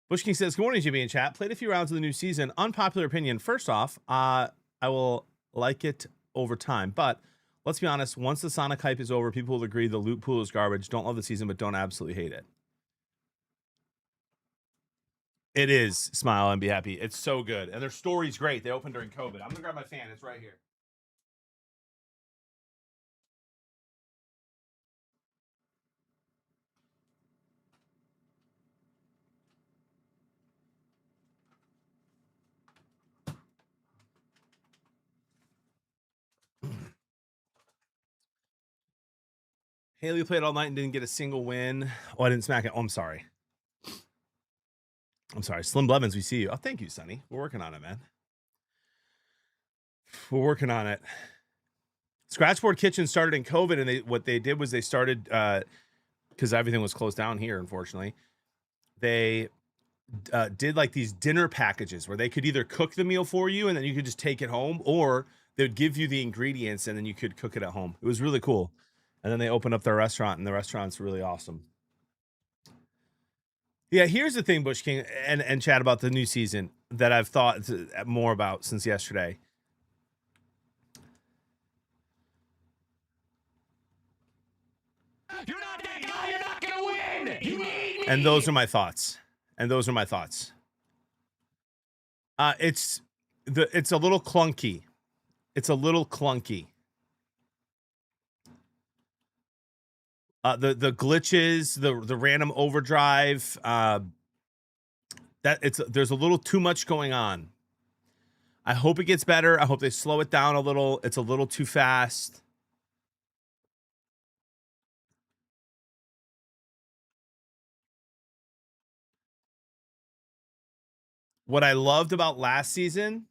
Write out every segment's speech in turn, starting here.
Bush King says, good morning, Jimmy and chat. Played a few rounds of the new season. Unpopular opinion. First off, I will like it over time. But let's be honest, once the Sonic hype is over, people will agree the loot pool is garbage. Don't love the season, but don't absolutely hate it. It is. Smile and be happy. It's so good. And their story's great. They opened during COVID. I'm going to grab my fan. It's right here. Haley played all night and didn't get a single win. Oh, I didn't smack it. Oh, I'm sorry. I'm sorry. Slim Blevins, we see you. Oh, thank you, Sonny. We're working on it, man. We're working on it. Scratchboard Kitchen started in COVID, and what they did was they started because everything was closed down here, unfortunately. They did like these dinner packages where they could either cook the meal for you and then you could just take it home, or they would give you the ingredients and then you could cook it at home. It was really cool. And then they opened up their restaurant, and the restaurant's really awesome. Yeah, here's the thing, Bush King and chat about the new season that I've thought more about since yesterday. You're not that guy. You're not gonna win. You need me. And those are my thoughts. It's a little clunky. The glitches, the random overdrive, there's a little too much going on. I hope it gets better. I hope they slow it down a little. It's a little too fast. What I loved about last season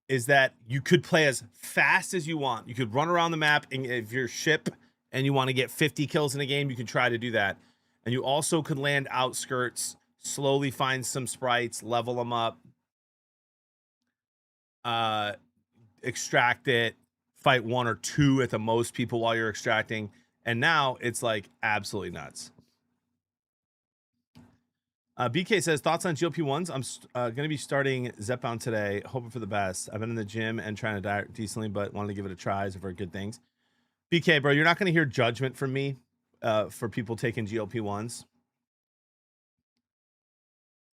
is that you could play as fast as you want. You could run around the map, and if you're ship and you want to get 50 kills in a game, you can try to do that. And you also could land outskirts, slowly find some sprites, level them up, extract it, fight one or two at the most people while you're extracting. And now it's like absolutely nuts. BK says, thoughts on GLP-1s? I'm going to be starting Zepbound today, hoping for the best. I've been in the gym and trying to diet decently, but wanted to give it a try. I've heard good things. BK, bro, you're not going to hear judgment from me for people taking GLP-1s.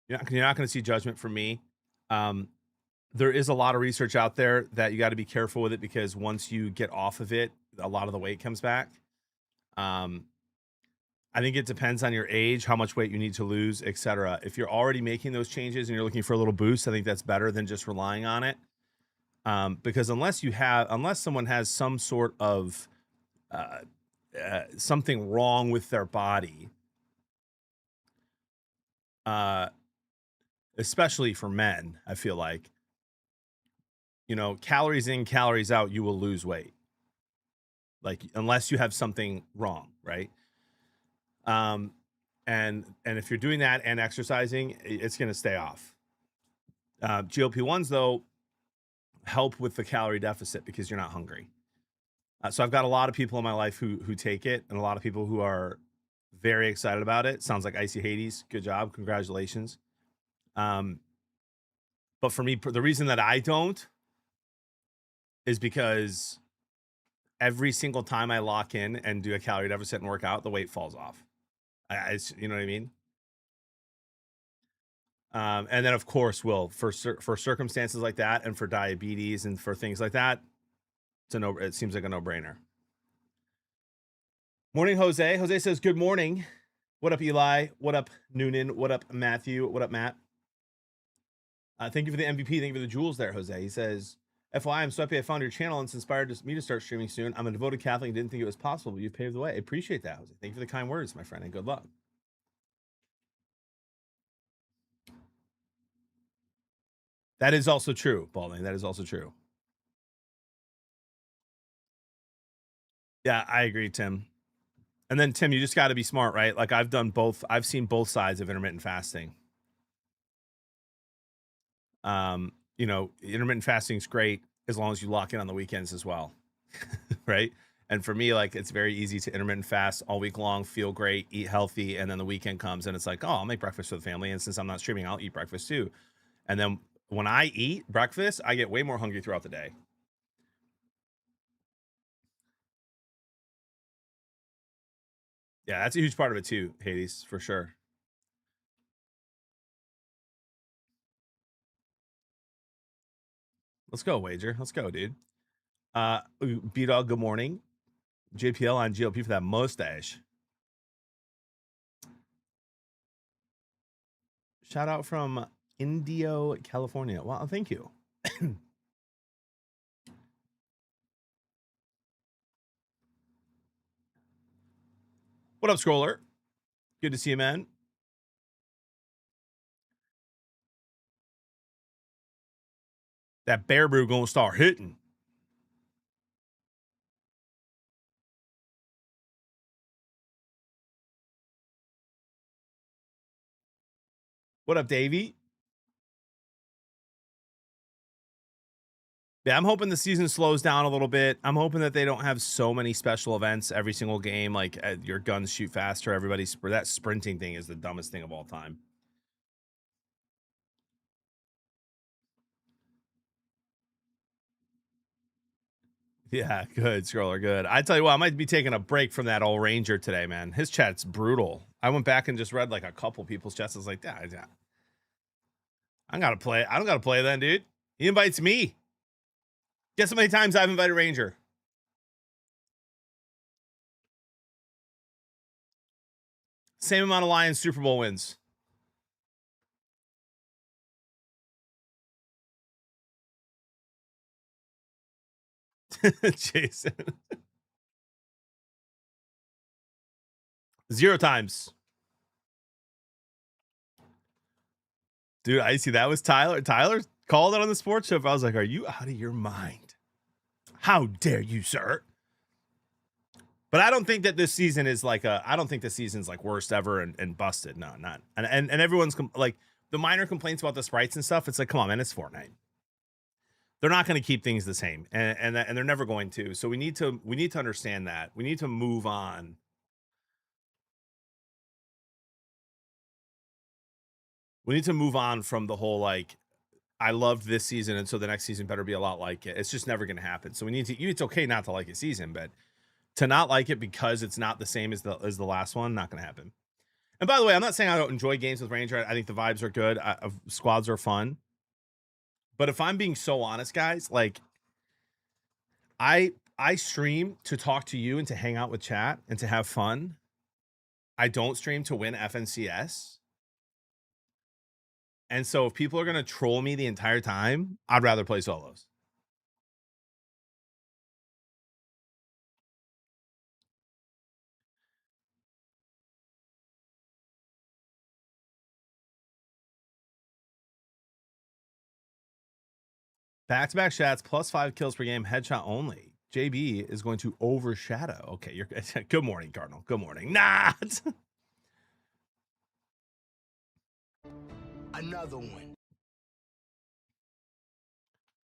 You're not going to see judgment from me. There is a lot of research out there that you got to be careful with it, because once you get off of it, a lot of the weight comes back. I think it depends on your age, how much weight you need to lose, etc. If you're already making those changes and you're looking for a little boost, I think that's better than just relying on it. Because unless someone has some sort of something wrong with their body, especially for men, I feel like, calories in, calories out, you will lose weight. Like, unless you have something wrong, right? And if you're doing that and exercising, it's going to stay off. GLP-1s, though, help with the calorie deficit because you're not hungry. So I've got a lot of people in my life who take it, and a lot of people who are very excited about it. Sounds like Icy Hades. Good job. Congratulations. But for me, the reason that I don't is because every single time I lock in and do a calorie deficit and work out, the weight falls off. You know what I mean? And then, of course, for circumstances like that, and for diabetes and for things like that, it seems like a no-brainer. Morning, Jose. Jose says, good morning. What up, Eli? What up, Noonan? What up, Matthew? What up, Matt? Thank you for the MVP. Thank you for the jewels there, Jose. He says, FYI, I'm so happy I found your channel, and it's inspired me to start streaming soon. I'm a devoted Catholic and didn't think it was possible, but you've paved the way. I appreciate that, Jose. Thank you for the kind words, my friend, and good luck. That is also true, Balding. That is also true. Yeah, I agree, Tim. And then, Tim, you just got to be smart, right? Like, I've done both. I've seen both sides of intermittent fasting. Intermittent fasting is great as long as you lock in on the weekends as well, right? And for me, like, it's very easy to intermittent fast all week long, feel great, eat healthy, and then the weekend comes and it's like, oh, I'll make breakfast for the family, and since I'm not streaming, I'll eat breakfast too. And then when I eat breakfast, I get way more hungry throughout the day. Yeah, that's a huge part of it too, Hades, for sure. Let's go, Wager. Let's go, dude. B-Dog, good morning. JPL on GLP for that mustache. Shout out from Indio, California. Wow, thank you. What up, Scroller? Good to see you, man. That bear brew gonna start hitting. What up, Davey? Yeah, I'm hoping the season slows down a little bit. I'm hoping that they don't have so many special events every single game. Like your guns shoot faster. Everybody's that sprinting thing is the dumbest thing of all time. Yeah, good, Scroller, good. I tell you what, I might be taking a break from that old Ranger today, man. His chat's brutal. I went back and just read like a couple people's chats. I was like, yeah. I gotta play. I don't gotta play then, dude. He invites me. Guess how many times I've invited Ranger? Same amount of Lions Super Bowl wins. Jason. 0 times. Dude, I see that was Tyler. Tyler called it on the sports show. I was like, are you out of your mind? How dare you, sir? But I don't think that this season is like I don't think the season's like worst ever and busted. No, not. And everyone's like the minor complaints about the sprites and stuff. It's like, come on, man, it's Fortnite. They're not going to keep things the same, and they're never going to. So we need to understand that. We need to move on. We need to move on from the whole like I loved this season, and so the next season better be a lot like it. It's just never going to happen. So we need to. It's okay not to like a season, but to not like it because it's not the same as the last one, not going to happen. And by the way, I'm not saying I don't enjoy games with Ranger. I think the vibes are good. Squads are fun. But if I'm being so honest, guys, like I stream to talk to you and to hang out with chat and to have fun. I don't stream to win FNCS. And so if people are going to troll me the entire time, I'd rather play solos. Back-to-back shots, plus 5 kills per game, headshot only. JB is going to overshadow. Okay, you're good morning, Cardinal. Good morning. Not. Another one.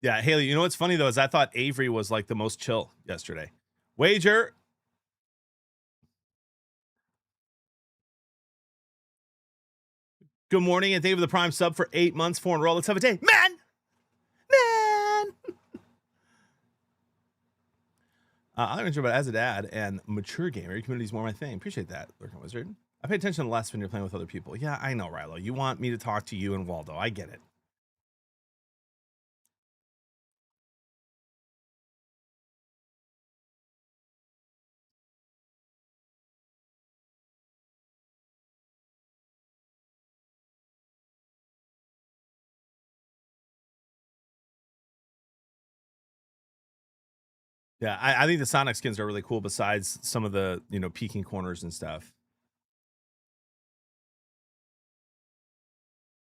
Yeah, Haley, you know what's funny though is I thought Avery was like the most chill yesterday. Wager. Good morning, and thank you for the prime sub for 8 months, 4 in a row. Let's have a day. Man! I'm enjoy about as a dad and mature gamer. Your community is more my thing. Appreciate that, Lurking Wizard. I pay attention less when you're playing with other people. Yeah, I know, Rilo. You want me to talk to you and Waldo. I get it. Yeah, I think the Sonic skins are really cool besides some of the, peeking corners and stuff.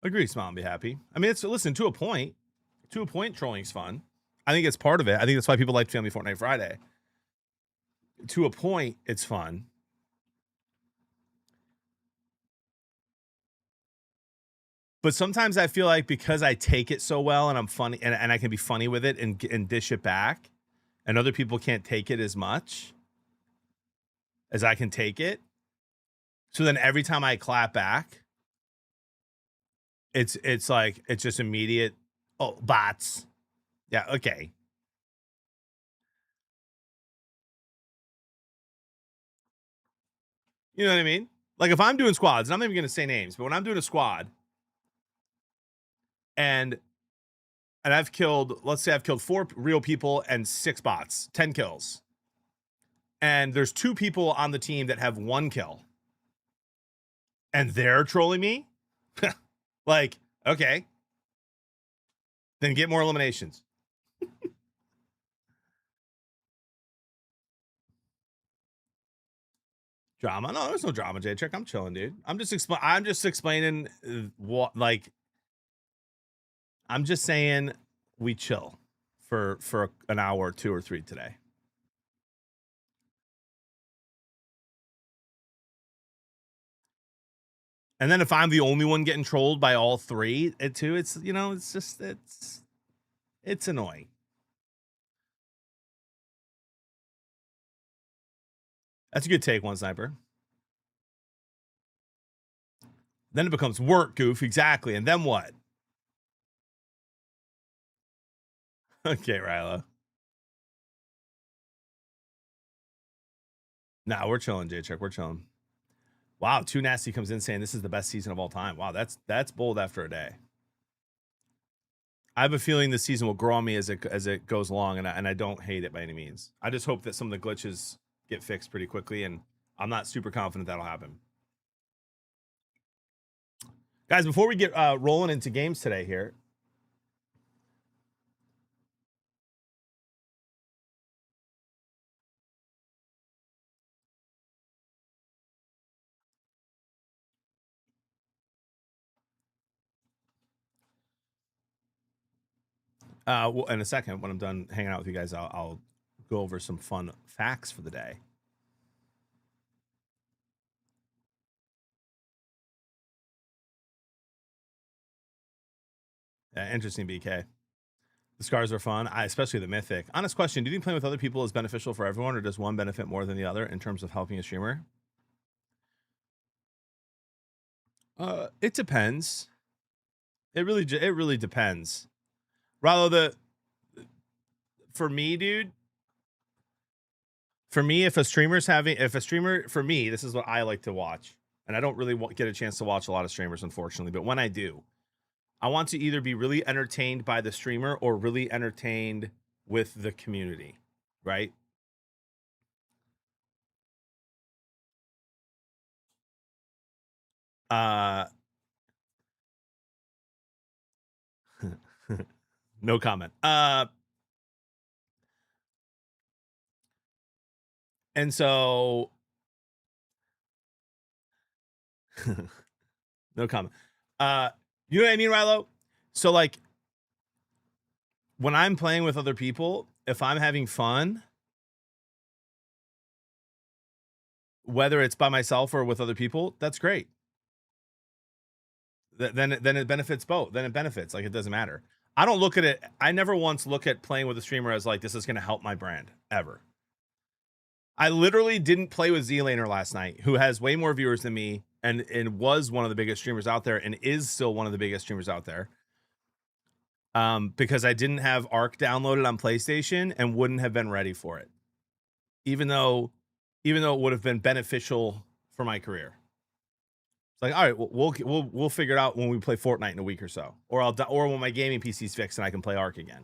Agree, smile and be happy. I mean, listen, to a point, trolling's fun. I think it's part of it. I think that's why people like Family Fortnite Friday. To a point, it's fun. But sometimes I feel like because I take it so well and I'm funny and I can be funny with it and dish it back, and other people can't take it as much as I can take it. So then every time I clap back, it's like it's just immediate. Oh, bots. Yeah, okay. You know what I mean? Like if I'm doing squads, and I'm not even gonna say names, but when I'm doing a squad and I've killed, let's say I've killed 4 real people and 6 bots, 10 kills. And there's 2 people on the team that have 1 kill. And they're trolling me? Like, okay. Then get more eliminations. Drama? No, there's no drama, J-Trick. I'm chilling, dude. I'm just explaining what, like, I'm just saying we chill for an hour or 2 or 3 today. And then if I'm the only one getting trolled by all 3 at 2, it's, you know, it's just it's annoying. That's a good take, One Sniper. Then it becomes work, Goof. Exactly. And then what? Okay, Rilo. Nah, we're chilling, J-Check. We're chilling. Wow, Too Nasty comes in saying this is the best season of all time. Wow, that's bold after a day. I have a feeling this season will grow on me as it goes along, and I don't hate it by any means. I just hope that some of the glitches get fixed pretty quickly, and I'm not super confident that'll happen. Guys, before we get rolling into games today here, well, in a second, when I'm done hanging out with you guys, I'll go over some fun facts for the day. Interesting, BK. The scars are fun, especially the mythic. Honest question: do you think playing with other people is beneficial for everyone, or does one benefit more than the other in terms of helping a streamer? It depends. It really depends. Rallo, for me, dude. For me, if a streamer, for me, this is what I like to watch, and I don't really get a chance to watch a lot of streamers, unfortunately. But when I do, I want to either be really entertained by the streamer or really entertained with the community, right? No comment. And so no comment. You know what I mean, Rilo? So like when I'm playing with other people, if I'm having fun, whether it's by myself or with other people, that's great. Then it benefits both. Then it benefits. Like it doesn't matter. I don't look at it. I never once look at playing with a streamer as like this is going to help my brand ever. I literally didn't play with Z-Laner last night, who has way more viewers than me and was one of the biggest streamers out there and is still one of the biggest streamers out there. Because I didn't have Arc downloaded on PlayStation and wouldn't have been ready for it, even though it would have been beneficial for my career. It's like, all right, we'll figure it out when we play Fortnite in a week or so, or when my gaming PC's fixed and I can play Arc again.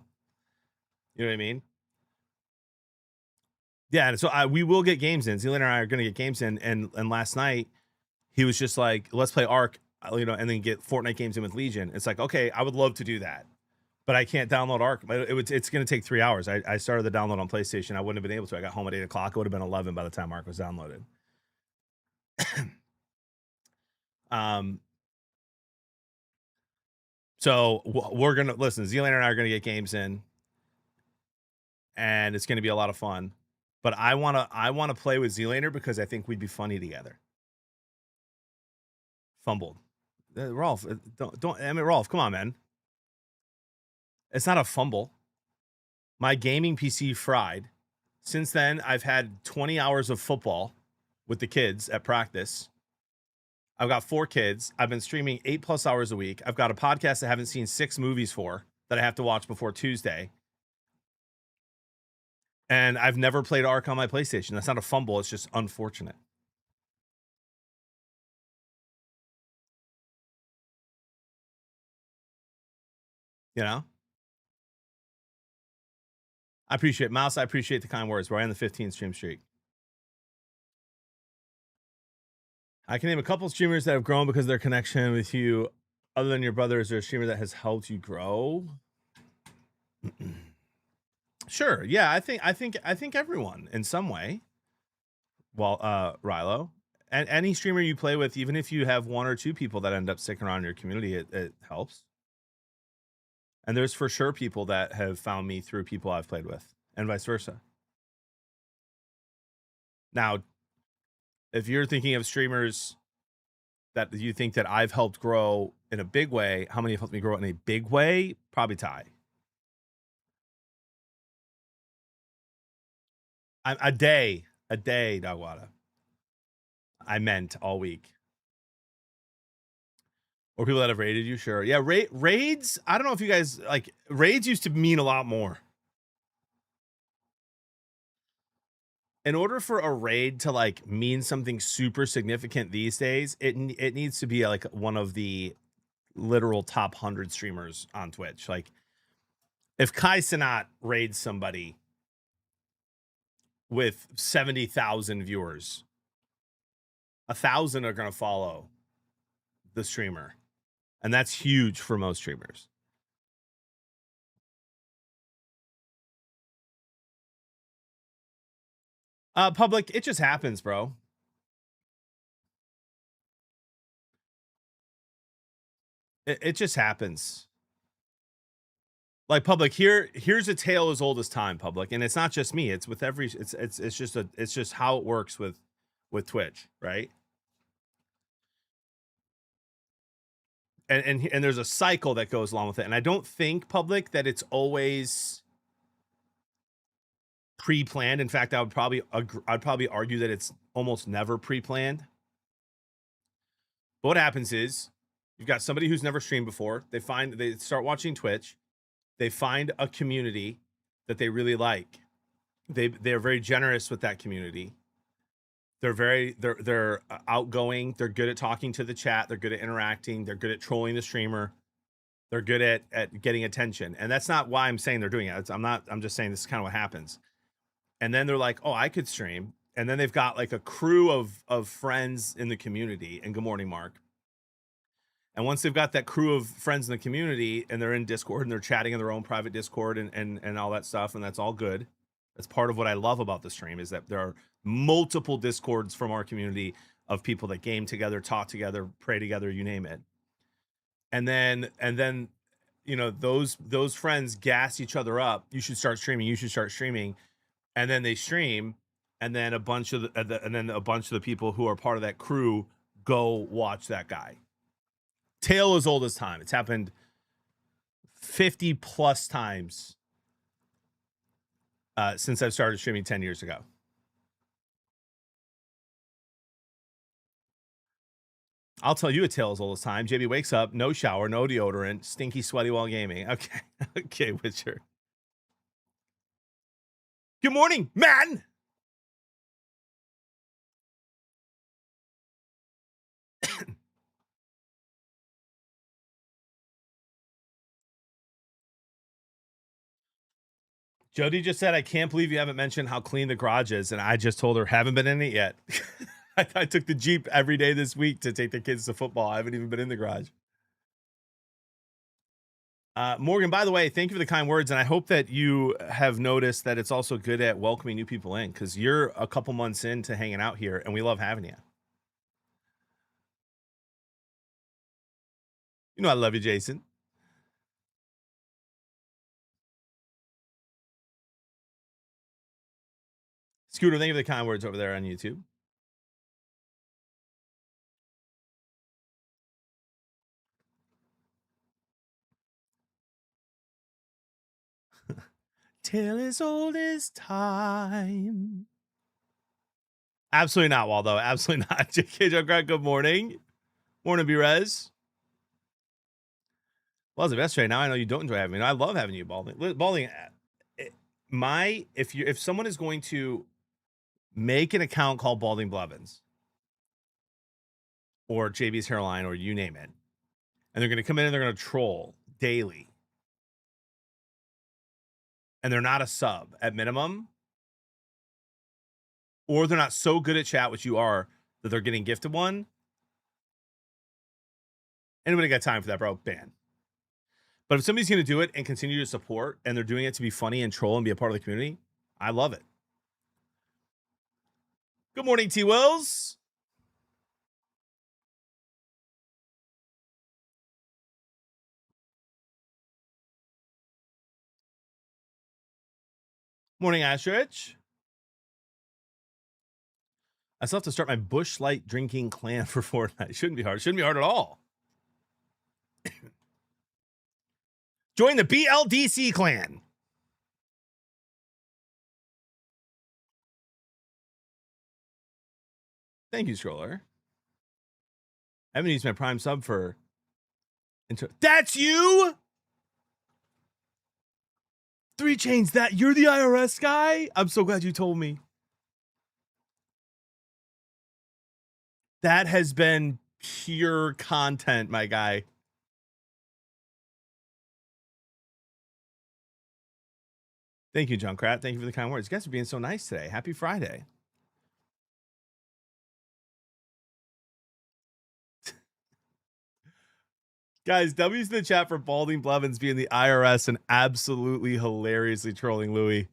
You know what I mean? Yeah, and so we will get games in. Z-Laner and I are going to get games in, and last night he was just like, let's play Arc, you know, and then get Fortnite games in with Legion. It's like, okay, I would love to do that, but I can't download Arc. It's going to take 3 hours. I started the download on PlayStation. I wouldn't have been able to. I got home at 8 o'clock. It would have been 11 by the time Arc was downloaded. So we're going to listen. Z-Laner and I are going to get games in, and it's going to be a lot of fun. But I want to play with Z-Laner because I think we'd be funny together. Fumbled. Rolf, Rolf, come on, man. It's not a fumble. My gaming PC fried. Since then, I've had 20 hours of football with the kids at practice. I've got 4 kids. I've been streaming 8+ hours a week. I've got a podcast I haven't seen 6 movies for that I have to watch before Tuesday. And I've never played Ark on my PlayStation. That's not a fumble. It's just unfortunate. You know? I appreciate Mouse. I appreciate the kind words. We're on the 15 stream streak. I can name a couple streamers that have grown because of their connection with you. Other than your brother, is there a streamer that has helped you grow? Sure. Yeah, I think everyone in some way. Well, Rilo. And any streamer you play with, even if you have 1 or 2 people that end up sticking around in your community, it helps. And there's for sure people that have found me through people I've played with, and vice versa. Now, if you're thinking of streamers that you think that I've helped grow in a big way, how many have helped me grow in a big way? Probably Ty. A day, Dogwada. I meant all week. Or people that have raided you, sure. Yeah, raids. I don't know if you guys like raids used to mean a lot more. In order for a raid to like mean something super significant these days, it needs to be like one of the literal top 100 streamers on Twitch. Like if Kai Cenat raids somebody with 70,000 viewers, 1,000 are going to follow the streamer. And that's huge for most streamers. Public, it just happens, bro. It just happens. Like Public, here's a tale as old as time, Public, and it's not just me. It's with every. It's just how it works with Twitch, right? And there's a cycle that goes along with it, and I don't think, Public, that it's always pre-planned. In fact, I'd probably argue that it's almost never pre-planned. But what happens is you've got somebody who's never streamed before. They start watching Twitch. They find a community that they really like. They're very generous with that community. They're outgoing. They're good at talking to the chat. They're good at interacting. They're good at trolling the streamer. They're good at getting attention. And that's not why I'm saying they're doing it. I'm just saying this is kind of what happens. And then they're like, oh, I could stream. And then they've got like a crew of friends in the community. And good morning, Mark. And once they've got that crew of friends in the community and they're in Discord and they're chatting in their own private Discord and all that stuff, and that's all good. That's part of what I love about the stream is that there are multiple Discords from our community of people that game together, talk together, pray together, you name it. And then you know, those friends gas each other up. You should start streaming. You should start streaming. And then they stream, and then a bunch of the people who are part of that crew go watch that guy. Tale as old as time. It's happened 50 plus times since I've started streaming 10 years ago. I'll tell you a tale as old as time. JB wakes up, no shower, no deodorant, stinky, sweaty while gaming. Okay. Okay, Witcher. Good morning, man. Jody just said, I can't believe you haven't mentioned how clean the garage is. And I just told her, haven't been in it yet. I took the Jeep every day this week to take the kids to football. I haven't even been in the garage. Morgan, by the way, thank you for the kind words. And I hope that you have noticed that it's also good at welcoming new people in because you're a couple months into hanging out here and we love having you. You know, I love you, Jason. Scooter, thank you for the kind words over there on YouTube. tale as old as time. Absolutely not, Waldo. Absolutely not. JK Junkrat, good morning. Morning, B-Rez. Well, it's the best trade. Now I know you don't enjoy having me. I love having you, Balding. Balding, if someone is going to make an account called Balding Blevins or JB's Hairline or you name it, and they're going to come in and they're going to troll daily, and they're not a sub at minimum, or they're not so good at chat, which you are, that they're getting gifted one. Anybody got time for that, bro? Ban. But if somebody's going to do it and continue to support, and they're doing it to be funny and troll and be a part of the community, I love it. Good morning, T. Wills. Morning, Ashrich. I still have to start my Bush Light drinking clan for Fortnite. Shouldn't be hard. Shouldn't be hard at all. Join the BLDC clan. Thank you, Stroller. I haven't used my Prime sub for... That's you? 3 Chains, that you're the IRS guy? I'm so glad you told me. That has been pure content, my guy. Thank you, Junkrat. Thank you for the kind words. You guys are being so nice today. Happy Friday. Guys, W's in the chat for Balding Blevins being the IRS and absolutely hilariously trolling Louis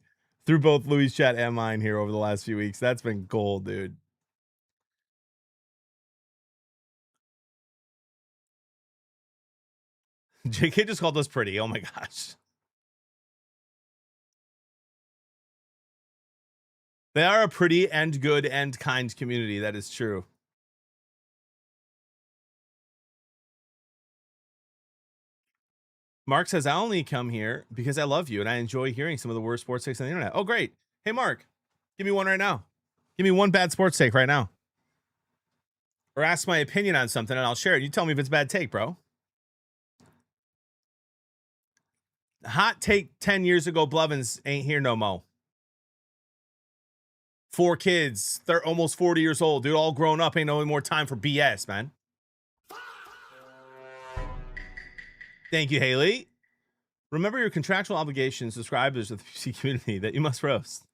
through both Louis' chat and mine here over the last few weeks. That's been gold, dude. JK just called us pretty. Oh my gosh. They are a pretty and good and kind community. That is true. Mark says, I only come here because I love you and I enjoy hearing some of the worst sports takes on the internet. Oh, great. Hey, Mark, give me one right now. Give me one bad sports take right now. Or ask my opinion on something and I'll share it. You tell me if it's a bad take, bro. Hot take 10 years ago, Blevins ain't here no mo. 4 kids, they're almost 40 years old, dude, all grown up. Ain't no more time for BS, man. Thank you, Haley. Remember your contractual obligations, subscribers of the PC community that you must roast.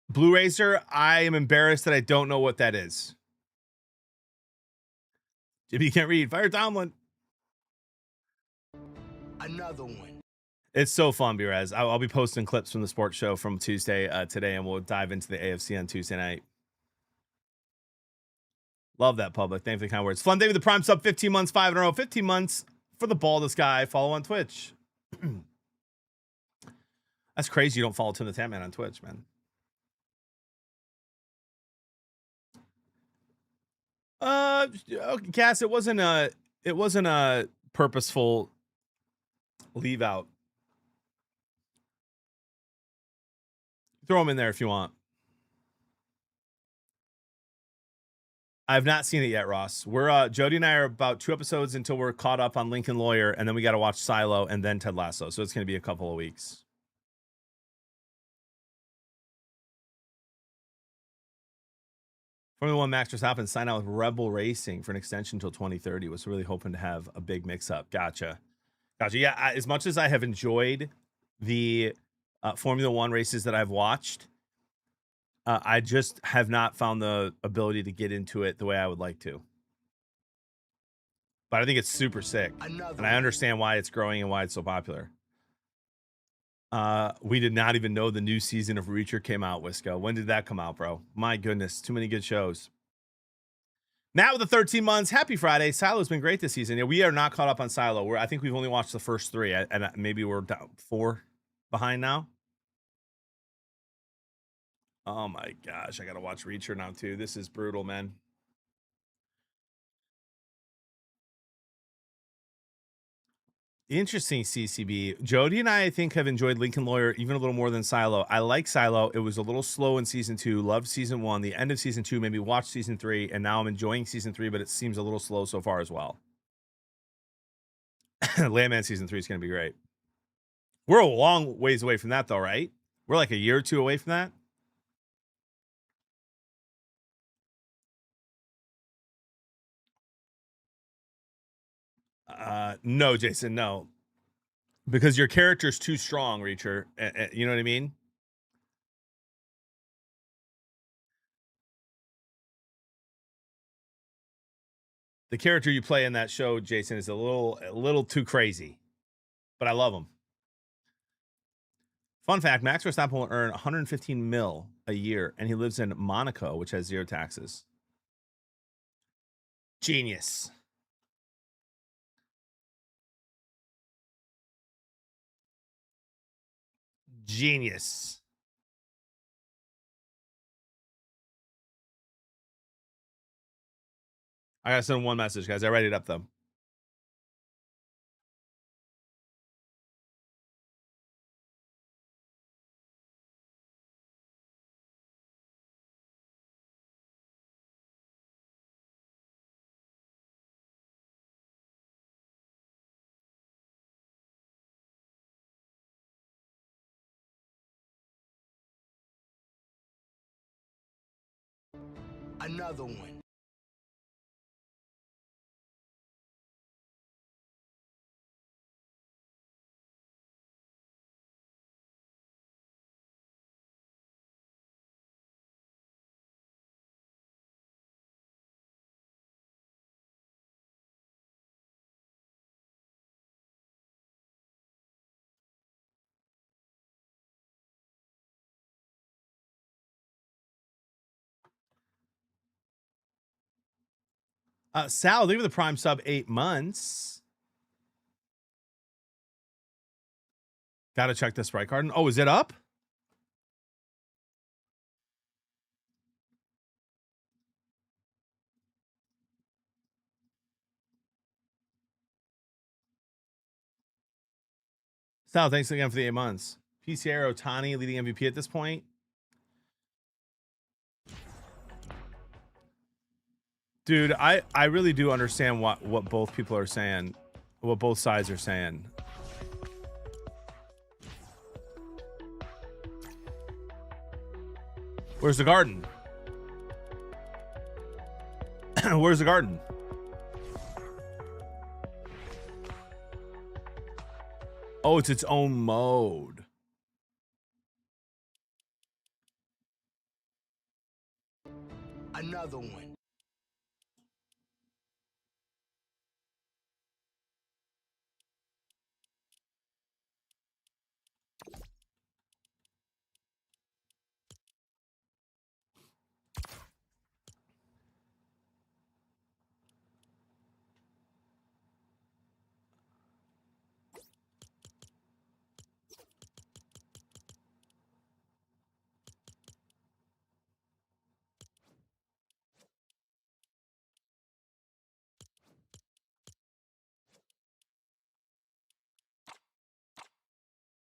Blue Racer, I am embarrassed that I don't know what that is. If you can't read, fire Tomlin. Another one. It's so fun, B-Rez. I'll be posting clips from the sports show from Tuesday today, and we'll dive into the AFC on Tuesday night. Love that, public. Thank you for the kind words. Fun day with the Prime sub, 15 months, 5 in a row. 15 months for the baldest guy. Follow on Twitch. That's crazy you don't follow Tim the Tap Man on Twitch, man. Okay, Cass, it wasn't a purposeful leave out. Throw them in there if you want. I've not seen it yet, Ross. We're Jody and I are about 2 episodes until we're caught up on Lincoln Lawyer, and then we got to watch Silo and then Ted Lasso. So it's going to be a couple of weeks. Formula One Max Verstappen signed out with Rebel Racing for an extension until 2030. Was really hoping to have a big mix-up. Gotcha. Yeah, as much as I have enjoyed the Formula One races that I've watched, I just have not found the ability to get into it the way I would like to. But I think it's super sick. And I understand why it's growing and why it's so popular. We did not even know the new season of Reacher came out, Wisco. When did that come out, bro? My goodness, too many good shows. Matt with the 13 months. Happy Friday. Silo's been great this season. Yeah, we are not caught up on Silo. I think we've only watched the first 3, and maybe we're down 4 behind now. Oh my gosh, I gotta watch Reacher now too. This is brutal, man. Interesting, CCB. Jody and I think, have enjoyed Lincoln Lawyer even a little more than Silo. I like Silo. It was a little slow in season 2. Loved season 1. The end of season 2 made me watch season 3, and now I'm enjoying season 3, but it seems a little slow so far as well. Landman season 3 is going to be great. We're a long ways away from that, though, right? We're like a year or two away from that. No, Jason, no. Because your character's too strong, Reacher. You know what I mean? The character you play in that show, Jason, is a little too crazy. But I love him. Fun fact, Max Verstappen will earn 115 mil a year, and he lives in Monaco, which has 0 taxes. Genius. Genius. I gotta send one message, guys. I write it up, though. Another one. Sal, leave the prime sub 8 months. Gotta check the Sprite card. Oh, is it up? Sal, thanks again for the 8 months. PCR Otani leading MVP at this point. Dude, I really do understand what both people are saying, what both sides are saying. Where's the garden? Where's the garden? Oh, it's its own mode. Another one.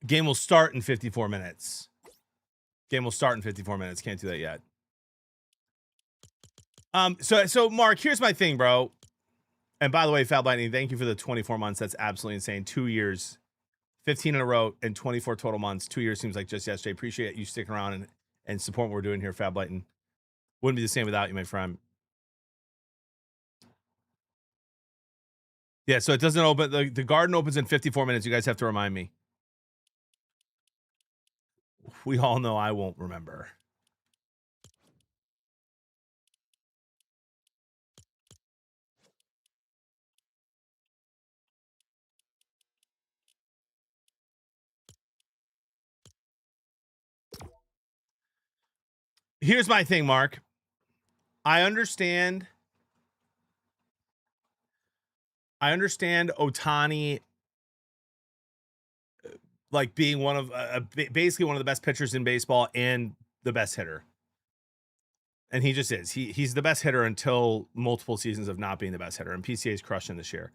Game will start in 54 minutes. Game will start in 54 minutes. Can't do that yet. So Mark, here's my thing, bro. And by the way, Fab Lightning, thank you for the 24 months. That's absolutely insane. 2 years, 15 in a row, and 24 total months. 2 years seems like just yesterday. Appreciate you sticking around and support what we're doing here, Fab Lightning. Wouldn't be the same without you, my friend. Yeah, so it doesn't open. The garden opens in 54 minutes. You guys have to remind me. We all know I won't remember. Here's my thing, Mark. I understand Otani like being one of basically one of the best pitchers in baseball and the best hitter. And he just is. He's the best hitter until multiple seasons of not being the best hitter. And PCA is crushing this year.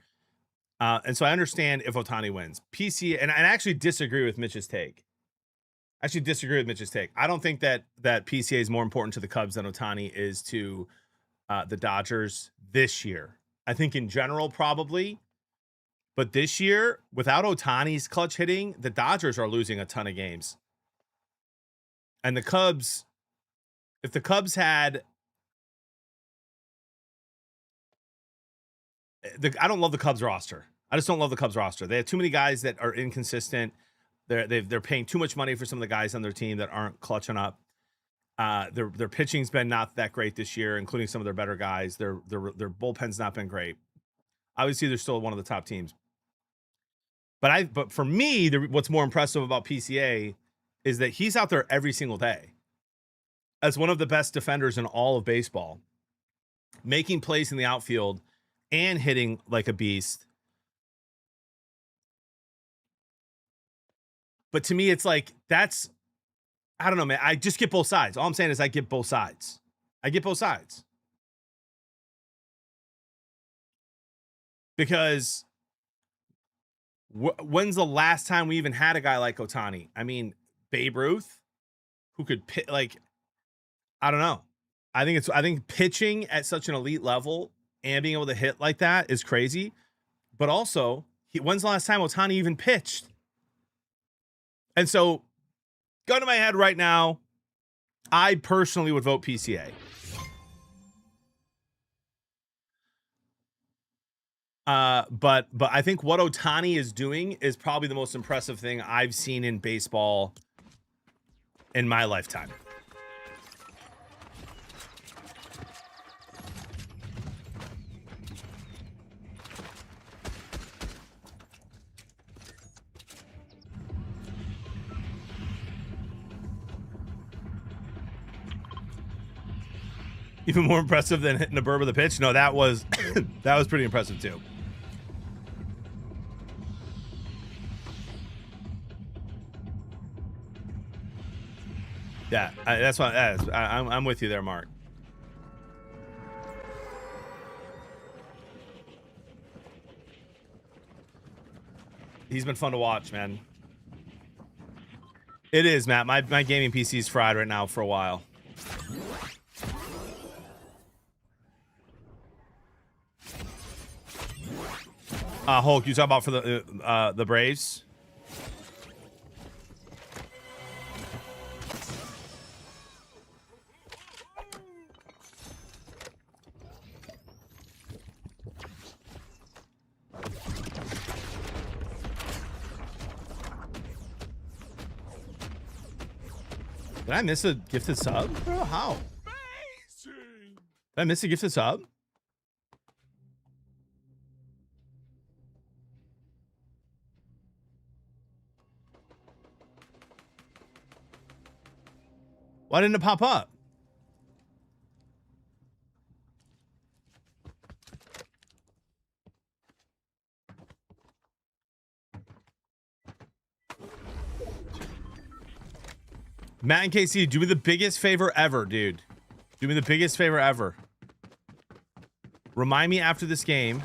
And so I understand if Ohtani wins. PCA, and I actually disagree with Mitch's take. I don't think that PCA is more important to the Cubs than Ohtani is to the Dodgers this year. I think in general, probably. But this year, without Ohtani's clutch hitting, the Dodgers are losing a ton of games. And the Cubs, if the Cubs had... I don't love the Cubs roster. I just don't love the Cubs roster. They have too many guys that are inconsistent. They're paying too much money for some of the guys on their team that aren't clutching up. Their pitching's been not that great this year, including some of their better guys. Their bullpen's not been great. Obviously, they're still one of the top teams. But for me, what's more impressive about PCA is that he's out there every single day as one of the best defenders in all of baseball, making plays in the outfield and hitting like a beast. But to me, it's like, I don't know, man. I just get both sides. All I'm saying is I get both sides. Because when's the last time we even had a guy like Ohtani? I mean, Babe Ruth, who could pit, like, I don't know. I think pitching at such an elite level and being able to hit like that is crazy. But also, when's the last time Ohtani even pitched? And so, gun to my head right now, I personally would vote PCA. But I think what Ohtani is doing is probably the most impressive thing I've seen in baseball in my lifetime. Even more impressive than hitting a bird with a pitch? No, that was pretty impressive too. Yeah, that's why I'm with you there, Mark. He's been fun to watch, man. It is, Matt. My gaming PC's fried right now for a while. Hulk, you talking about for the Braves? Did I miss a gifted sub? Bro, how? Did I miss a gifted sub? Why didn't it pop up? Matt and KC, do me the biggest favor ever, dude. Do me the biggest favor ever. Remind me after this game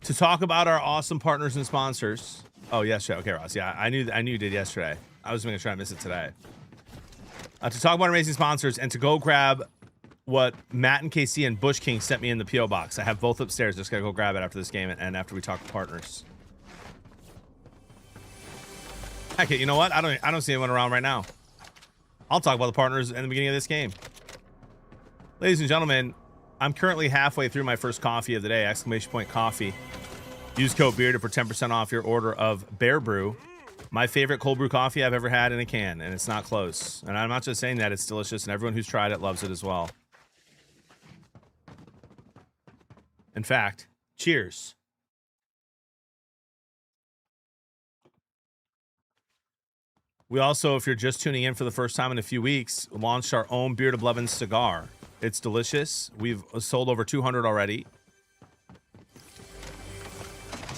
to talk about our awesome partners and sponsors. Oh, yesterday. Okay, Ross. Yeah, I knew you did yesterday. I was going to try and miss it today. To talk about amazing sponsors and to go grab what Matt and KC and Bush King sent me in the PO box. I have both upstairs. Just gotta go grab it after this game and after we talk to partners. Okay, you know what? I don't see anyone around right now. I'll talk about the partners in the beginning of this game. Ladies and gentlemen, I'm currently halfway through my first coffee of the day, !coffee. Use code BEARDED for 10% off your order of Bear Brew. My favorite cold brew coffee I've ever had in a can, and it's not close. And I'm not just saying that, it's delicious, and everyone who's tried it loves it as well. In fact, cheers. We also, if you're just tuning in for the first time in a few weeks, launched our own Bearded Blevins cigar. It's delicious. We've sold over 200 already.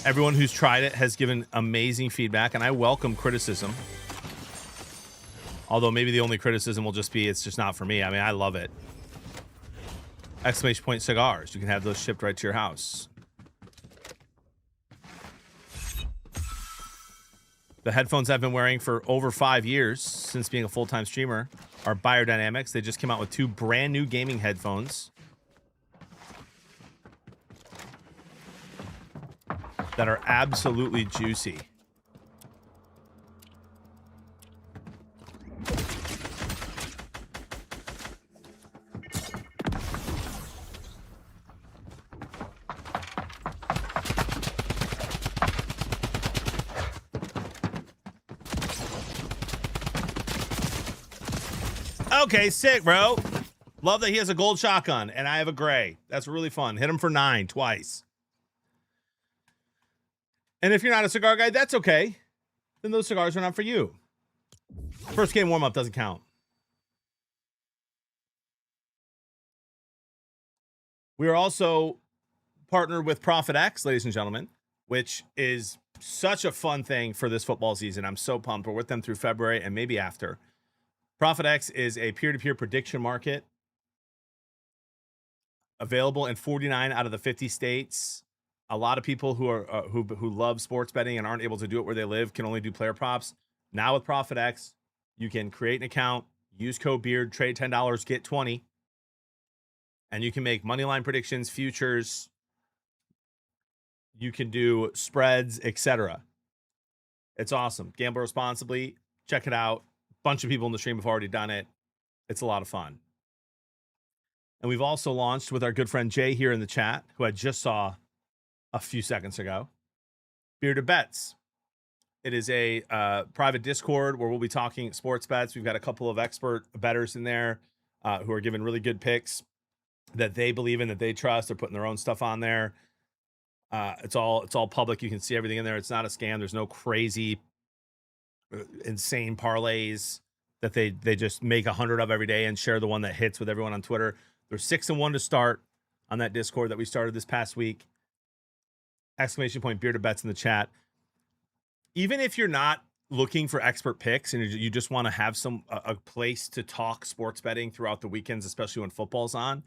Everyone who's tried it has given amazing feedback, and I welcome criticism. Although maybe the only criticism will just be it's just not for me. I mean, I love it. Exclamation point cigars. You can have those shipped right to your house. The headphones I've been wearing for over 5 years since being a full-time streamer are Biodynamics. They just came out with 2 brand new gaming headphones that are absolutely juicy. Okay, sick, bro. Love that he has a gold shotgun and I have a gray. That's really fun. Hit him for 9 twice. And if you're not a cigar guy, that's okay. Then those cigars are not for you. First game warm-up doesn't count. We are also partnered with Profit X, ladies and gentlemen, which is such a fun thing for this football season. I'm so pumped. We're with them through February and maybe after. Profit X is a peer-to-peer prediction market available in 49 out of the 50 states. A lot of people who are who love sports betting and aren't able to do it where they live can only do player props. Now with Profit X, you can create an account, use code BEARD, trade $10, get 20, and you can make money line predictions, futures. You can do spreads, etc. It's awesome. Gamble responsibly. Check it out. A bunch of people in the stream have already done it. It's a lot of fun. And we've also launched with our good friend Jay here in the chat, who I just saw a few seconds ago, Bearded Bets. It is a private Discord where we'll be talking sports bets. We've got a couple of expert bettors in there who are giving really good picks that they believe in, that they trust. They're putting their own stuff on there. It's all public. You can see everything in there. It's not a scam. There's no crazy, insane parlays that they just make 100 of every day and share the one that hits with everyone on Twitter. There's 6-1 to start on that Discord that we started this past week. Exclamation point Bearded Bets in the chat. Even if you're not looking for expert picks and you just want to have a place to talk sports betting throughout the weekends, especially when football's on,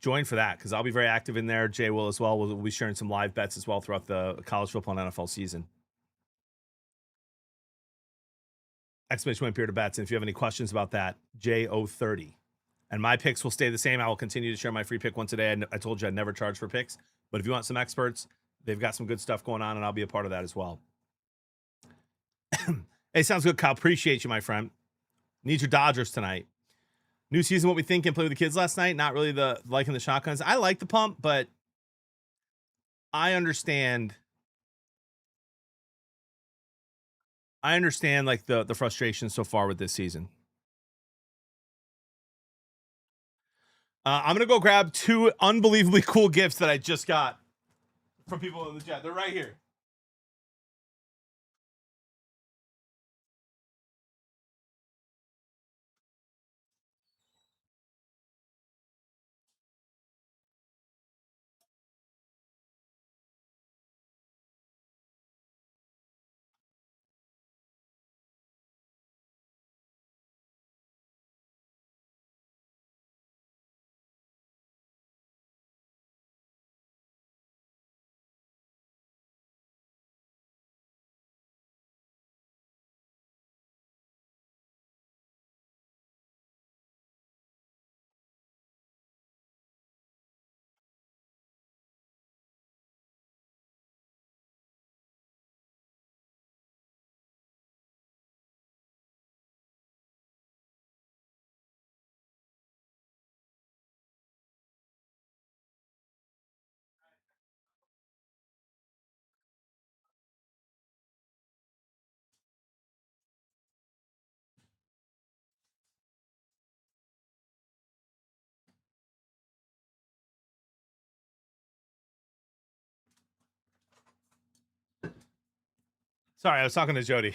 join for that, because I'll be very active in there. Jay will as well. We'll be sharing some live bets as well throughout the college football and NFL season. Exclamation point Bearded Bets. And if you have any questions about that, JO30. And my picks will stay the same. I will continue to share my free pick once a day. I told you I'd never charge for picks. But if you want some experts, they've got some good stuff going on, and I'll be a part of that as well. Hey, sounds good, Kyle. Appreciate you, my friend. Need your Dodgers tonight. New season, what we think, and play with the kids last night. Not really liking the shotguns. I like the pump, but I understand. Like the frustration so far with this season. I'm going to go grab 2 unbelievably cool gifts that I just got from people in the chat. They're right here. Sorry, I was talking to Jody.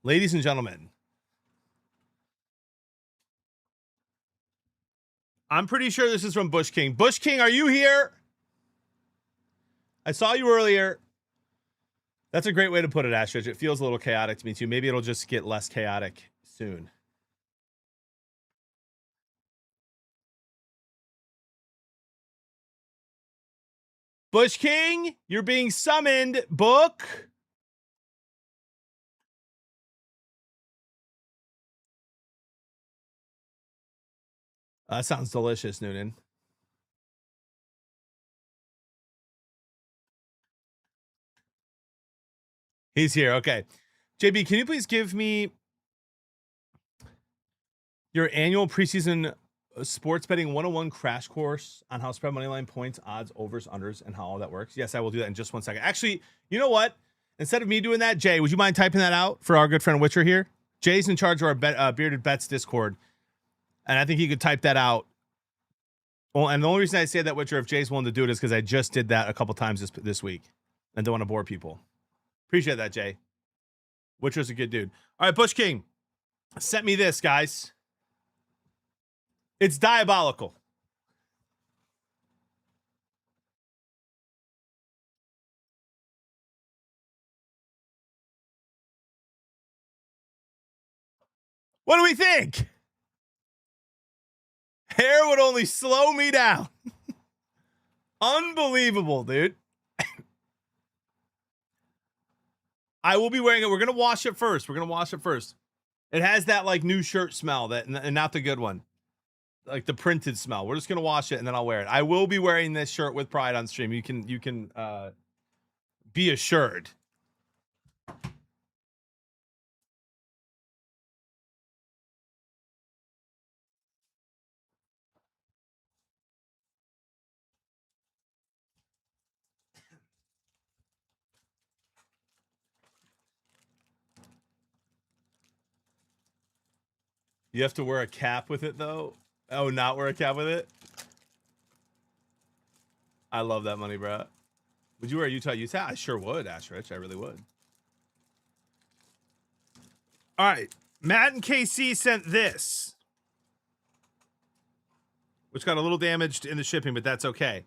Ladies and gentlemen, I'm pretty sure this is from Bush King. Bush King, are you here? I saw you earlier. That's a great way to put it, Astridge. It feels a little chaotic to me, too. Maybe it'll just get less chaotic soon. Bush King, you're being summoned. Book. That sounds delicious, Noonan. He's here. Okay. JB, can you please give me your annual preseason sports betting 101 crash course on how spread money line points, odds, overs, unders, and how all that works? Yes, I will do that in just 1 second. Actually, you know what? Instead of me doing that, Jay, would you mind typing that out for our good friend Witcher here? Jay's in charge of our Bearded Bets Discord, and I think he could type that out. Well, and the only reason I say that, Witcher, if Jay's willing to do it, is because I just did that a couple times this week and don't want to bore people. Appreciate that, Jay. Witcher's a good dude. All right, Bush King, sent me this, guys. It's diabolical. What do we think? Hair would only slow me down. Unbelievable, dude. I will be wearing it. We're going to wash it first. It has that like new shirt smell, and not the good one. Like the printed smell. We're just going to wash it and then I'll wear it. I will be wearing this shirt with pride on stream. You can be assured. You have to wear a cap with it, though? Oh, not wear a cap with it? I love that money, bro. Would you wear a Utah? I sure would, Ash Rich. I really would. All right. Matt and KC sent this, which got a little damaged in the shipping, but that's okay.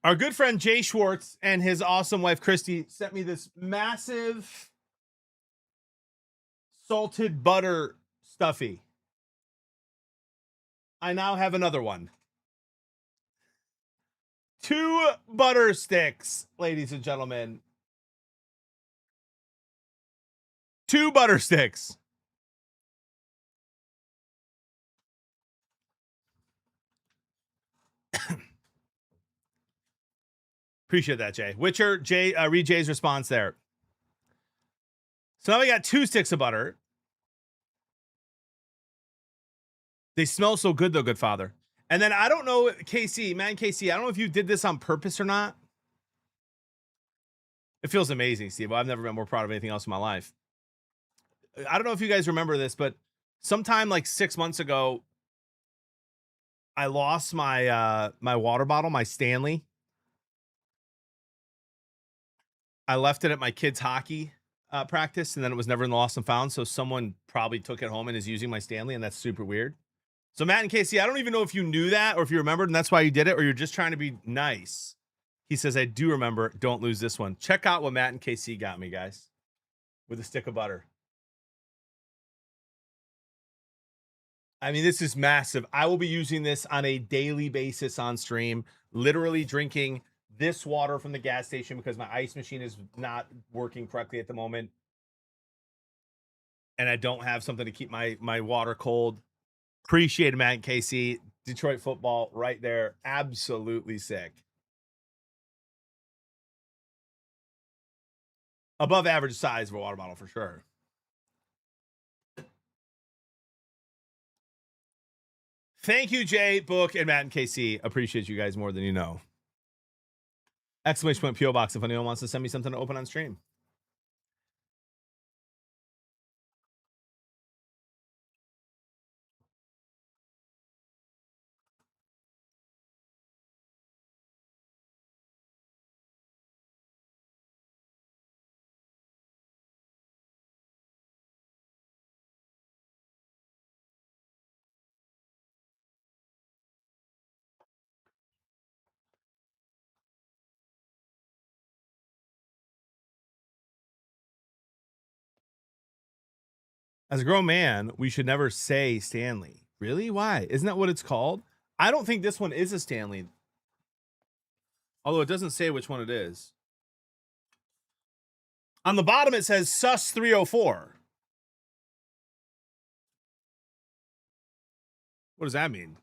Our good friend Jay Schwartz and his awesome wife, Christy, sent me this massive salted butter stuffy. I now have another one. 2 butter sticks, ladies and gentlemen. 2 butter sticks. Appreciate that, Jay. Witcher, Jay, read Jay's response there. So now we got 2 sticks of butter. They smell so good, though, good father. And then I don't know, KC, I don't know if you did this on purpose or not. It feels amazing, Steve. I've never been more proud of anything else in my life. I don't know if you guys remember this, but sometime like 6 months ago, I lost my my water bottle, my Stanley. I left it at my kids' hockey practice, and then it was never lost and found. So someone probably took it home and is using my Stanley, and that's super weird. So Matt and Casey, I don't even know if you knew that or if you remembered, and that's why you did it, or you're just trying to be nice. He says, I do remember. Don't lose this one. Check out what Matt and KC got me, guys, with a stick of butter. I mean, this is massive. I will be using this on a daily basis on stream, literally drinking this water from the gas station because my ice machine is not working correctly at the moment. And I don't have something to keep my water cold. Appreciate it, Matt and KC. Detroit football right there. Absolutely sick. Above average size of a water bottle for sure. Thank you, Jay, Book, and Matt and KC. Appreciate you guys more than you know. Exclamation point PO box if anyone wants to send me something to open on stream. As a grown man, we should never say Stanley. Really? Why? Isn't that what it's called? I don't think this one is a Stanley. Although it doesn't say which one it is. On the bottom, it says Sus 304. What does that mean?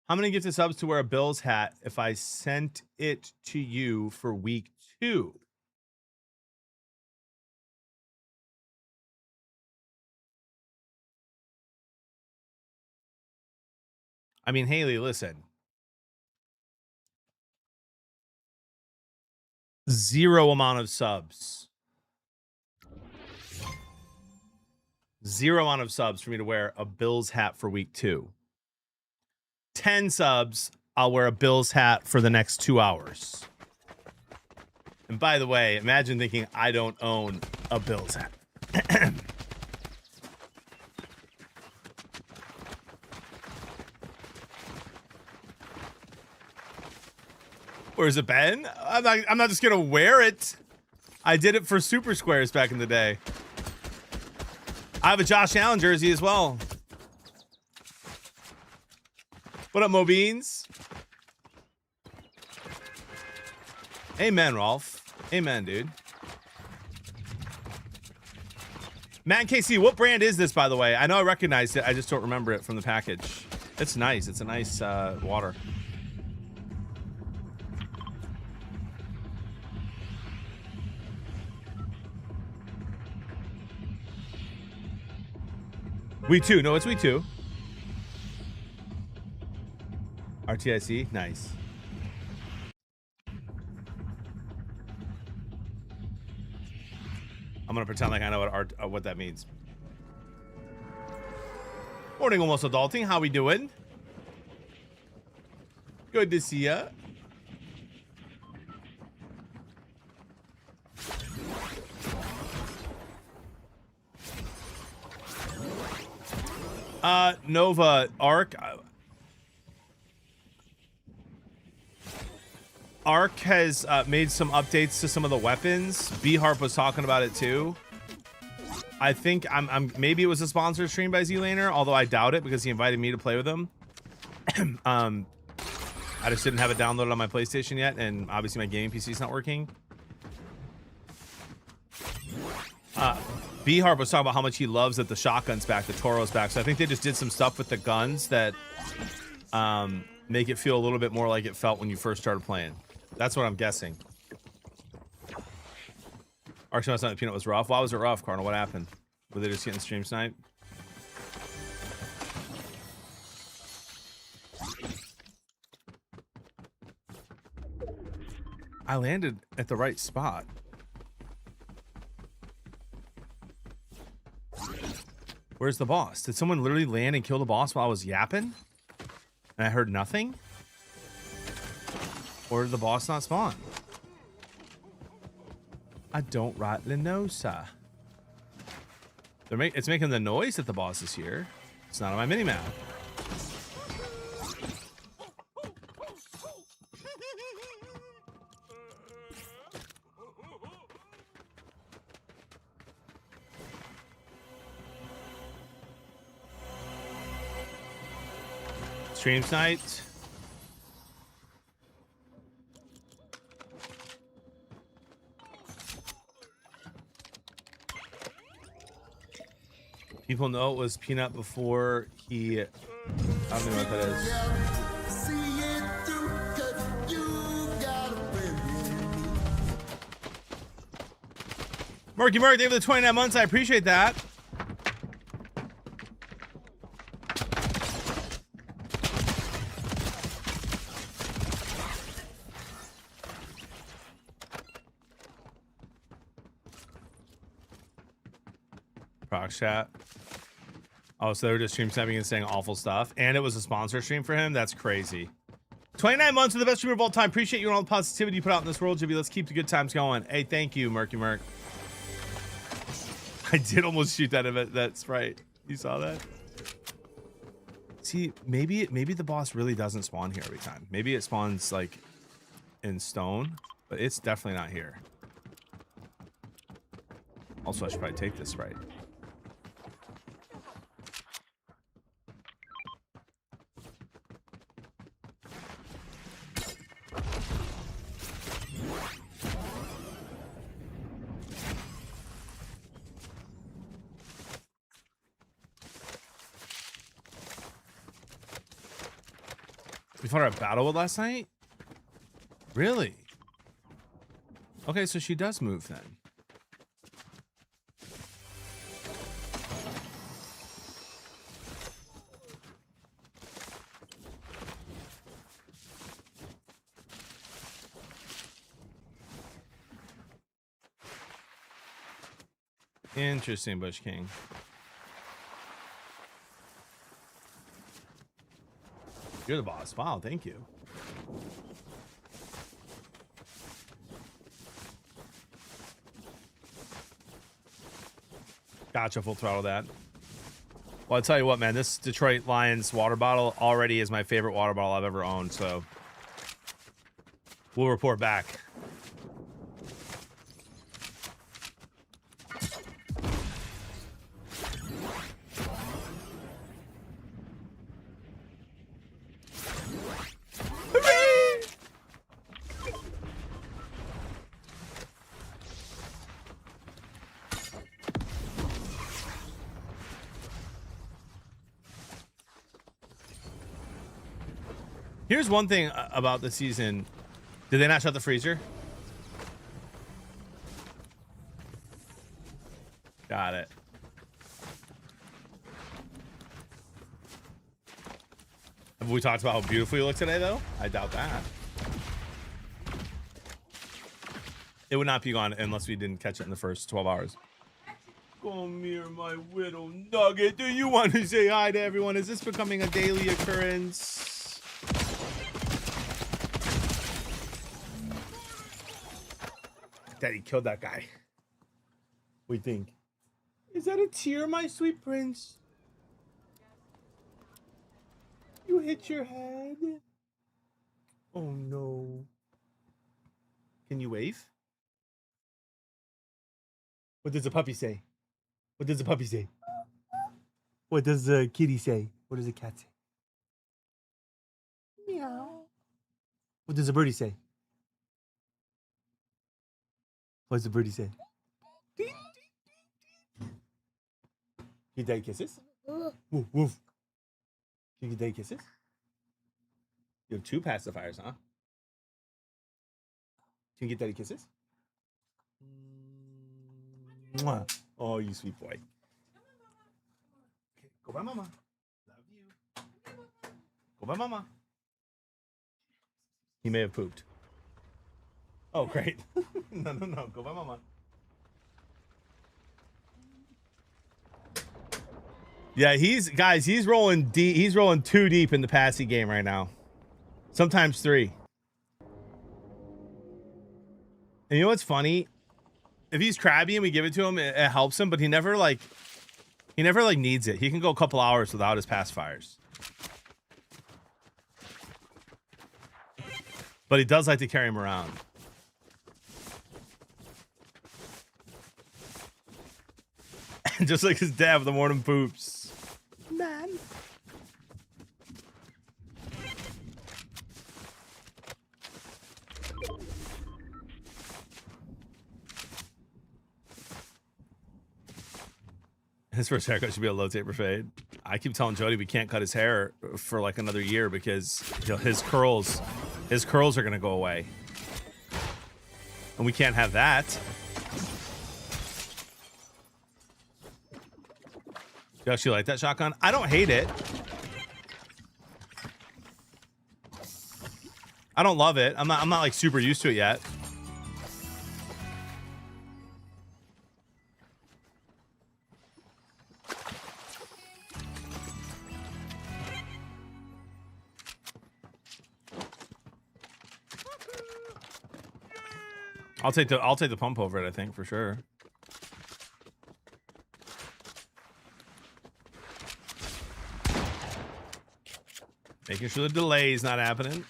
How many gifted subs to wear a Bills hat if I sent it to you for week 2? I mean, Haley, listen. 0 amount of subs. 0 amount of subs for me to wear a Bills hat for week 2. 10 subs, I'll wear a Bills hat for the next 2 hours. And by the way, imagine thinking I don't own a Bills hat. Where's it been? I'm not just gonna wear it. I did it for Super Squares back in the day. I have a Josh Allen jersey as well. What up, Mo Beans? Amen, Rolf. Amen, dude. Matt and KC, what brand is this, by the way? I know I recognized it. I just don't remember it from the package. It's nice. It's a nice water. We too. No, it's we too. RTIC, nice. I'm gonna pretend like I know what that means. Morning, almost adulting. How we doing? Good to see ya. Nova Arc. Arc has made some updates to some of the weapons. B-Harp was talking about it too. I think maybe it was a sponsored stream by Z-Laner, although I doubt it because he invited me to play with him. I just didn't have it downloaded on my PlayStation yet, and obviously my gaming PC is not working. B-Harp was talking about how much he loves that the shotgun's back, the Toro's back. So I think they just did some stuff with the guns that make it feel a little bit more like it felt when you first started playing. That's what I'm guessing. Arsenal Night Peanut was rough. Why was it rough, Cardinal? What happened? Were they just getting stream snipe? I landed at the right spot. Where's the boss? Did someone literally land and kill the boss while I was yapping? And I heard nothing? Or did the boss not spawn? I don't rightly know, sir. It's making the noise that the boss is here. It's not on my minimap. Stream night. People know it was Peanut before he... I don't know what that is. Murky Murk, thank you for the 29 months. I appreciate that. Proc chat. Oh, so they were just stream sniping and saying awful stuff. And it was a sponsor stream for him? That's crazy. 29 months of the best streamer of all time. Appreciate you and all the positivity you put out in this world, Jibby. Let's keep the good times going. Hey, thank you, Murky Murk. I did almost shoot that event. That's right. You saw that? See, maybe the boss really doesn't spawn here every time. Maybe it spawns like in stone, but it's definitely not here. Also, I should probably take this Sprite. We fought her at Battlewood last night? Really? Okay, so she does move then. Interesting, Bush King. You're the boss. Wow, thank you. Gotcha, full throttle that. Well, I'll tell you what, man, this Detroit Lions water bottle already is my favorite water bottle I've ever owned, so we'll report back. Here's one thing about the season. Did they not shut the freezer? Got it. Have we talked about how beautiful you look today, though? I doubt that. It would not be gone unless we didn't catch it in the first 12 hours. Come here, my little nugget. Do you want to say hi to everyone? Is this becoming a daily occurrence? Daddy killed that guy. What do you think? Is that a tear, my sweet prince? You hit your head? Oh no. Can you wave? What does the puppy say? What does the puppy say? What does the kitty say? What does the cat say? Meow. What does the birdie say? What does the birdie say? You daddy kisses? Woof, woof. You get daddy kisses? You have 2 pacifiers, huh? Can you get daddy kisses? Mwah. Oh, you sweet boy. Okay, go by mama. Love you. Go by mama. He may have pooped. Oh, great. No. Go by mama. Yeah, he's rolling deep. He's rolling 2 deep in the passy game right now. Sometimes 3. And you know what's funny? If he's crabby and we give it to him, it helps him, but he never needs it. He can go a couple hours without his pacifiers. But he does like to carry him around. Just like his dad with the morning poops. Man. His first haircut should be a low taper fade. I keep telling Jody we can't cut his hair for like another year because his curls are gonna go away. And we can't have that. You actually like that shotgun? I don't hate it. I don't love it. I'm not like super used to it yet. I'll take the pump over it, I think, for sure. Making sure the delay is not happening.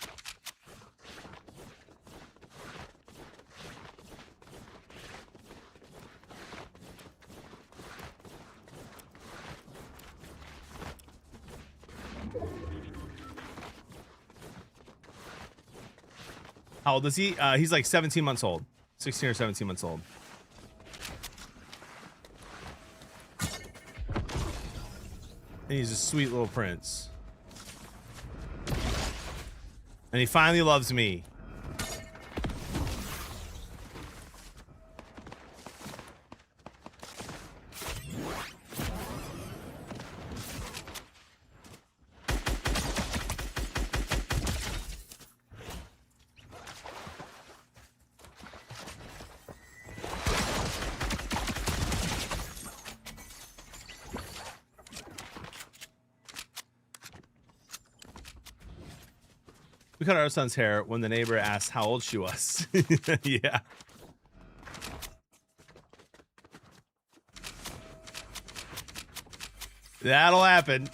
How old is he? He's like 17 months old. 16 or 17 months old. And he's a sweet little prince. And he finally loves me. We cut our son's hair when the neighbor asked how old she was. Yeah. That'll happen.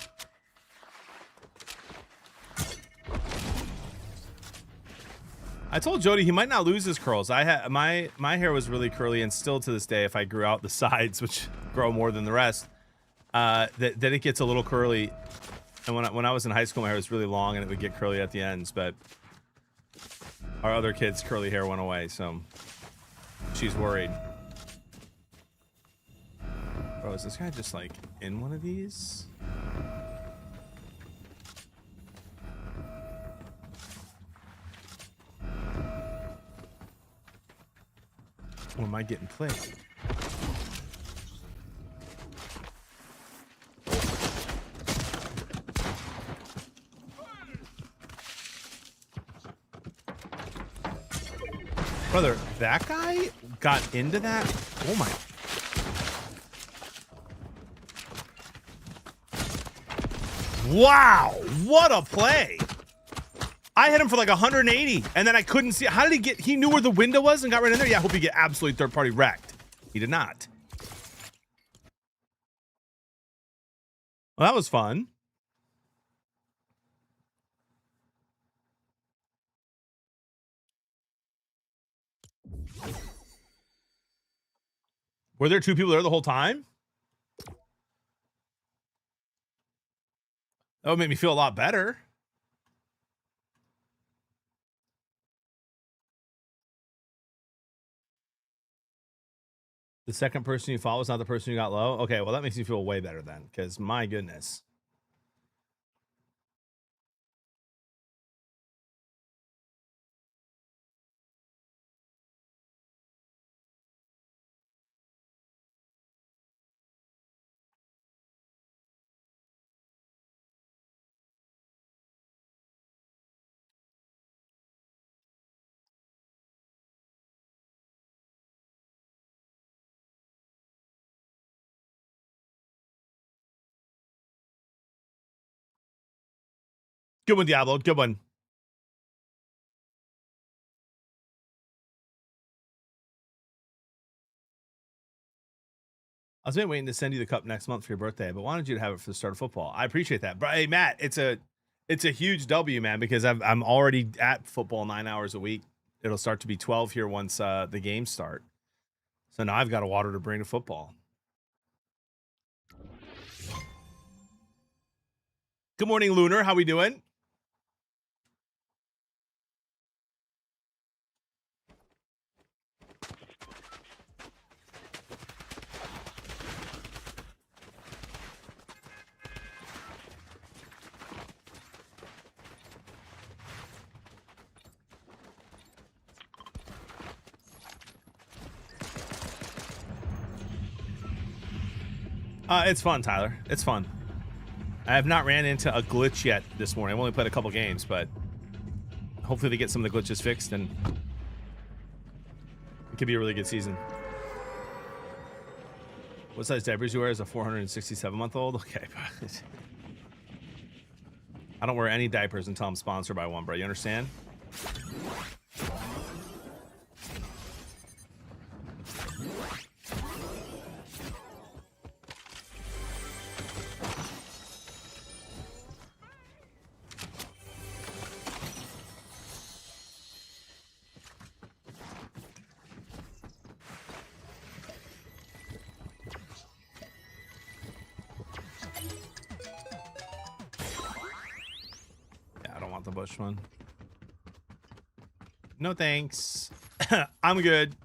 I told Jody he might not lose his curls. I had my hair was really curly, and still to this day, if I grew out the sides, which grow more than the rest, that it gets a little curly. And when I was in high school, my hair was really long, and it would get curly at the ends. But our other kid's curly hair went away, so she's worried. Bro, is this guy just like in one of these? Or am I getting played? Brother, that guy got into that? Oh my. Wow, what a play. I hit him for like 180, and then I couldn't see. How did he get? He knew where the window was and got right in there? Yeah, I hope he get absolutely third-party wrecked. He did not. Well, that was fun. Were there two people there the whole time? That would make me feel a lot better. The second person you follow is not the person you got low? Okay, well, that makes me feel way better then, because my goodness. Good one, Diablo. Good one. I was waiting to send you the cup next month for your birthday, but wanted you to have it for the start of football. I appreciate that. But hey, Matt, it's a huge W, man, because I'm already at football 9 hours a week. It'll start to be 12 here once the games start. So now I've got a water to bring to football. Good morning, Lunar. How we doing? It's fun, Tyler. It's fun. I have not ran into a glitch yet this morning. I've only played a couple games, but hopefully they get some of the glitches fixed, and it could be a really good season. What size diapers you wear as a 467-month-old? Okay. I don't wear any diapers until I'm sponsored by one, bro. You understand? bush one. No thanks. I'm good.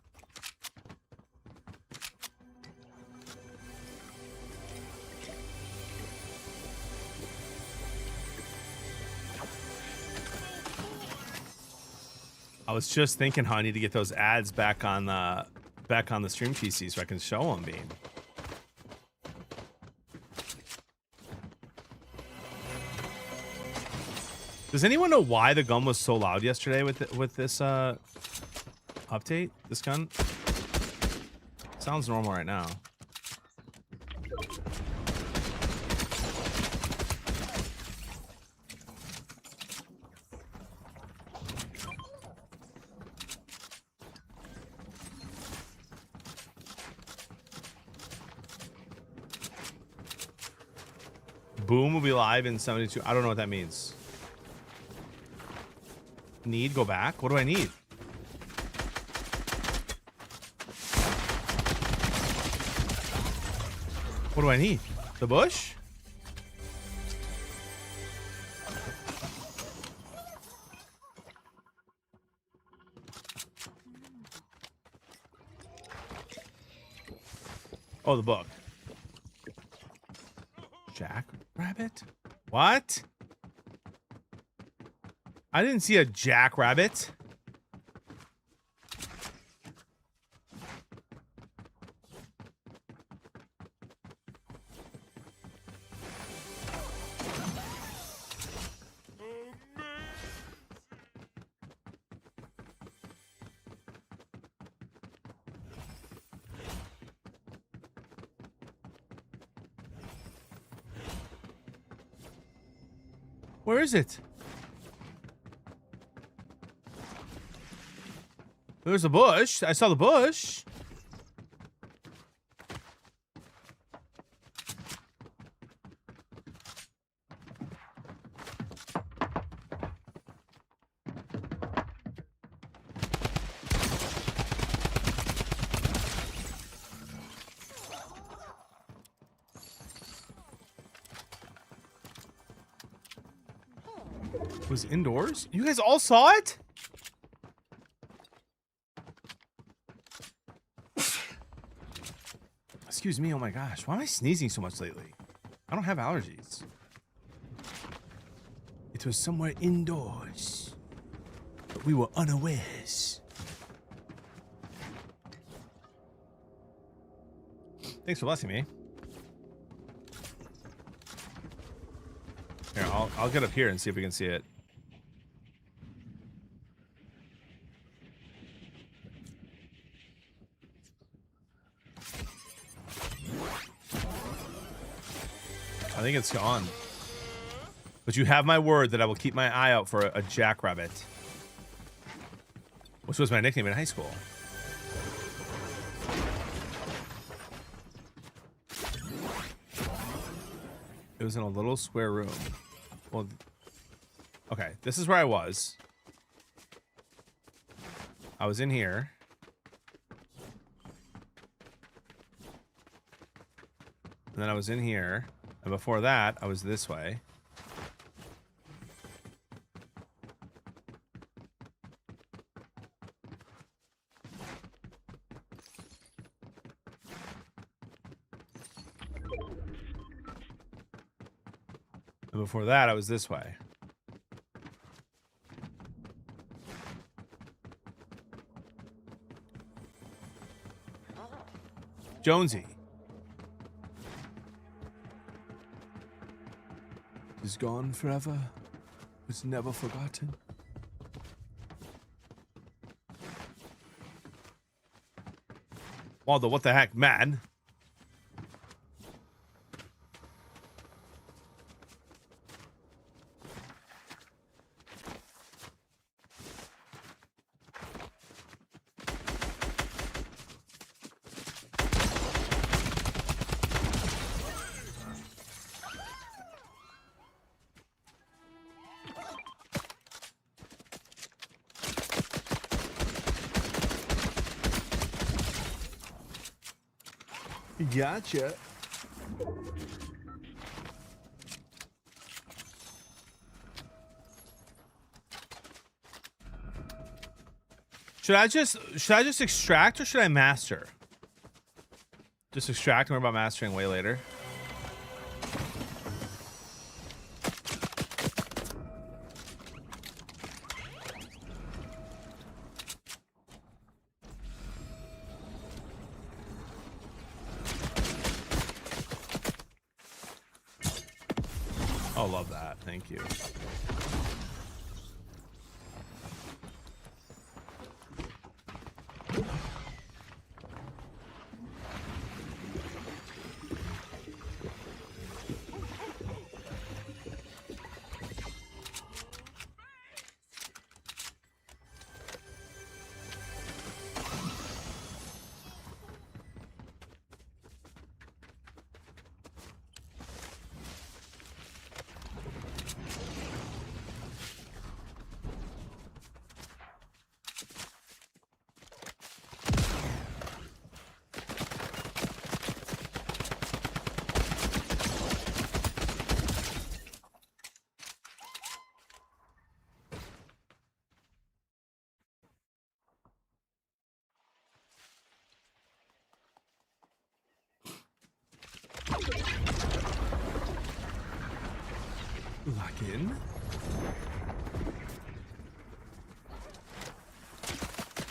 I was just thinking how I need to get those ads back on the stream PC so I can show them, Beam. Does anyone know why the gun was so loud yesterday with this update? This gun sounds normal right now. Boom will be live in 72. I don't know what that means. Need go back? What do I need? What do I need? The bush? Oh, the book. Jack Rabbit? What? I didn't see a jackrabbit. Where is it? There's a bush. I saw the bush. It was indoors? You guys all saw it? Excuse me, oh my gosh. Why am I sneezing so much lately? I don't have allergies. It was somewhere indoors, but we were unawares. Thanks for blessing me. Here, I'll get up here and see if we can see it. I think it's gone. But you have my word that I will keep my eye out for a jackrabbit. Which was my nickname in high school. It was in a little square room. Well, okay, this is where I was. I was in here. And then I was in here. And before that, I was this way. And before that, I was this way. Jonesy. Is gone forever, was never forgotten. Waldo, what the heck, man? Gotcha. Should I just extract or should I master? Just extract and worry about mastering way later. Oh, love that. Thank you. Lock in.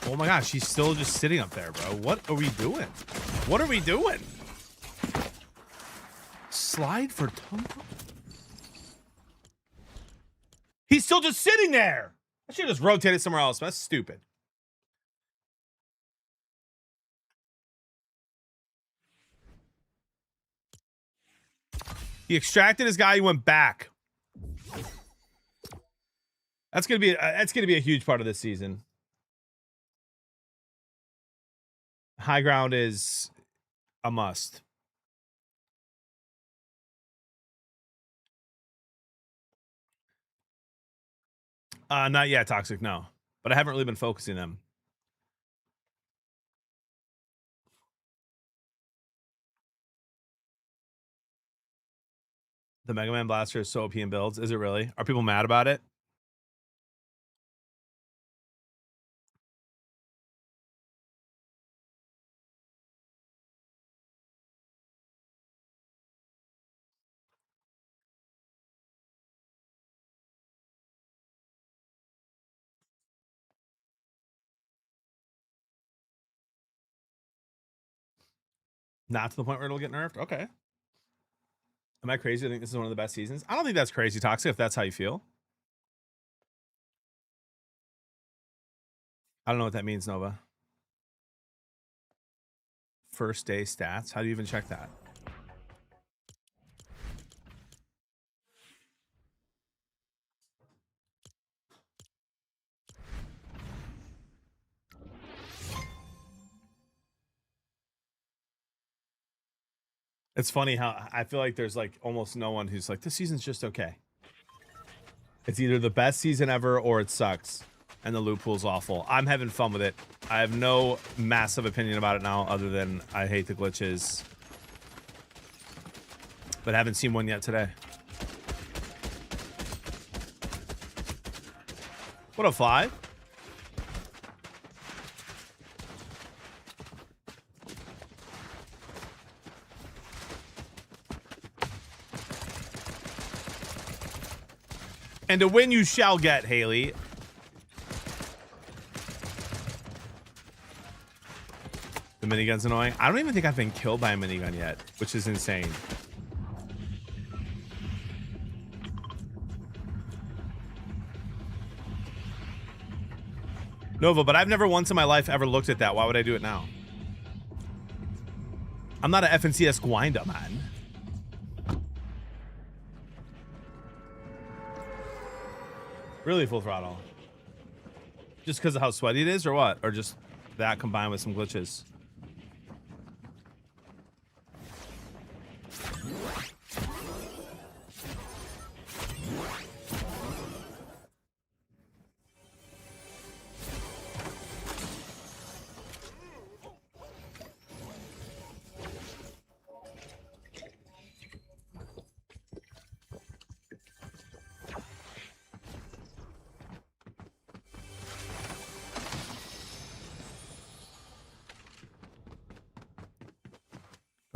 Oh my gosh, she's still just sitting up there, bro. What are we doing? What are we doing? Slide for tongue. He's still just sitting there. I should have just rotated somewhere else. That's stupid. He extracted his guy. He went back. That's gonna be a huge part of this season. High ground is a must. Not yet, Toxic, no. But I haven't really been focusing them. The Mega Man Blaster is so OP in builds. Is it really? Are people mad about it? Not to the point where it'll get nerfed? Okay. Am I crazy? I think this is one of the best seasons. I don't think that's crazy, Toxic, if that's how you feel. I don't know what that means, Nova. First day stats. How do you even check that? It's funny how I feel like there's like almost no one who's like, this season's just okay. It's either the best season ever or it sucks. And the loot pool's awful. I'm having fun with it. I have no massive opinion about it now other than I hate the glitches. But I haven't seen one yet today. What a fly. And a win you shall get, Haley. The minigun's annoying. I don't even think I've been killed by a minigun yet, which is insane. Nova, but I've never once in my life ever looked at that. Why would I do it now? I'm not an FNCS Gwinda, man. Really full throttle. Just because of how sweaty it is or what? Or just that combined with some glitches?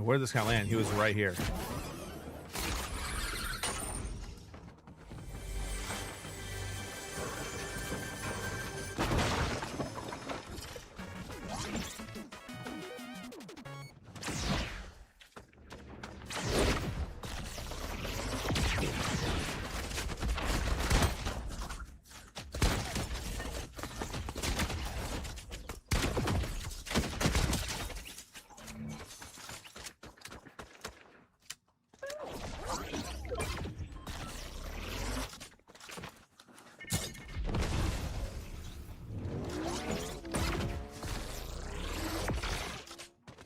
Where did this guy land? He was right here.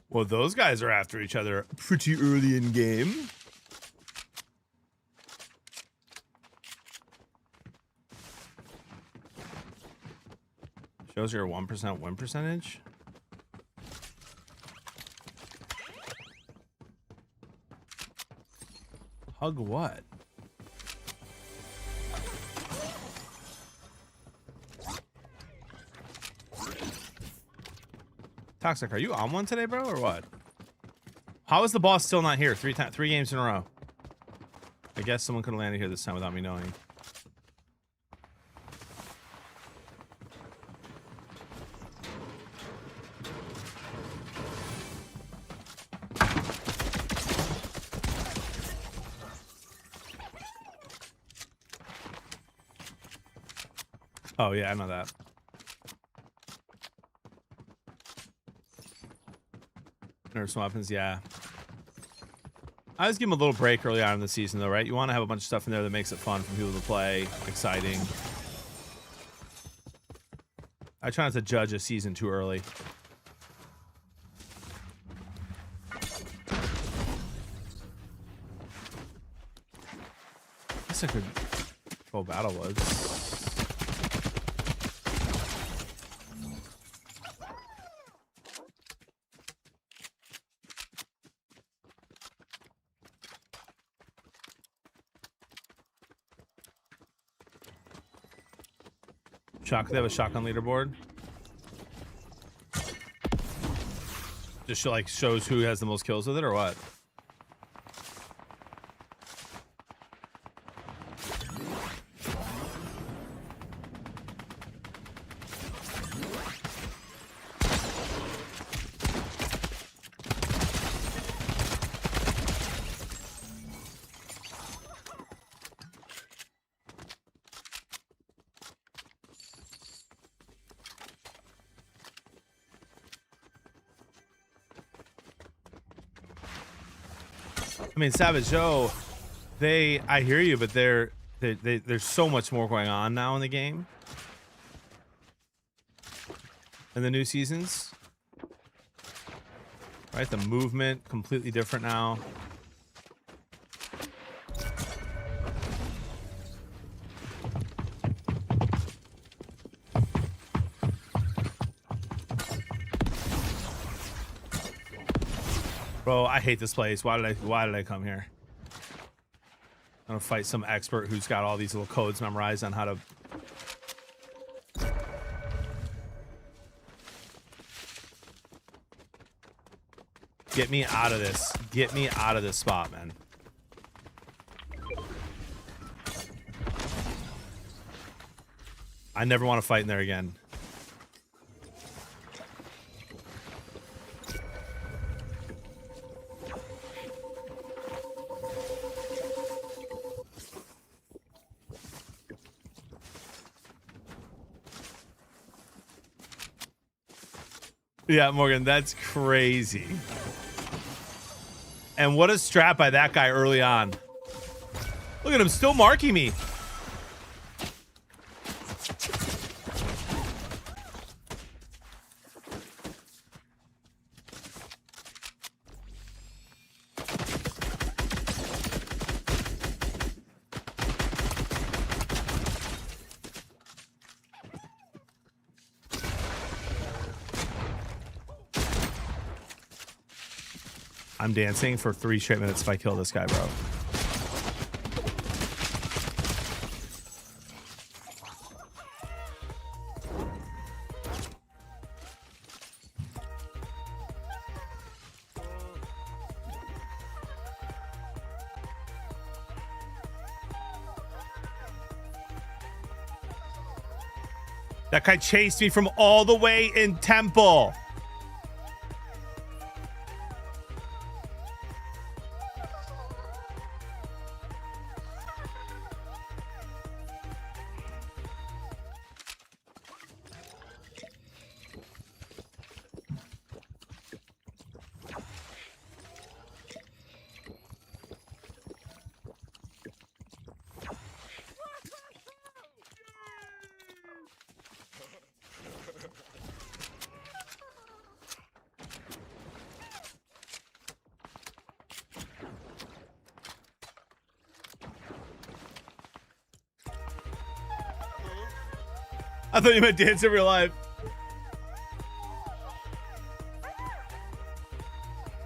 Well, those guys are after each other pretty early in game. Shows your 1% win percentage. Hug what? Toxic, are you on one today, bro, or what? How is the boss still not here? Three games in a row. I guess someone could have landed here this time without me knowing. Oh yeah, I know that. Nerf some weapons, yeah. I always give them a little break early on in the season, though, right? You want to have a bunch of stuff in there that makes it fun for people to play, exciting. I try not to judge a season too early. I guess I could go Battle Woods. They have a shotgun leaderboard. Just like shows who has the most kills with it, or what? I mean, Savage Joe, I hear you, but there's so much more going on now in the game. In the new seasons. Right? The movement, completely different now. Bro, I hate this place. Why did I come here? I'm gonna fight some expert who's got all these little codes memorized on how to. Get me out of this. Get me out of this spot, man. I never want to fight in there again. Yeah, Morgan, that's crazy. And what a strat by that guy early on. Look at him still marking me. I'm dancing for 3 straight minutes if I kill this guy, bro. That guy chased me from all the way in Temple. I thought you meant dance in real life.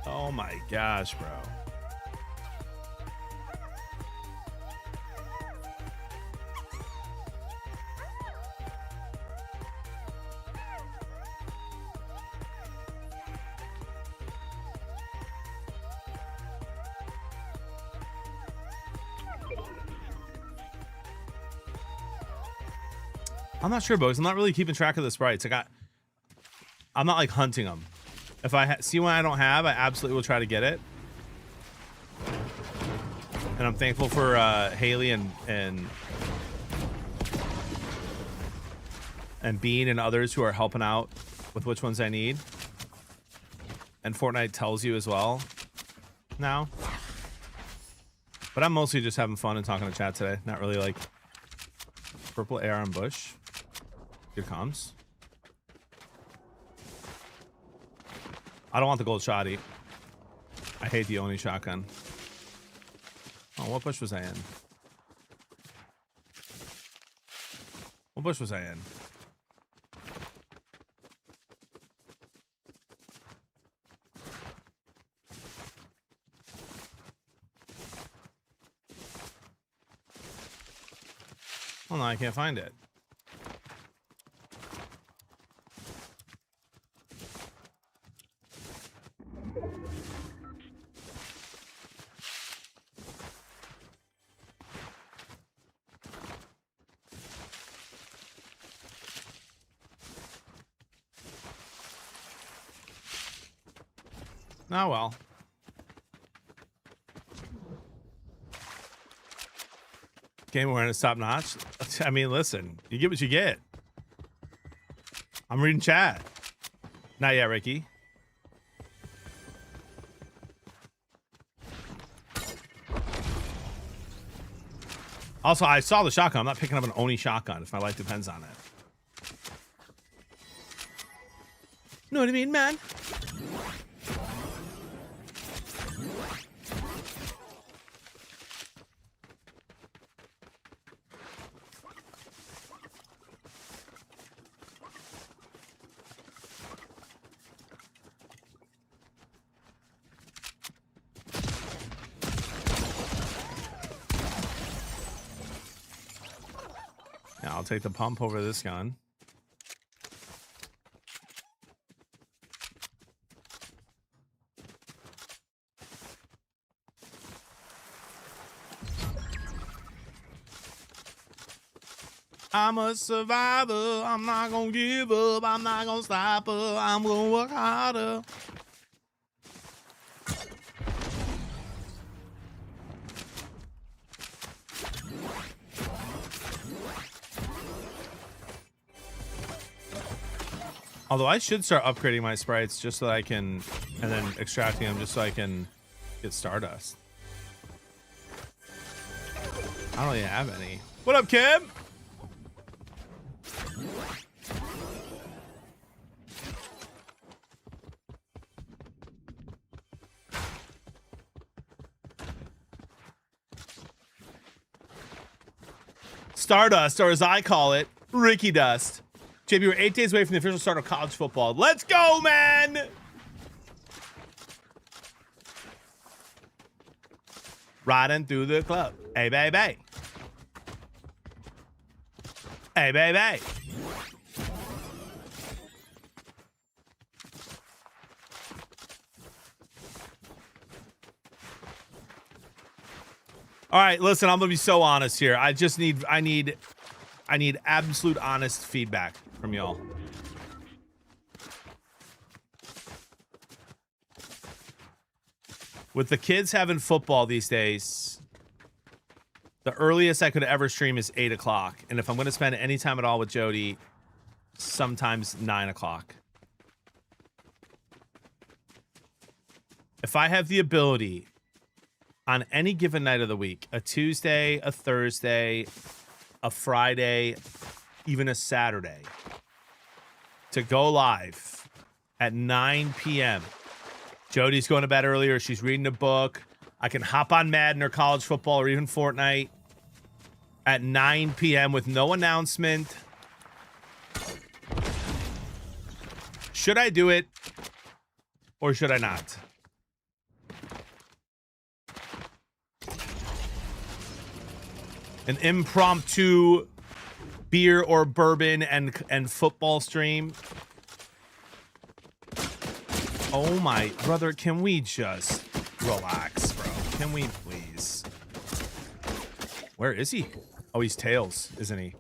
Oh my gosh, bro. I'm not sure, boys. I'm not really keeping track of the sprites. I'm not like hunting them. If I see one I don't have, I absolutely will try to get it. And I'm thankful for Haley and Bean and others who are helping out with which ones I need. And Fortnite tells you as well now. But I'm mostly just having fun and talking to chat today. Not really like purple AR and bush. Here comes. I don't want the gold shotty. I hate the Oni shotgun. Oh, what bush was I in? What bush was I in? Oh no, I can't find it. Oh well. Game awareness top notch. I mean, listen, you get what you get. I'm reading chat. Not yet, Ricky. Also, I saw the shotgun. I'm not picking up an Oni shotgun if my life depends on it. Know what I mean, man? I'll take the pump over this gun. I'm a survivor. I'm not gonna give up. I'm not gonna stop her. I'm gonna work harder. Although I should start upgrading my sprites just so that I can, and then extracting them just so I can get Stardust. I don't really have any. What up, Kim? Stardust, or as I call it, Ricky Dust. JB, we're 8 days away from the official start of college football. Let's go, man! Riding through the club. Hey, baby. Hey, baby. All right, listen, I'm gonna be so honest here. I need absolute honest feedback. from y'all. With the kids having football these days, the earliest I could ever stream is 8 o'clock. And if I'm going to spend any time at all with Jody, sometimes 9 o'clock. If I have the ability on any given night of the week, a Tuesday, a Thursday, a Friday, even a Saturday, to go live at 9 p.m., Jody's going to bed earlier. She's reading a book. I can hop on Madden or college football or even Fortnite at 9 p.m. with no announcement. Should I do it or should I not? An impromptu beer or bourbon and football stream. Oh my brother, can we just relax, bro? Can we please? Where is he? Oh, he's tails, isn't he?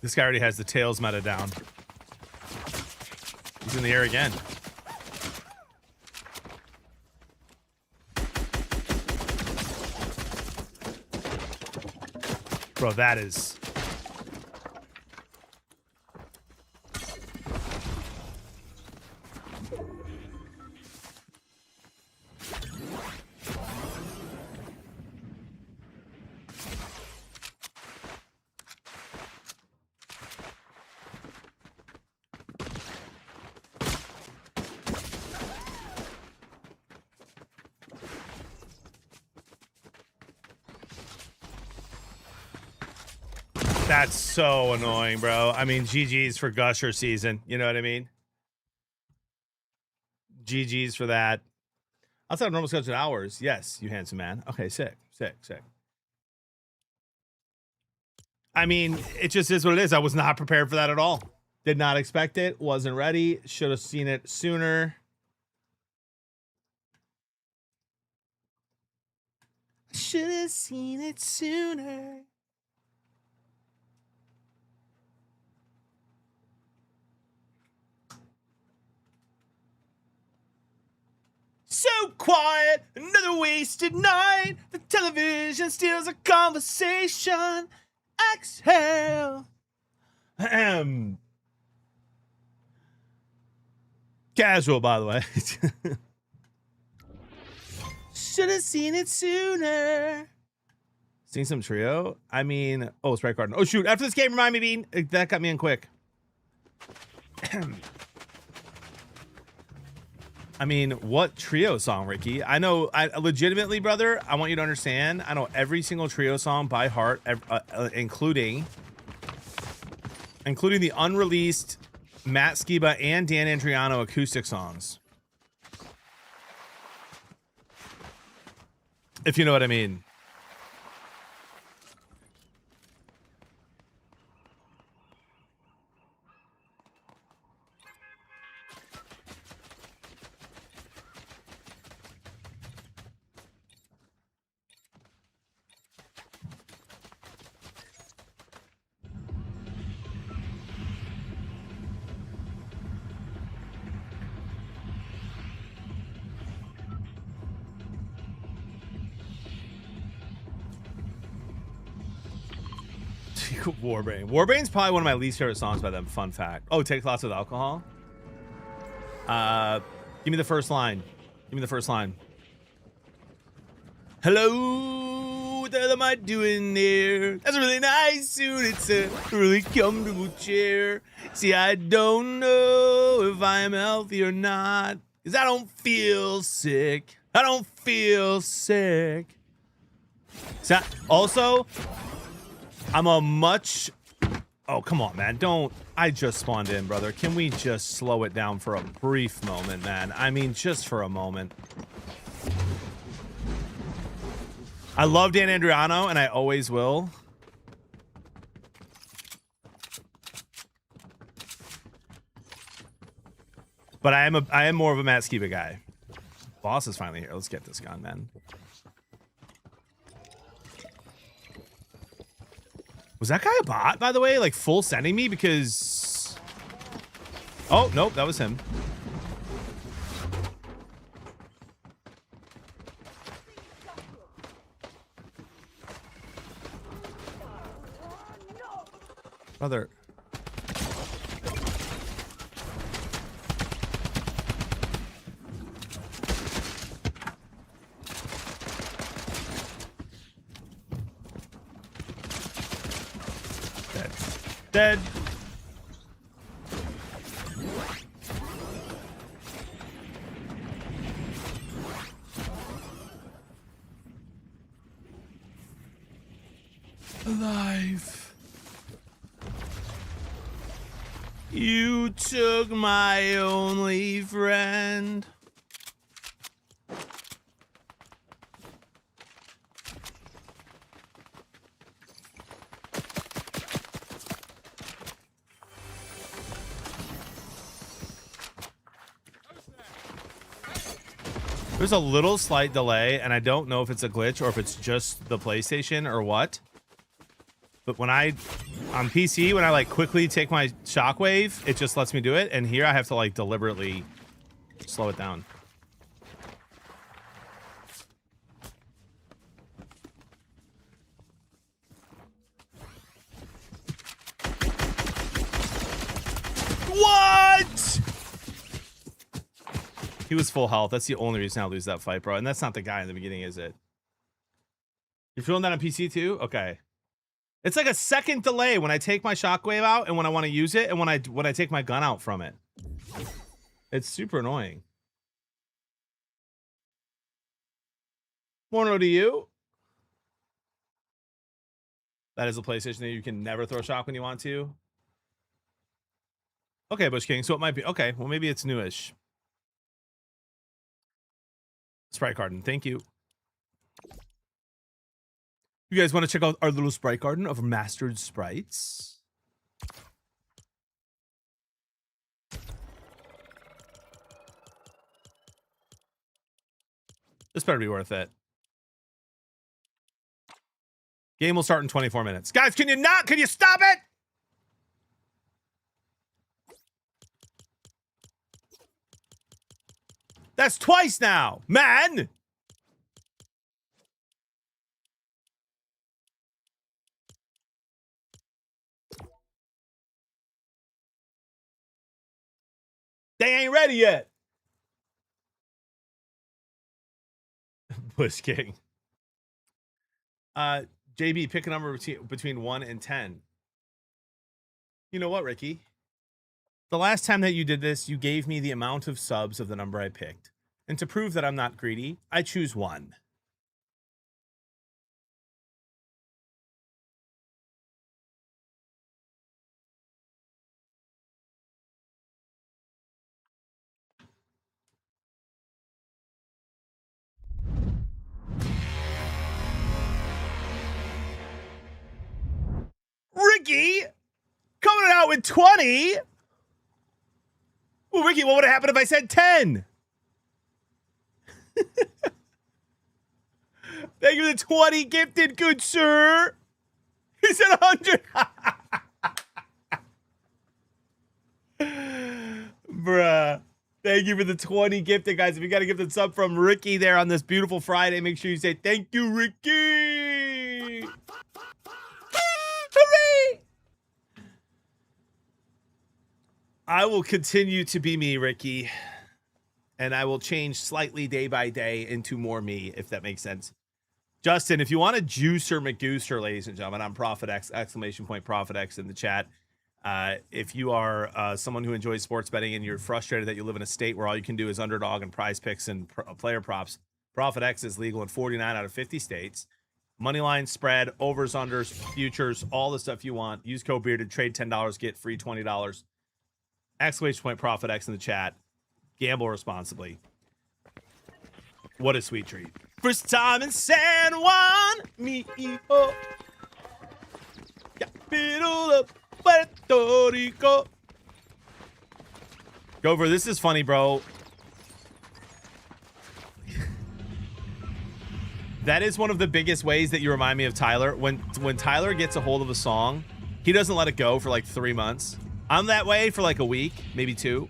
This guy already has the tails meta down. He's in the air again. Bro, that is... That's so annoying, bro. I mean, GG's for Gusher season. You know what I mean? GG's for that. Outside of normal scheduled hours. Yes, you handsome man. Okay, sick. I mean, it just is what it is. I was not prepared for that at all. Did not expect it. Wasn't ready. Should have seen it sooner. Should have seen it sooner. So quiet, another wasted night. The television steals a conversation. Exhale. Casual, by the way. Should have seen it sooner. Seen some trio? I mean, oh, Sprite Garden. Oh, shoot. After this game, remind me, Bean. That got me in quick. I mean, what trio song, Ricky? I know, legitimately, brother, I want you to understand, I know every single trio song by heart, including the unreleased Matt Skiba and Dan Andriano acoustic songs. If you know what I mean. Warbrain. Warbrain's probably one of my least favorite songs by them. Fun fact. Oh, take lots of alcohol. Give me the first line. Hello, what the hell am I doing there? That's really nice suit. It's a really comfortable chair. See, I don't know if I am healthy or not, because I don't feel sick. So, also, I'm a much... Oh, come on, man. I just spawned in, brother. Can we just slow it down for a brief moment, man? I mean, just for a moment. I love Dan Andriano, and I always will. But I am more of a Matt Skiba guy. Boss is finally here. Let's get this gun, man. Was that guy a bot, by the way? Like full sending me because... Oh, nope, that was him. Brother. Dead. Alive. You took my only friend. There's a little slight delay, and I don't know if it's a glitch or if it's just the PlayStation or what. But when on PC, when I like quickly take my shockwave, it just lets me do it. And here I have to like deliberately slow it down. What? He was full health. That's the only reason I lose that fight, bro. And that's not the guy in the beginning, is it? You're feeling that on PC too? Okay. It's like a second delay when I take my shockwave out and when I want to use it and when I take my gun out from it. It's super annoying. Morno to you. That is a PlayStation that you can never throw shock when you want to. Okay, Bush King. So it might be okay. Well, maybe it's newish. Sprite garden. Thank you. You guys want to check out our little sprite garden of mastered sprites? This better be worth it. Game will start in 24 minutes. Guys, can you stop it? That's twice now, man. They ain't ready yet. Bush King. JB, pick a number between 1 and 10. You know what, Ricky? The last time that you did this, you gave me the amount of subs of the number I picked. And to prove that I'm not greedy, I choose 1. Ricky coming out with 20. Well, Ricky, what would have happened if I said 10? Thank you for the 20 gifted, good sir. He said 100. Bruh. Thank you for the 20 gifted, guys. If you got a gifted sub from Ricky there on this beautiful Friday, make sure you say thank you, Ricky. Hooray! I will continue to be me, Ricky. And I will change slightly day by day into more me, if that makes sense. Justin, if you want a juicer McGooster, ladies and gentlemen, I'm Prophet X, exclamation point Prophet X in the chat. If you are someone who enjoys sports betting and you're frustrated that you live in a state where all you can do is underdog and prize picks and player props, Prophet X is legal in 49 out of 50 states. Moneyline, spread, overs, unders, futures, all the stuff you want. Use code Bearded, trade $10, get free $20. Exclamation point Prophet X in the chat. Gamble responsibly. What a sweet treat. First time in San Juan, me oh. Capital of Puerto Rico. Gopher, this is funny, bro. That is one of the biggest ways that you remind me of Tyler. When Tyler gets a hold of a song, he doesn't let it go for like 3 months. I'm that way for like a week, maybe 2.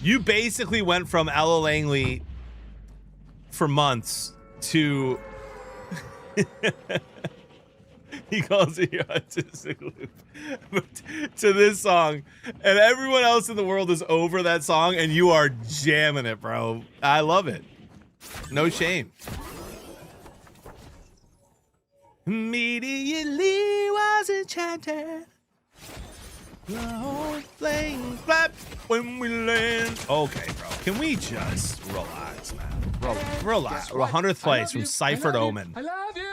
You basically went from Ella Langley for months to he calls it your autistic loop to this song, and everyone else in the world is over that song, and you are jamming it, bro. I love it. No shame. Immediately was enchanted. The whole flame flap when we land. Okay, bro. Can we just relax, man? Relax. 100th place from Cyphered Omen. I love you.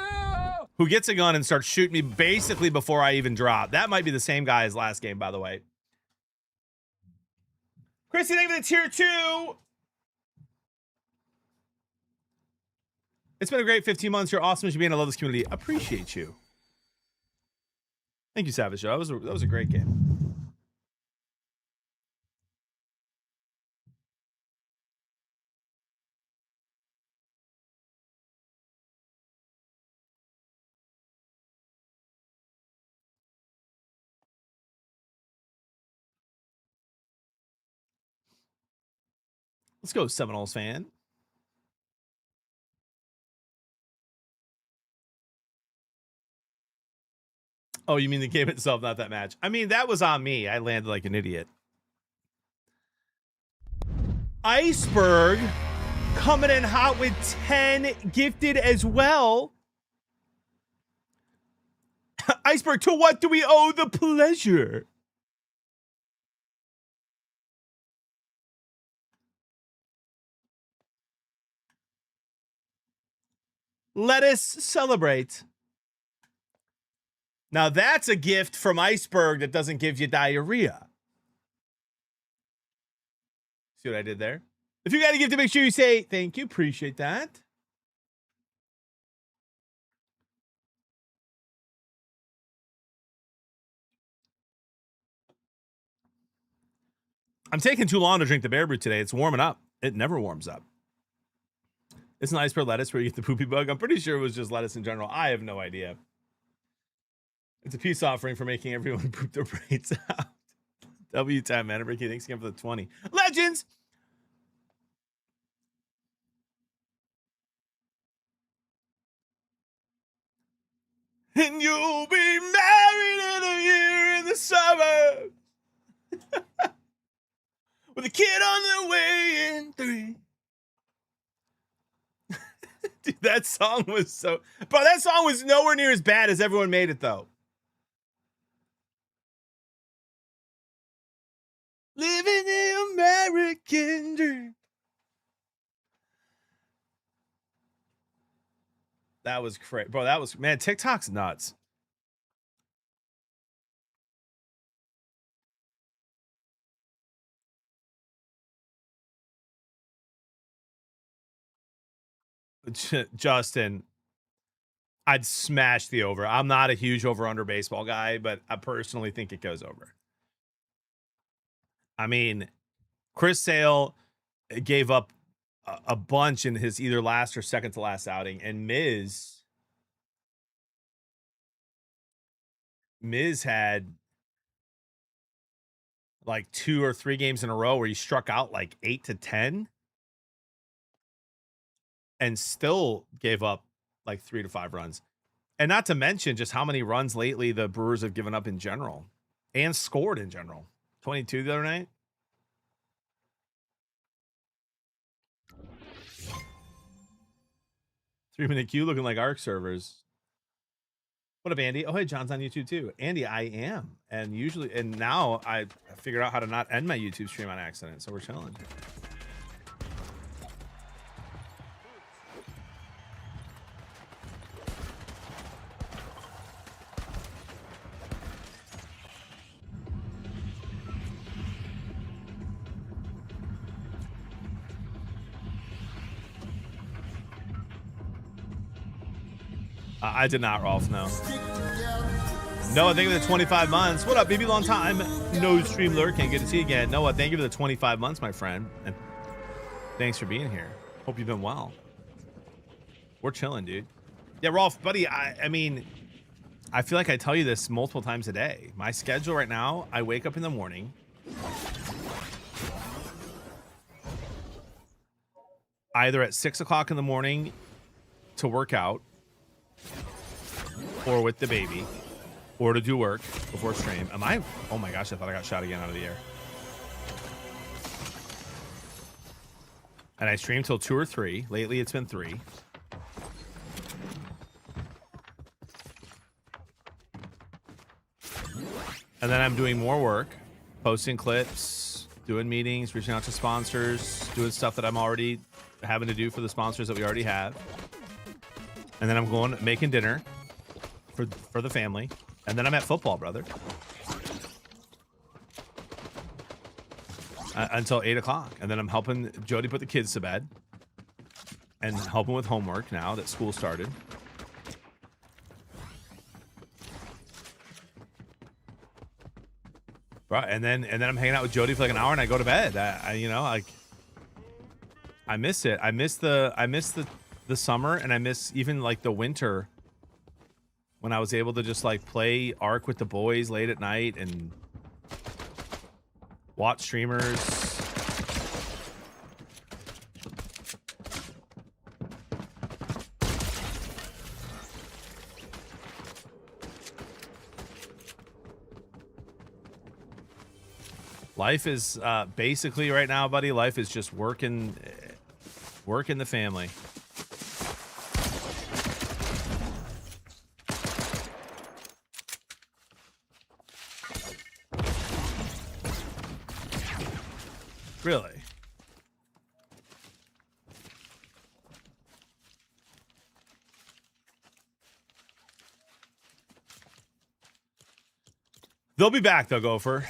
Who gets a gun and starts shooting me basically before I even drop. That might be the same guy as last game, by the way. Chrissy, thank you for the tier 2. It's been a great 15 months. You're awesome as you being. I love this community. Appreciate you. Thank you, Savage Joe. That was a great game. Let's go, Seminoles fan. Oh, you mean the game itself, not that match? I mean, that was on me. I landed like an idiot. Iceberg coming in hot with 10 gifted as well. Iceberg, to what do we owe the pleasure? Let us celebrate. Now that's a gift from Iceberg that doesn't give you diarrhea. See what I did there? If you got a gift, to make sure you say thank you. Appreciate that. I'm taking too long to drink the bear brew today. It's warming up. It never warms up. Isn't Iceberg lettuce where you get the poopy bug? I'm pretty sure it was just lettuce in general. I have no idea. It's a peace offering for making everyone poop their brains out. W time, man. Ricky, thanks again for the 20. Legends! And you'll be married in a year in the summer. With a kid on the way in 3. Dude, that song was so... Bro, that song was nowhere near as bad as everyone made it, though. Living the American dream. That was crazy. Bro, that was... Man, TikTok's nuts. Justin, I'd smash the over. I'm not a huge over-under baseball guy, but I personally think it goes over. I mean, Chris Sale gave up a bunch in his either last or second to last outing, and Miz had like 2 or 3 games in a row where he struck out like 8 to 10 and still gave up like 3 to 5 runs. And not to mention just how many runs lately the Brewers have given up in general and scored in general. 22 the other night. Three-minute queue looking like ARC servers. What up, Andy? Oh, hey, John's on YouTube too. Andy, I am. And now I figured out how to not end my YouTube stream on accident, so we're chilling. I did not, Rolf, no. Noah, thank you for the 25 months. What up, baby? Long time. No stream lurking. Good to see you again. Noah, thank you for the 25 months, my friend. And thanks for being here. Hope you've been well. We're chilling, dude. Yeah, Rolf, buddy, I mean, I feel like I tell you this multiple times a day. My schedule right now, I wake up in the morning. Either at 6 o'clock in the morning to work out or with the baby or to do work before stream. Oh my gosh, I thought I got shot again out of the air. And I stream till 2 or 3. Lately, it's been 3. And then I'm doing more work, posting clips, doing meetings, reaching out to sponsors, doing stuff that I'm already having to do for the sponsors that we already have. And then I'm going making dinner for the family. And then I'm at football, brother. Until 8 o'clock. And then I'm helping Jody put the kids to bed. And helping with homework now that school started. Right, and then I'm hanging out with Jody for like an hour and I go to bed. You know, like I miss it. I miss the summer, and I miss even like the winter when I was able to just like play Ark with the boys late at night and watch streamers. Life is basically right now, buddy. Life is just working the family. Really? They'll be back, though, Gopher.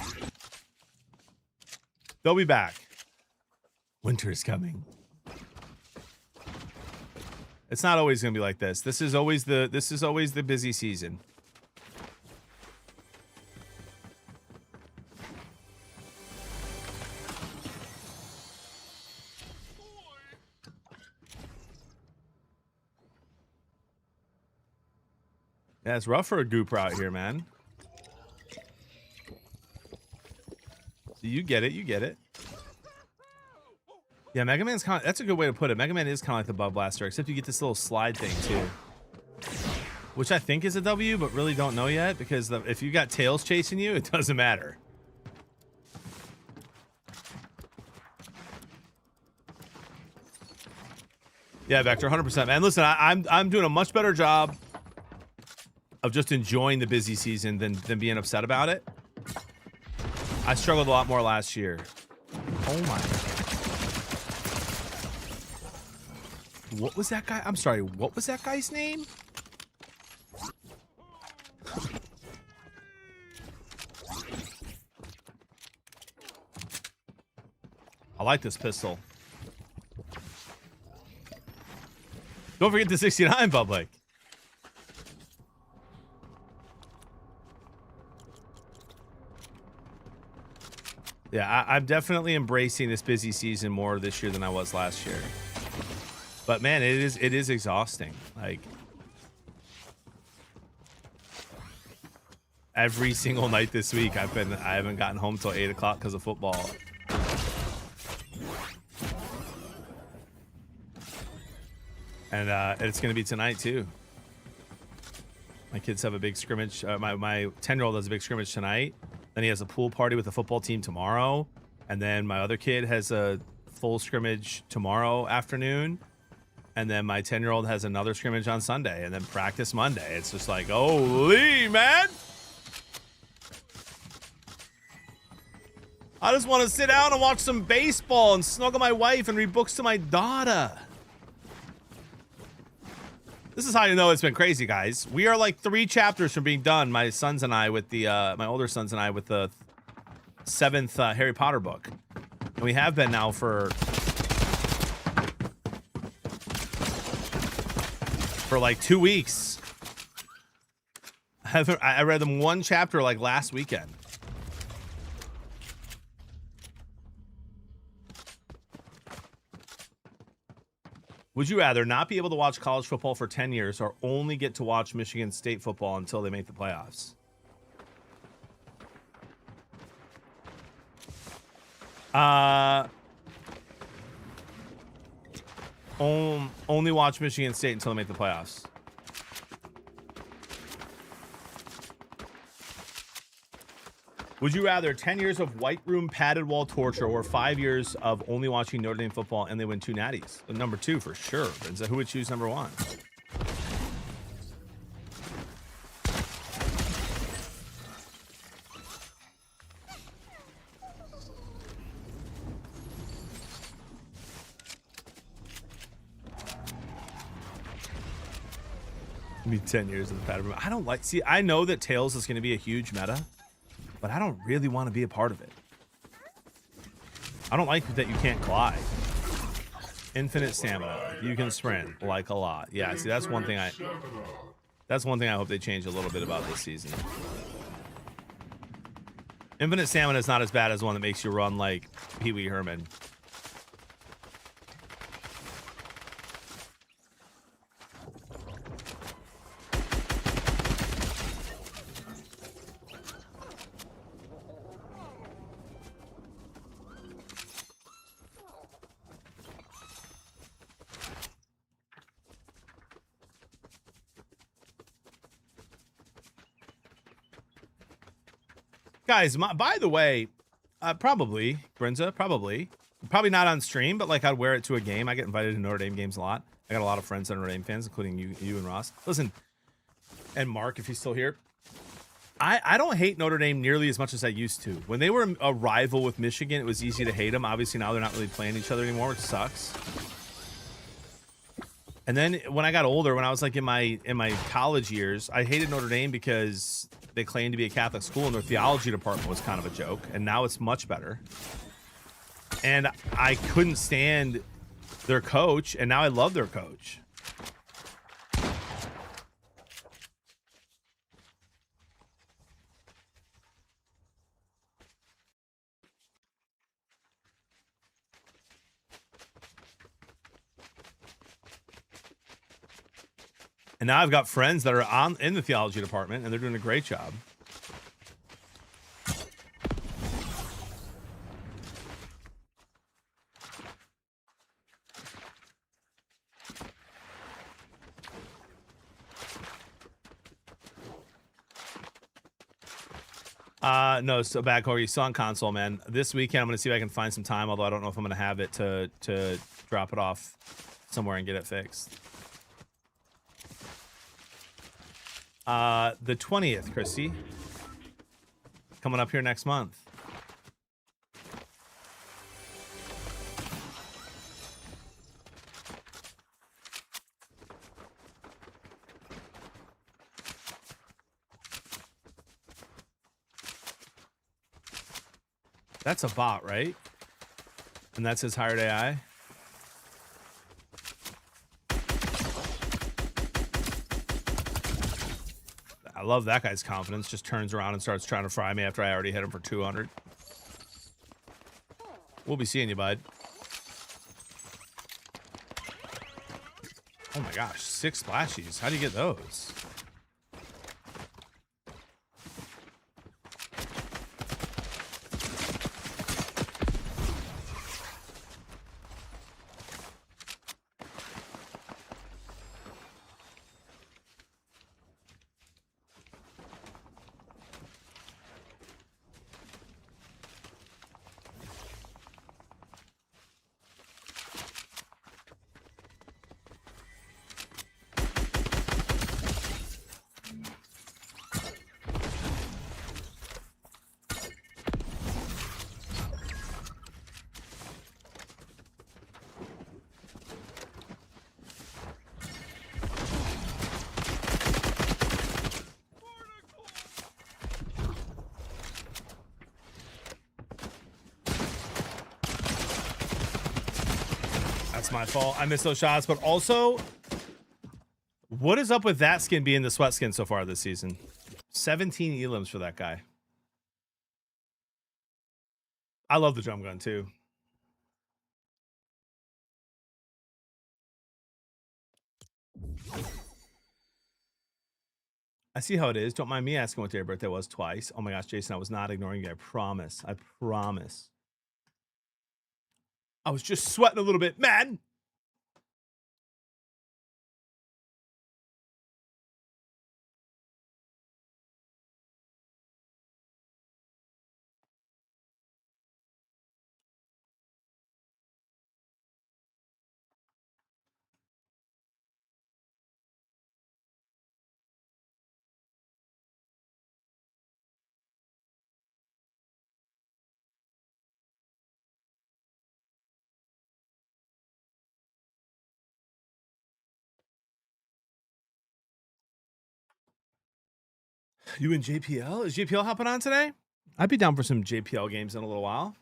They'll be back. Winter is coming. It's not always going to be like this. This is always the busy season. Yeah, it's rough for a gooper out here, man. You get it. You get it. Yeah, Mega Man's kind of... That's a good way to put it. Mega Man is kind of like the Bug Blaster, except you get this little slide thing, too. Which I think is a W, but really don't know yet, because if you got Tails chasing you, it doesn't matter. Yeah, Vector, 100%. Man, listen, I'm doing a much better job of just enjoying the busy season than being upset about it. I struggled a lot more last year. Oh my. What was that guy? I'm sorry. What was that guy's name? I like this pistol. Don't forget the 69, public. Yeah, I'm definitely embracing this busy season more this year than I was last year. But man, it is exhausting. Like every single night this week, I haven't gotten home till 8 o'clock because of football. And it's gonna be tonight too. My kids have a big scrimmage. My 10-year-old has a big scrimmage tonight. Then he has a pool party with the football team tomorrow. And then my other kid has a full scrimmage tomorrow afternoon. And then my 10-year-old has another scrimmage on Sunday. And then practice Monday. It's just like, holy, man. I just want to sit down and watch some baseball and snuggle my wife and read books to my daughter. This is how you know it's been crazy, guys. We are like 3 chapters from being done. My sons and I with the, my older sons and I with the 7th Harry Potter book. And we have been now for like 2 weeks. I read them one chapter like last weekend. Would you rather not be able to watch college football for 10 years or only get to watch Michigan State football until they make the playoffs? Only watch Michigan State until they make the playoffs. Would you rather 10 years of white room padded wall torture or 5 years of only watching Notre Dame football and they win 2 natties? Number 2 for sure. Who would choose number 1? Me 10 years of the padded room. I don't like. See, I know that Tails is going to be a huge meta, but I don't really want to be a part of it. I don't like that you can't glide. Infinite stamina. You can sprint like a lot. Yeah, see, that's one thing I hope they change a little bit about this season. Infinite stamina is not as bad as one that makes you run like Pee Wee Herman. Guys, by the way, probably, Brinza, probably not on stream, but like I'd wear it to a game. I get invited to Notre Dame games a lot. I got a lot of friends that are Notre Dame fans, including you and Ross. Listen, and Mark, if he's still here. I don't hate Notre Dame nearly as much as I used to. When they were a rival with Michigan, it was easy to hate them. Obviously, now they're not really playing each other anymore, which sucks. And then when I got older, when I was like in my college years, I hated Notre Dame because they claimed to be a Catholic school and their theology department was kind of a joke. And now it's much better. And I couldn't stand their coach, and now I love their coach. And now I've got friends that are in the theology department, and they're doing a great job. No, so back over. You still on console, man. This weekend, I'm going to see if I can find some time, although I don't know if I'm going to have it to drop it off somewhere and get it fixed. The 20th, Christy. Coming up here next month. That's a bot, right? And that's his hired AI? I love that guy's confidence. Just turns around and starts trying to fry me after I already hit him for 200. We'll be seeing you, bud. Oh my gosh, 6 splashies. How do you get those? My fault. I missed those shots, but also, what is up with that skin being the sweat skin so far this season? 17 elims for that guy. I love the drum gun too. I see how it is. Don't mind me asking what day your birthday was twice. Oh my gosh, Jason, I was not ignoring you. I promise. I promise. I was just sweating a little bit, man. You in JPL? Is JPL hopping on today? I'd be down for some JPL games in a little while.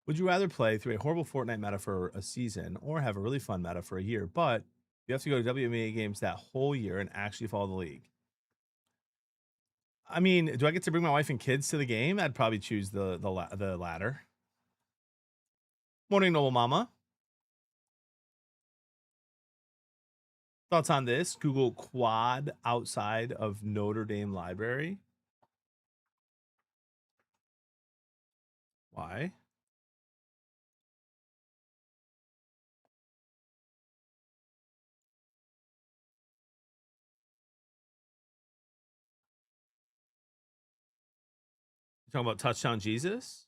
Would you rather play through a horrible Fortnite meta for a season or have a really fun meta for a year, but you have to go to WMA games that whole year and actually follow the league? I mean, do I get to bring my wife and kids to the game? I'd probably choose the latter. Morning, Noble Mama. Thoughts on this? Google quad outside of Notre Dame Library. Why? You talking about Touchdown Jesus?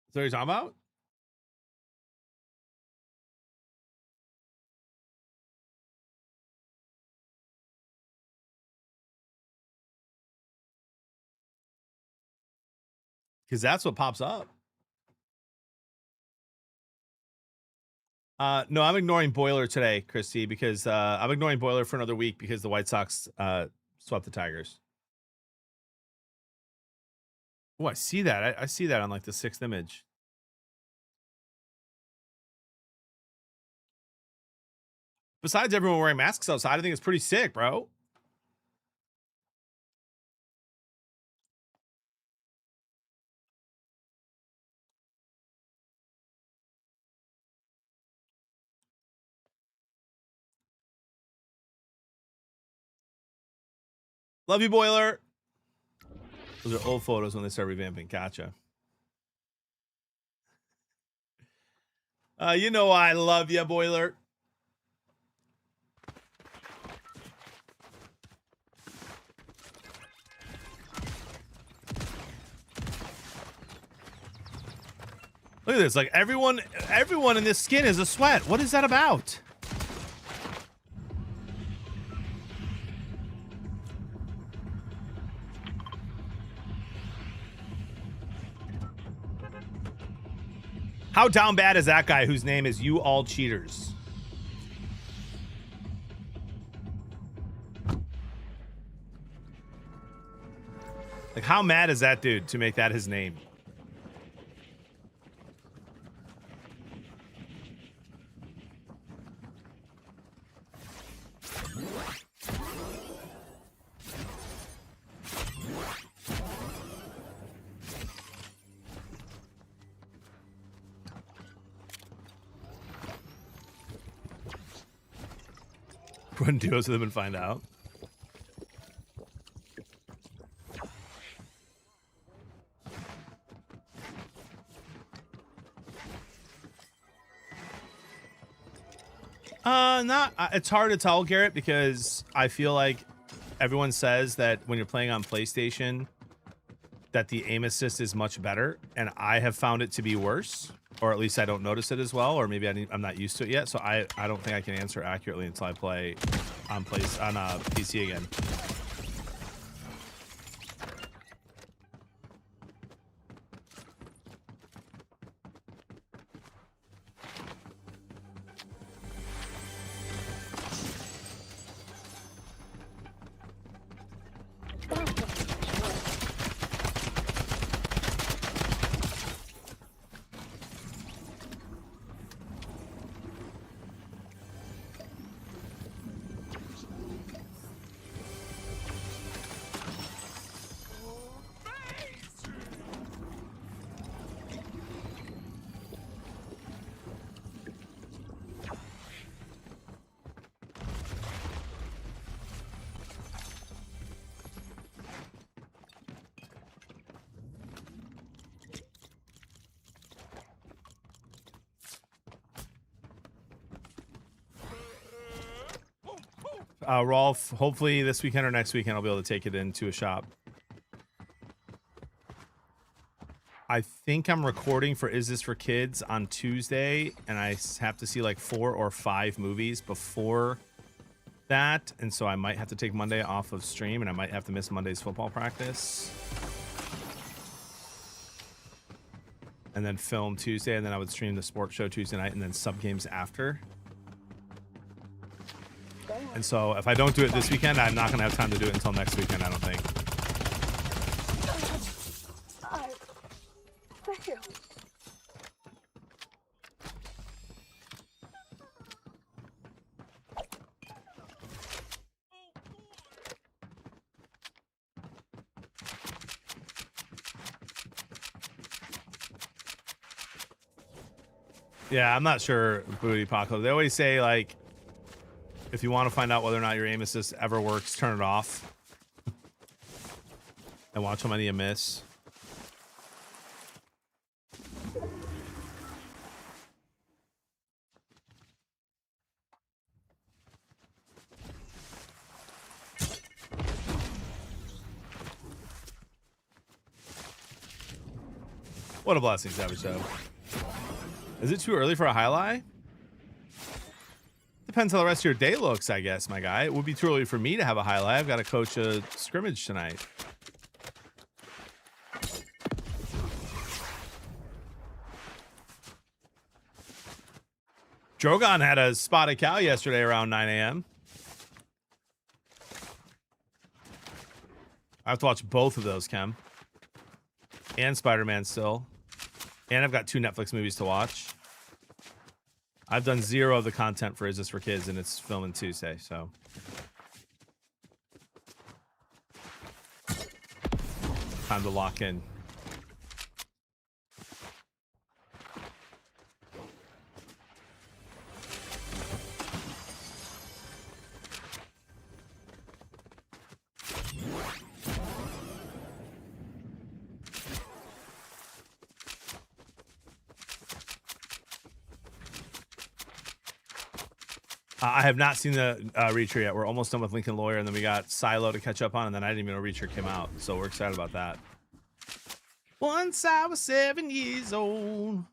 Is that what you're talking about? Because that's what pops up. No, I'm ignoring Boiler today, Christy, because I'm ignoring Boiler for another week because the White Sox swept the Tigers. Oh, I see that. I see that on like the 6th image. Besides everyone wearing masks outside, I think it's pretty sick, bro. Love you, Boiler. Those are old photos when they start revamping. Gotcha. You know I love you, Boiler. Look at this. Like everyone in this skin is a sweat. What is that about? How down bad is that guy whose name is You All Cheaters? Like, how mad is that dude to make that his name? Run duos with them and find out. It's hard to tell, Garrett, because I feel like everyone says that when you're playing on PlayStation that the aim assist is much better, and I have found it to be worse, or at least I don't notice it as well, or maybe I'm not used to it yet, so I don't think I can answer accurately until I play on PC again. Rolf, hopefully this weekend or next weekend I'll be able to take it into a shop. I think I'm recording for Is This for Kids on Tuesday, and I have to see like 4 or 5 movies before that, and so I might have to take Monday off of stream, and I might have to miss Monday's football practice. And then film Tuesday, and then I would stream the sports show Tuesday night, and then sub games after. And so if I don't do it this weekend, I'm not going to have time to do it until next weekend, I don't think. Yeah, I'm not sure, Booty Paco. They always say, like, if you want to find out whether or not your aim assist ever works, turn it off. And watch how many you miss. What a blessing, Savage Show. Is it too early for a highlight? Depends how the rest of your day looks, I guess, my guy. It would be too early for me to have a highlight. I've got to coach a scrimmage tonight. Drogon had a spotted cow yesterday around 9 a.m. I have to watch both of those, Kem. And Spider-Man still. And I've got 2 Netflix movies to watch. I've done 0 of the content for Is This for Kids, and it's filming Tuesday, so. Time to lock in. I have not seen the Reacher yet. We're almost done with Lincoln Lawyer, and then we got Silo to catch up on, and then I didn't even know Reacher came out, so we're excited about that. Once I was 7 years old.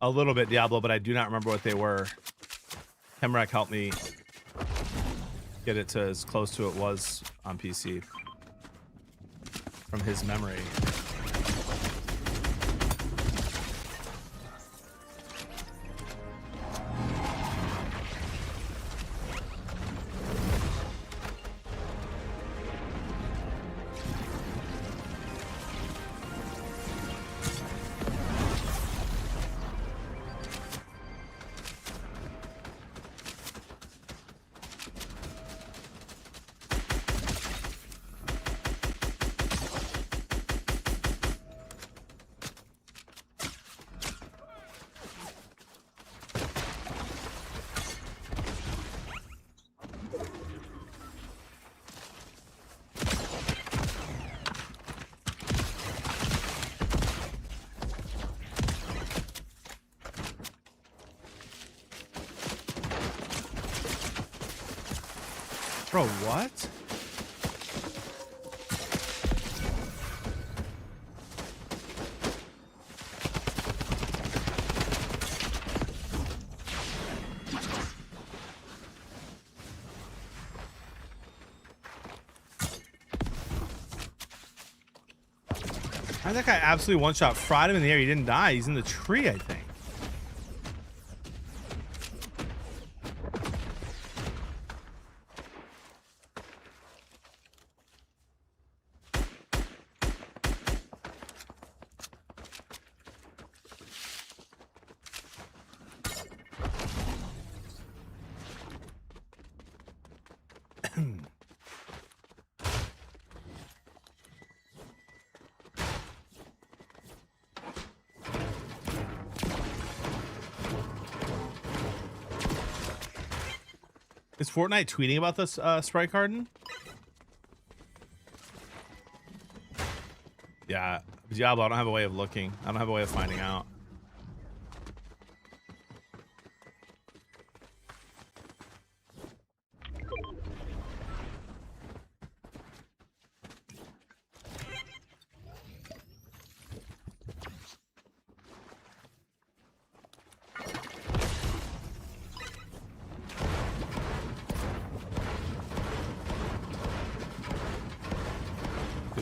A little bit Diablo, but I do not remember what they were. Hemrek helped me get it to as close to it was on PC from his memory. Bro, what? How did that guy absolutely one-shot fried him in the air? He didn't die. He's in the tree, I think. Is Fortnite tweeting about this Sprite Garden? Yeah, Diablo, I don't have a way of looking. I don't have a way of finding out.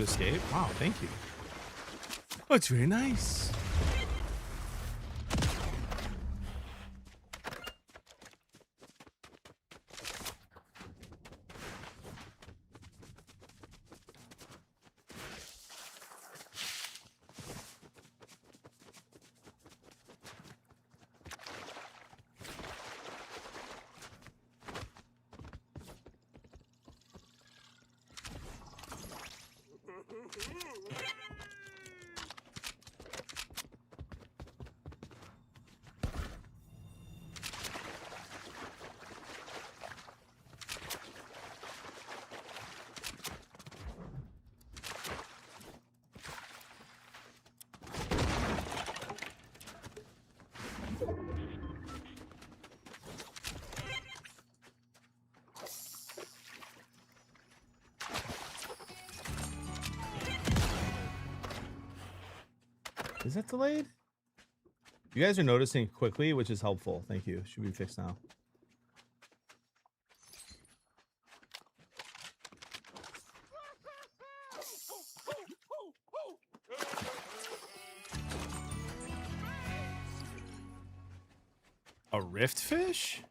to escape. Wow, thank you. Oh, it's very nice. Is that delayed? You guys are noticing quickly, which is helpful. Thank you. Should be fixed now. A rift fish?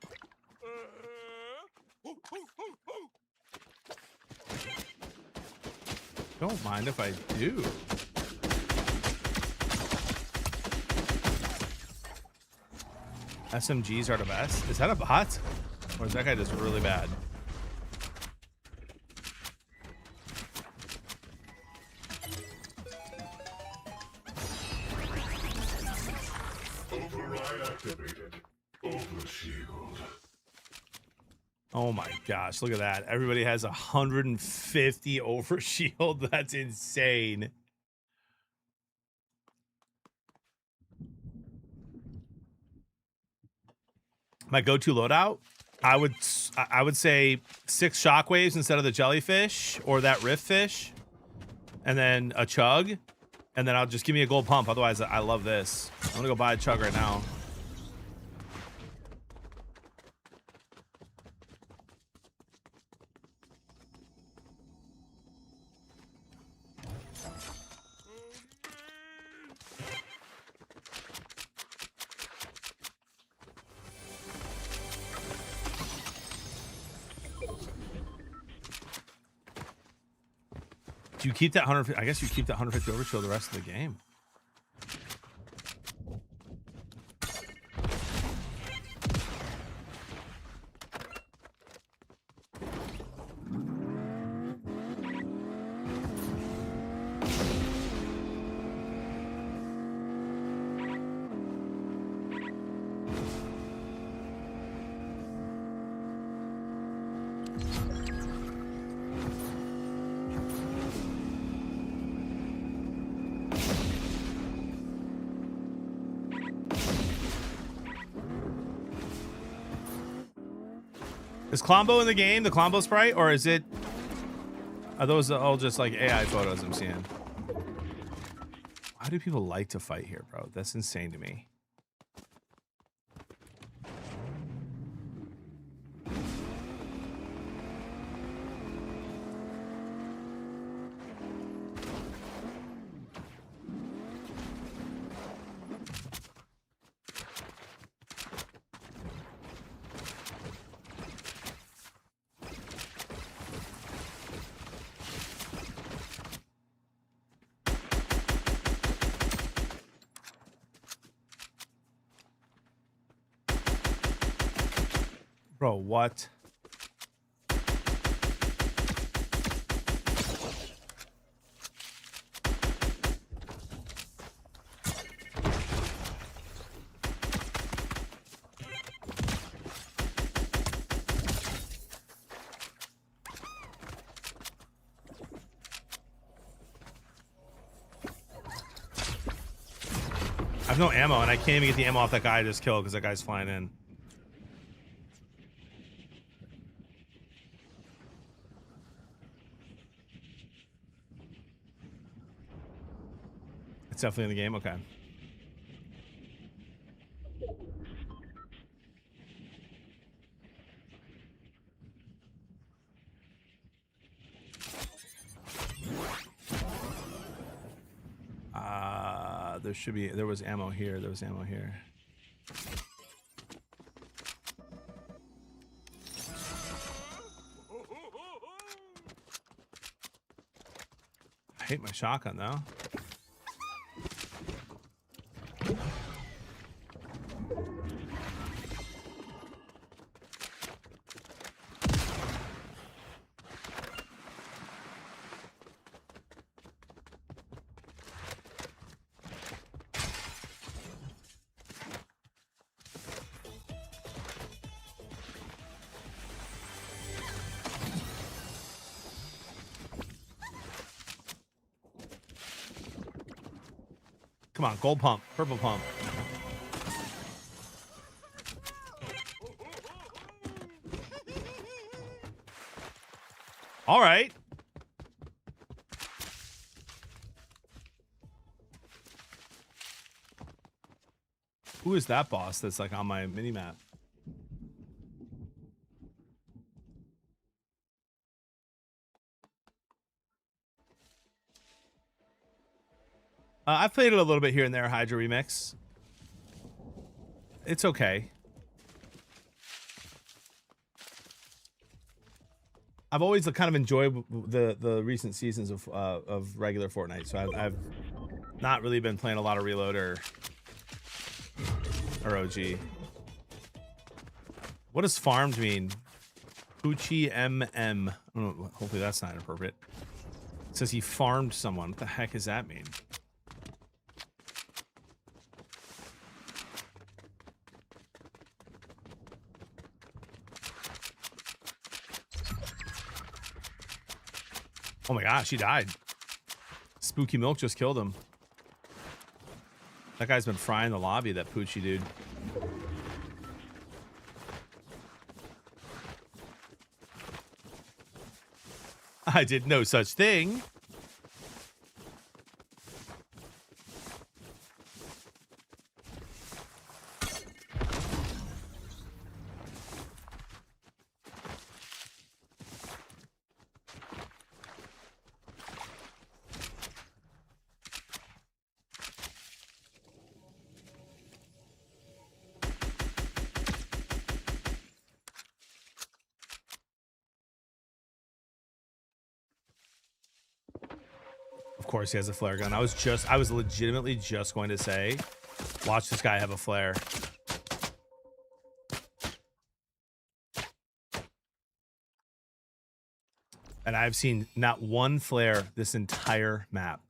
Don't mind if I do. SMGs are the best. Is that a bot? Or is that guy just really bad? Override activated. Overshield. Oh my gosh, look at that. Everybody has 150 overshield. That's insane. My go-to loadout, I would say 6 shockwaves instead of the jellyfish or that rift fish, and then a chug, and then I'll just give me a gold pump. Otherwise, I love this. I'm gonna go buy a chug right now. Do you keep that 150? I guess you keep that 150 overshield the rest of the game. Is Klombo in the game, the Klombo sprite, or is it? Are those all just like AI photos I'm seeing? Why do people like to fight here, bro? That's insane to me. Bro, what? I have no ammo, and I can't even get the ammo off that guy I just killed because that guy's flying in. It's definitely in the game. Okay. There was ammo here. There was ammo here. I hate my shotgun though. Come on, gold pump, purple pump. All right. Who is that boss that's like on my mini map? I've played it a little bit here and there, Hydra Remix. It's okay. I've always kind of enjoyed the recent seasons of regular Fortnite, so I've not really been playing a lot of Reload or OG. What does farmed mean? Poochie MM. I don't know, hopefully that's not inappropriate. It says he farmed someone. What the heck does that mean? Oh my gosh, he died. Spooky Milk just killed him. That guy's been frying the lobby, that Poochie dude. I did no such thing. Of course he has a flare gun. I was legitimately just going to say, watch this guy have a flare. And I've seen not one flare this entire map.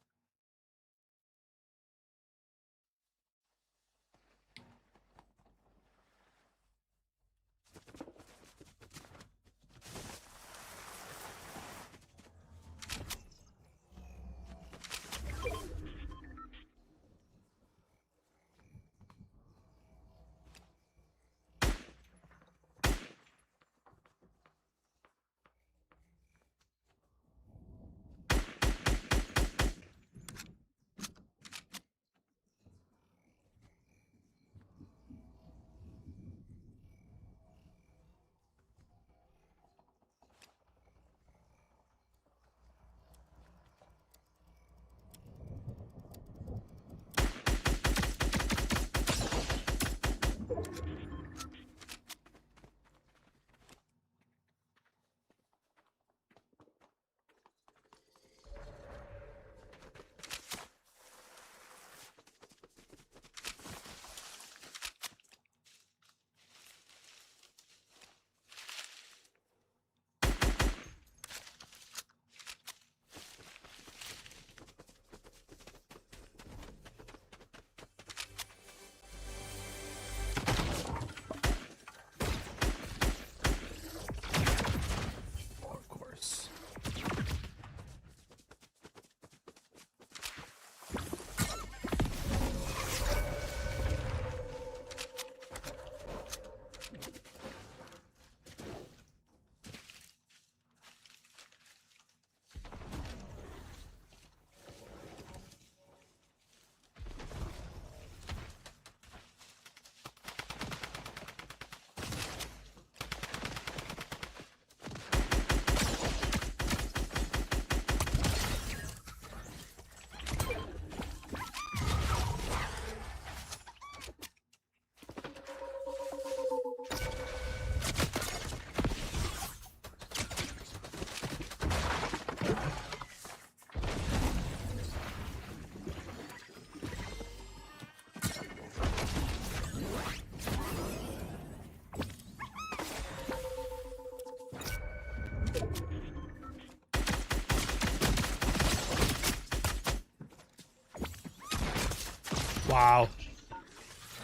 Wow.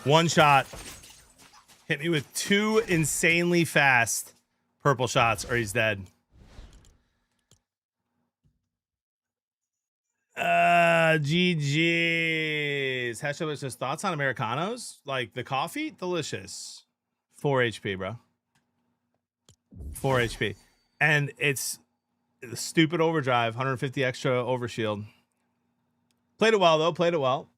One shot. Hit me with 2 insanely fast purple shots, or he's dead. GG's. Hashtag was just thoughts on Americanos. Like the coffee, delicious. 4 HP, bro. 4 HP. And it's the stupid overdrive, 150 extra overshield. Played it well, though. Played it well.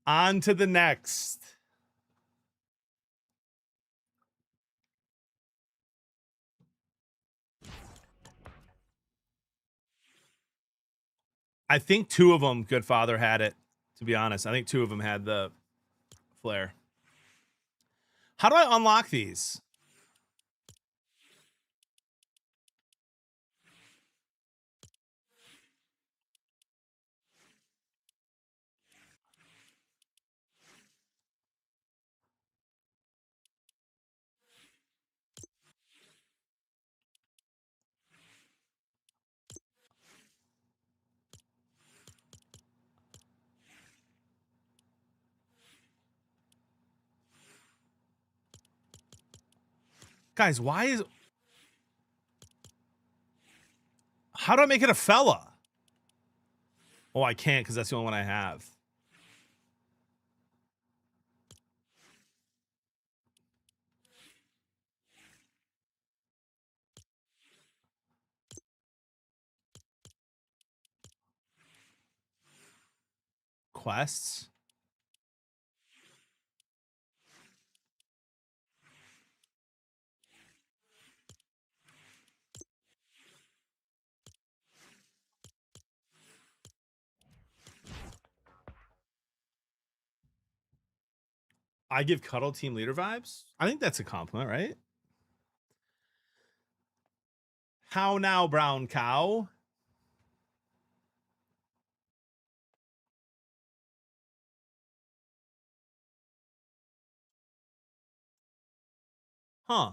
On to the next. I think 2 of them, Good Father, had it, to be honest. I think 2 of them had the flare. How do I unlock these? Guys, why is... How do I make it a fella? Oh, I can't because that's the only one I have. Quests? I give Cuddle team leader vibes? I think that's a compliment, right? How now, brown cow? Huh.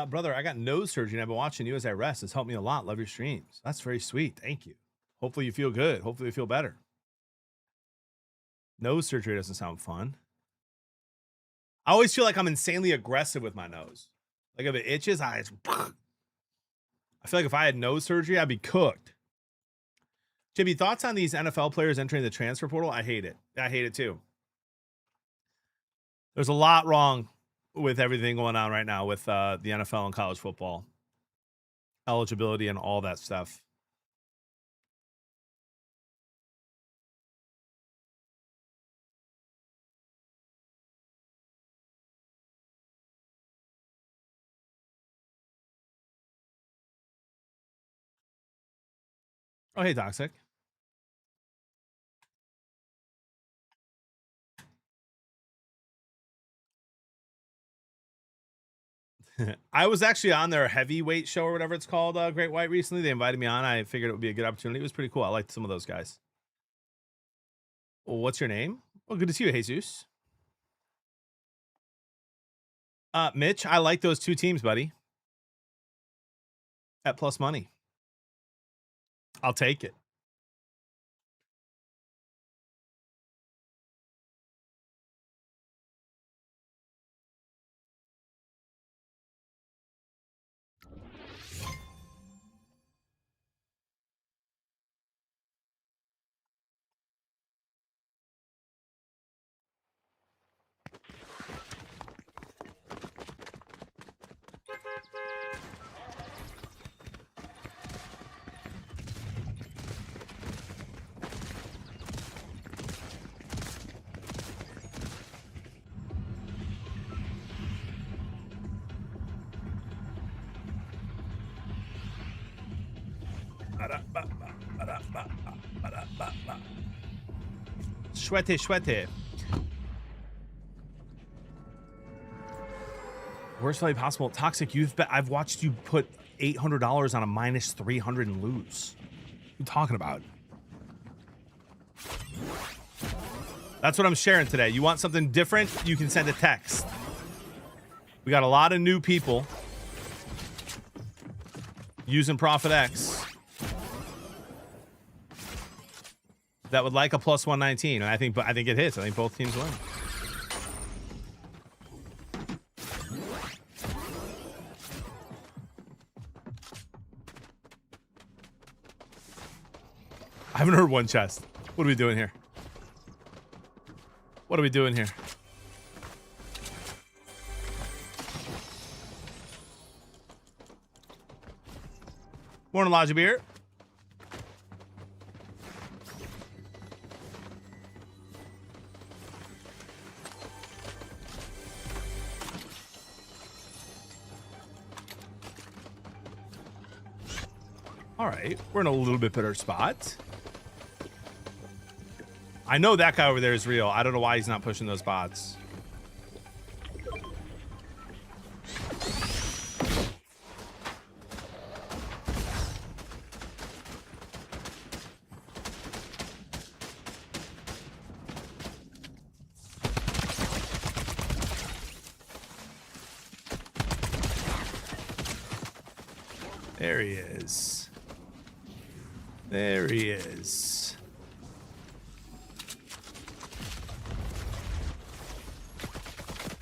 Brother, I got nose surgery and I've been watching you as I rest. It's helped me a lot. Love your streams. That's very sweet. Thank you. Hopefully you feel good. Hopefully you feel better. Nose surgery doesn't sound fun. I always feel like I'm insanely aggressive with my nose. Like if it itches, I feel like if I had nose surgery, I'd be cooked. Jimmy, thoughts on these NFL players entering the transfer portal? I hate it. I hate it too. There's a lot wrong with everything going on right now with the NFL and college football eligibility and all that stuff. Oh, hey, Toxic. I was actually on their heavyweight show or whatever it's called, Great White, recently. They invited me on. I figured it would be a good opportunity. It was pretty cool. I liked some of those guys. Well, what's your name? Well, good to see you, Jesus. Mitch, I like those 2 teams, buddy. At plus money. I'll take it. Sweaty. Worst value possible. Toxic youth bet. I've watched you put $800 on a minus 300 and lose. What are you talking about? That's what I'm sharing today. You want something different? You can send a text. We got a lot of new people using Profit X that would like a plus 119, and I think it hits. I think both teams win. I haven't heard one chest. What are we doing here? What are we doing here? Morning, Lodge of Beer. All right, we're in a little bit better spot. I know that guy over there is real. I don't know why he's not pushing those bots. There he is. There he is.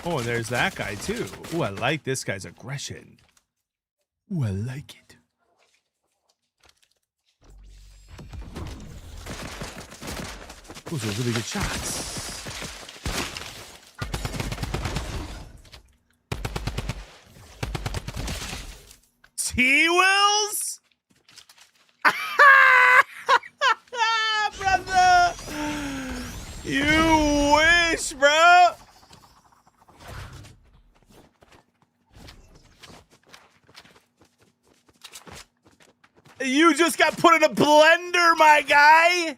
Oh, and there's that guy too. Ooh, I like this guy's aggression. Ooh, I like it. Those are really good shots. T-Wills? Brother! You wish, bro! You just got put in a blender, my guy!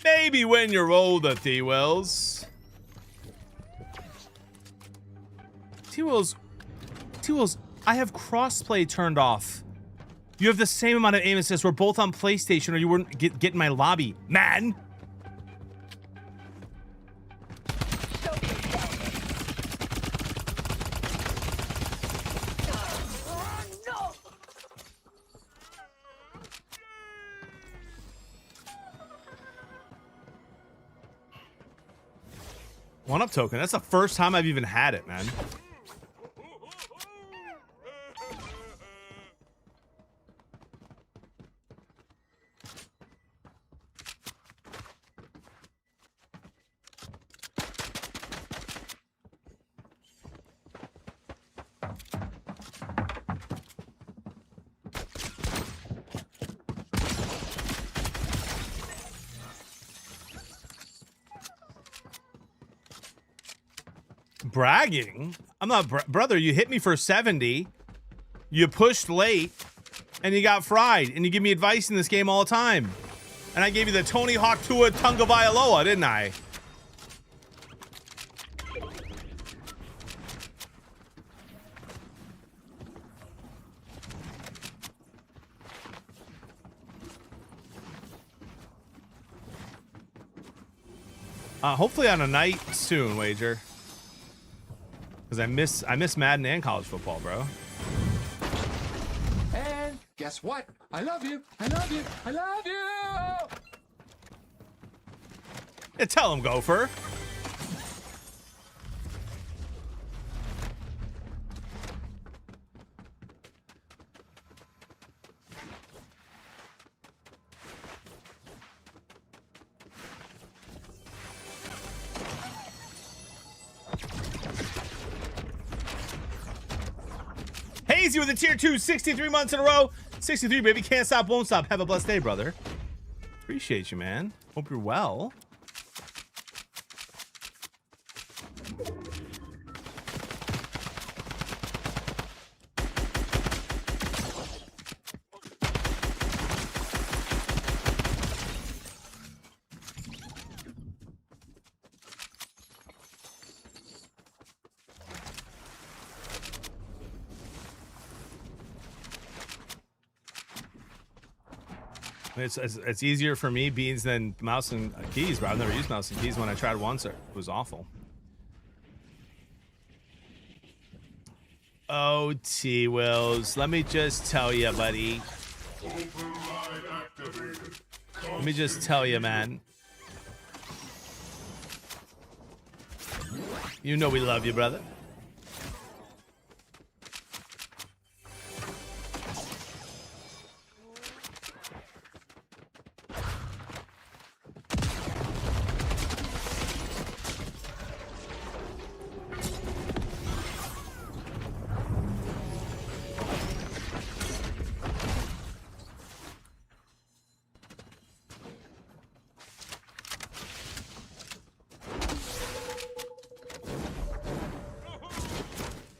Maybe when you're older, T-Wills. T-Wills, I have crossplay turned off. You have the same amount of aim assist. We're both on PlayStation, or you wouldn't get in my lobby, man. One-up token. That's the first time I've even had it, man. Bragging? I'm not, brother. You hit me for 70. You pushed late, and you got fried. And you give me advice in this game all the time. And I gave you the Tony Hawk Tua Tunga Vailoa, didn't I? Hopefully on a night soon, Wager. Because I miss Madden and college football, bro. And guess what? I love you. I love you. I love you. Yeah, tell him, Gopher. Hazy with a tier 2, 63 months in a row. 63, baby. Can't stop, won't stop. Have a blessed day, brother. Appreciate you, man. Hope you're well. It's easier for me, beans, than mouse and keys, but I've never used mouse and keys. When I tried once, it was awful. Oh, T-Wills, let me just tell you, buddy. Let me just tell you, man. You know we love you, brother.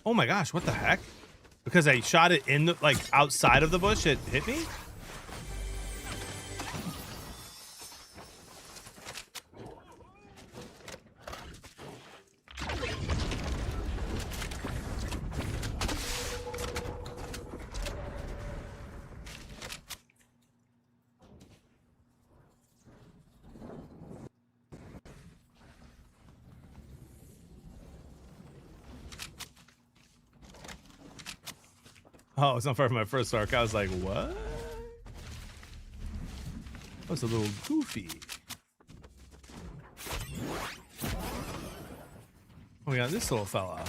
Oh my gosh, what the heck? Because I shot it in the, like, outside of the bush, it hit me? Oh, it's not far from my first arc. I was like, what? That was a little goofy. Oh, we got this little fella.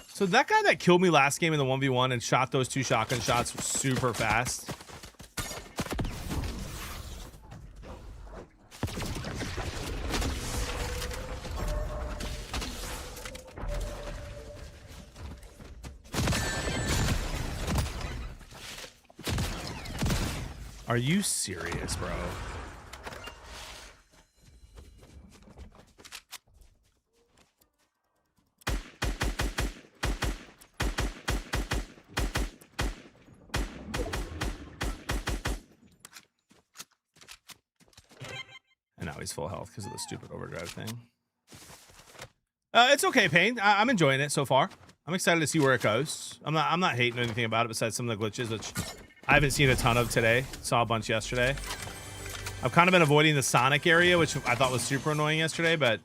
So that guy that killed me last game in the 1v1 and shot those 2 shotgun shots super fast. Are you serious, bro? And now he's full health because of the stupid overdrive thing. It's okay, Pain. I'm enjoying it so far. I'm excited to see where it goes. I'm not hating anything about it besides some of the glitches, which I haven't seen a ton of today. Saw a bunch yesterday. I've kind of been avoiding the Sonic area, which I thought was super annoying yesterday, but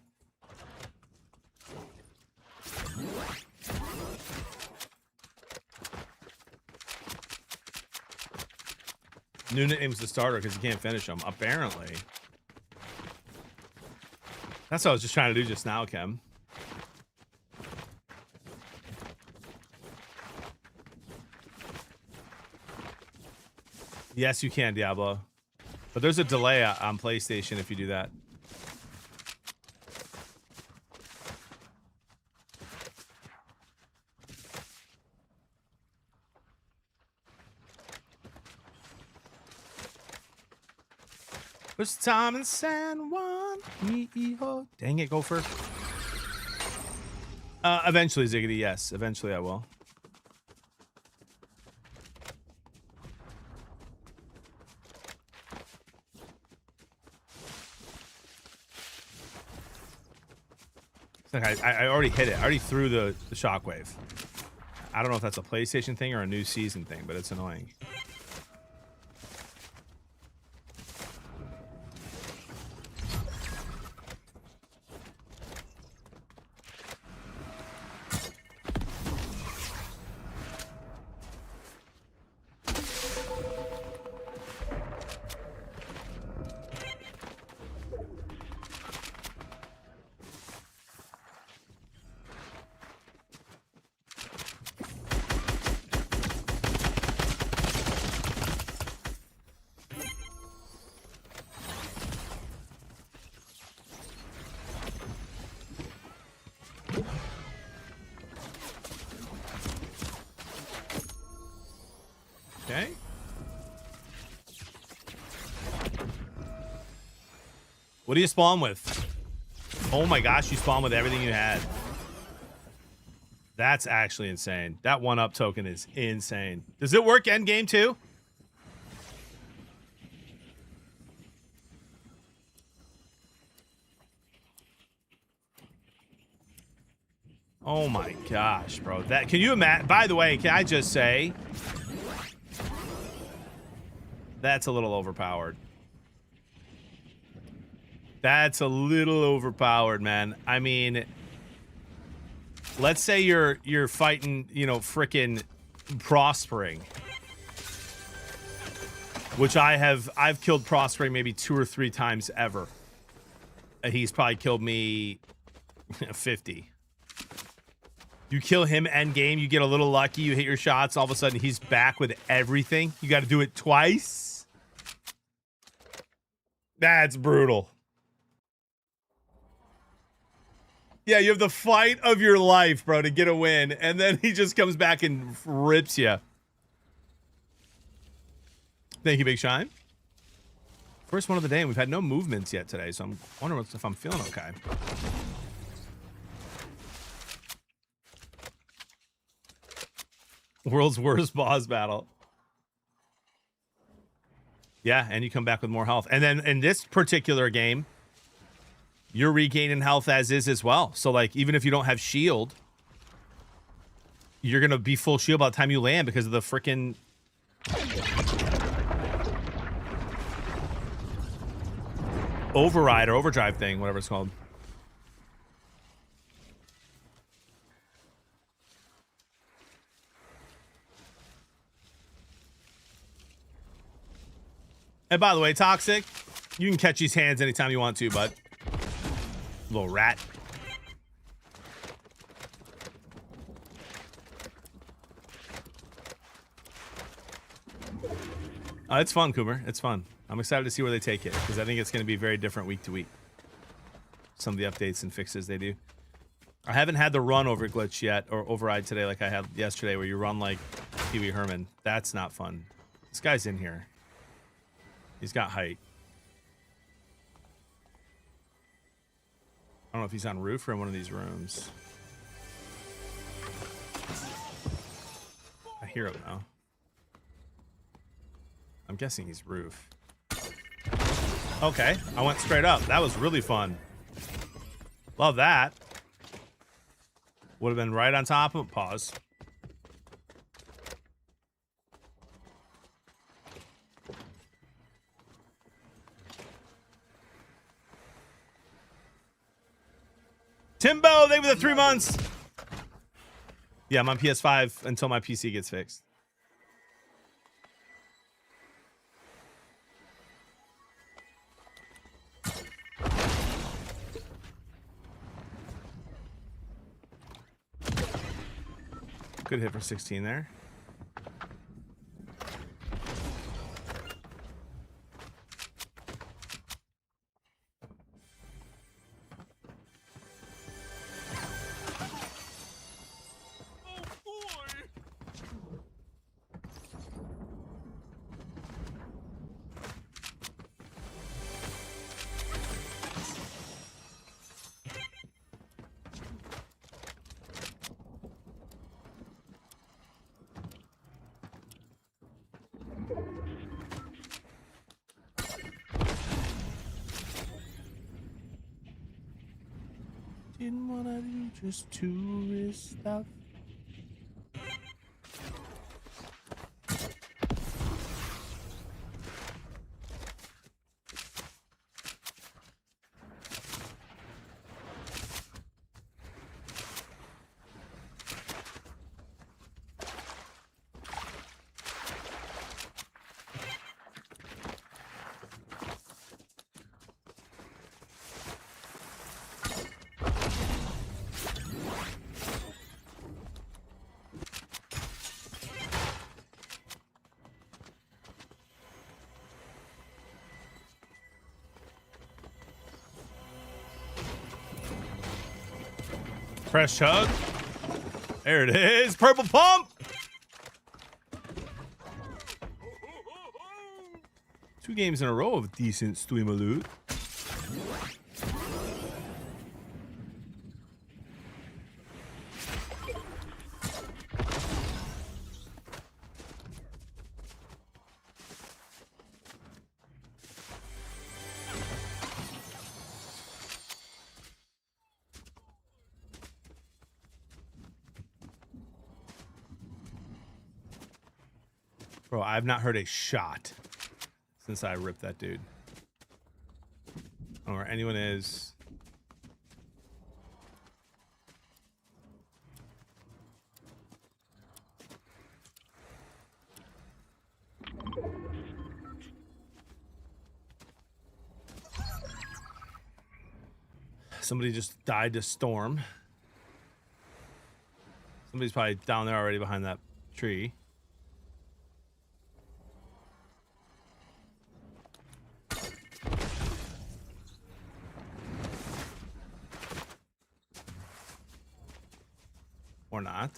Nuna aims the starter because he can't finish him, apparently. That's what I was just trying to do just now, Kim. Yes, you can, Diablo. But there's a delay on PlayStation if you do that. First time in San Juan. Dang it, Gopher. Eventually, Ziggity, yes. Eventually I will. Like I already hit it. I already threw the shockwave. I don't know if that's a PlayStation thing or a new season thing, but it's annoying. Okay. What do you spawn with? Oh my gosh, you spawn with everything you had. That's actually insane. That 1-up token is insane. Does it work end game too? Oh my gosh, bro. That, can you imagine? By the way, can I just say that's a little overpowered. That's a little overpowered, man. I mean, let's say you're fighting, you know, frickin' Prospering, which I've killed Prospering maybe 2 or 3 times ever. And he's probably killed me 50. You kill him end game, you get a little lucky, you hit your shots, all of a sudden he's back with everything. You got to do it twice. That's brutal. Yeah, you have the fight of your life, bro, to get a win, and then he just comes back and rips you. Thank you, Big Shine. First one of the day, and we've had no movements yet today, so I'm wondering if I'm feeling okay. World's worst boss battle. Yeah, and you come back with more health. And then in this particular game, you're regaining health as is as well. So, like, even if you don't have shield, you're going to be full shield by the time you land because of the freaking... override or overdrive thing, whatever it's called. And by the way, Toxic, you can catch these hands anytime you want to, bud. Little rat. It's fun, Coomer. It's fun. I'm excited to see where they take it, because I think it's going to be very different week to week. Some of the updates and fixes they do. I haven't had the run over glitch yet, or override today like I had yesterday, where you run like Pee Wee Herman. That's not fun. This guy's in here. He's got height. I don't know if he's on roof or in one of these rooms. I hear him now. I'm guessing he's roof. Okay, I went straight up. That was really fun. Love that. Would have been right on top of... Pause. Timbo, thank you for the 3 months. Yeah, I'm on PS5 until my PC gets fixed. Good hit for 16 there. Didn't wanna do just tourist stuff. Press chug. There it is. Purple pump. 2 games in a row of decent streamer loot. Bro, I've not heard a shot since I ripped that dude. Or anyone is. Somebody just died to storm. Somebody's probably down there already behind that tree. Or not.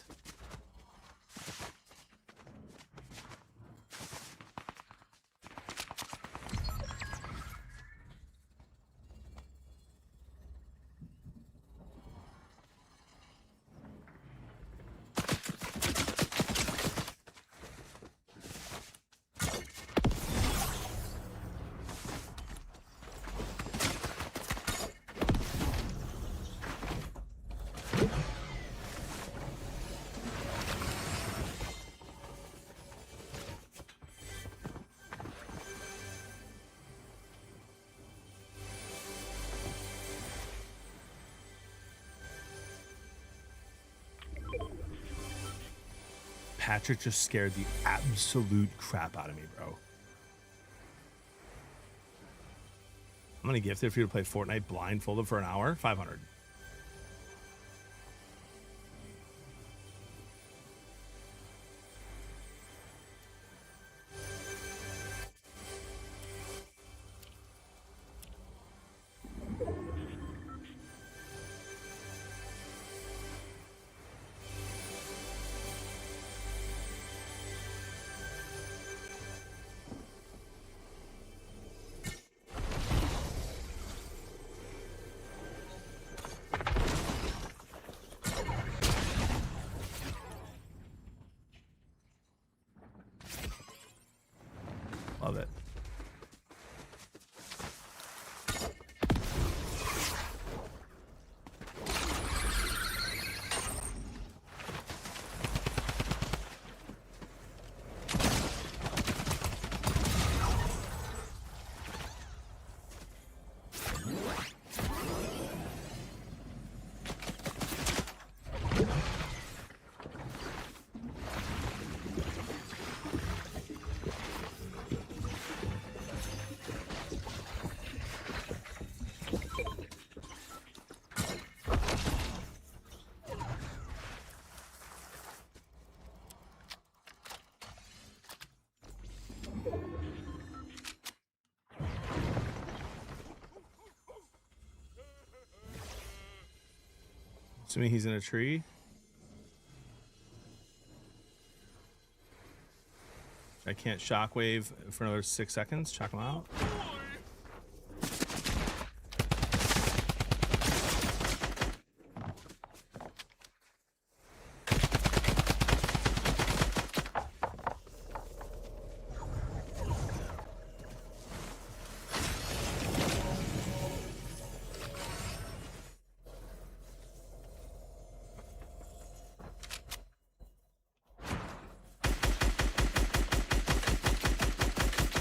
Patrick just scared the absolute crap out of me, bro. I'm gonna gift it for you to play Fortnite blindfolded for an hour. 500. Love it. Assuming he's in a tree. I can't shockwave for another 6 seconds. Check him out.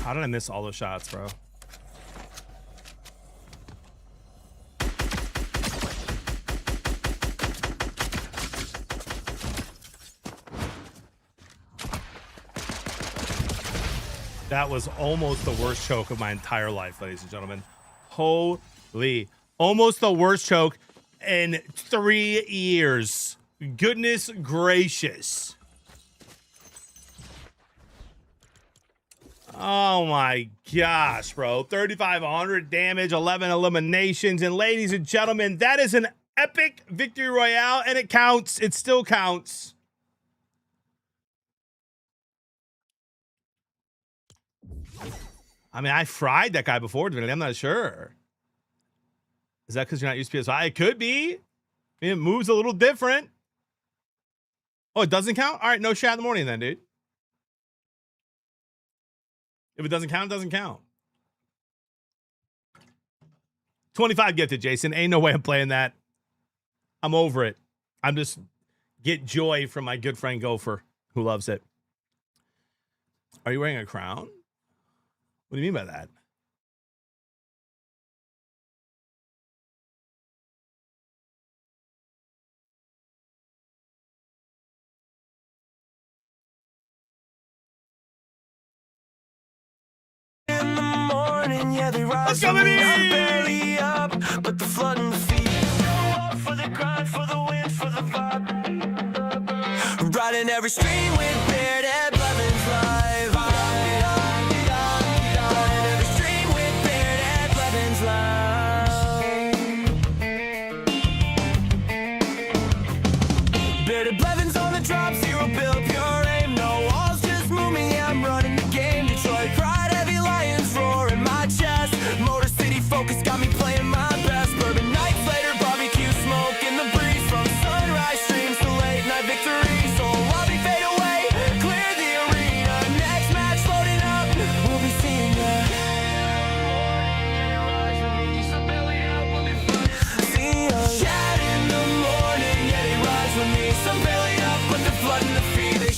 How did I miss all those shots, bro? That was almost the worst choke of my entire life, ladies and gentlemen. Holy. Almost the worst choke in 3 years. Goodness gracious. Oh my gosh, bro. 3,500 damage, 11 eliminations. And ladies and gentlemen, that is an epic victory royale, and it counts. It still counts. I mean, I fried that guy before, Divinity. I'm not sure. Is that because you're not used to PS5? It could be. I mean, it moves a little different. Oh, it doesn't count? All right, no chat in the morning then, dude. If it doesn't count, it doesn't count. 25 gifted, Jason. Ain't no way I'm playing that. I'm over it. I'm just get joy from my good friend Gopher, who loves it. Are you wearing a crown? What do you mean by that? In the morning, yeah, they rise. Let's go, baby! I'm barely up, but the flood and the feet. For the grind, for the wind, for the vibe. Riding every stream with Beard and Blevins live. Riding every stream with Beard and Blevins live. Beard and Blevins on the drop, zero bill, pure aim. No walls, just move me, I'm running the game. Detroit pride, heavy lions roar in my chest. Motor City focus got me playing my best. Bourbon nights later, barbecue smoke in the breeze. From sunrise streams to late night victories. So while we fade away, clear the arena. Next match loading up, we'll be seeing ya. See ya. Chat in the morning, yeah, they rise with me. Some belly up, but they're flooding the feed. They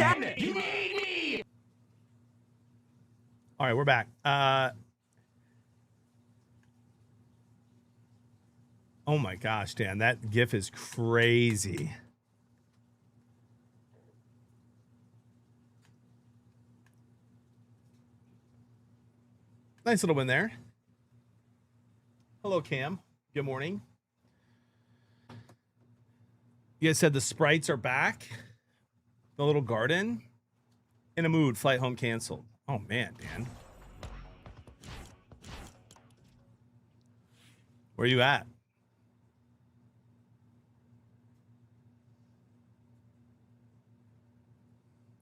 chest. All right, we're back. Oh my gosh, Dan, that GIF is crazy. Nice little win there. Hello, Cam. Good morning. You guys said the sprites are back. The little garden. In a mood. Flight home canceled. Oh, man, Dan. Where you at?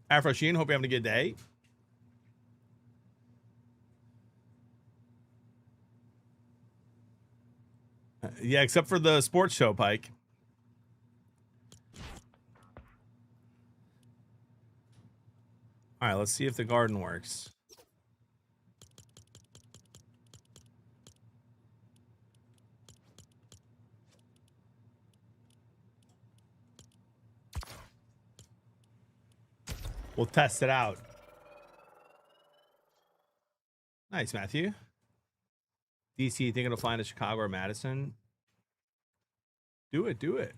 Afro Sheen, hope you're having a good day. Yeah, except for the sports show, Pike. All right, let's see if the garden works. We'll test it out. Nice, Matthew. DC, thinking of flying to Chicago or Madison? Do it, do it.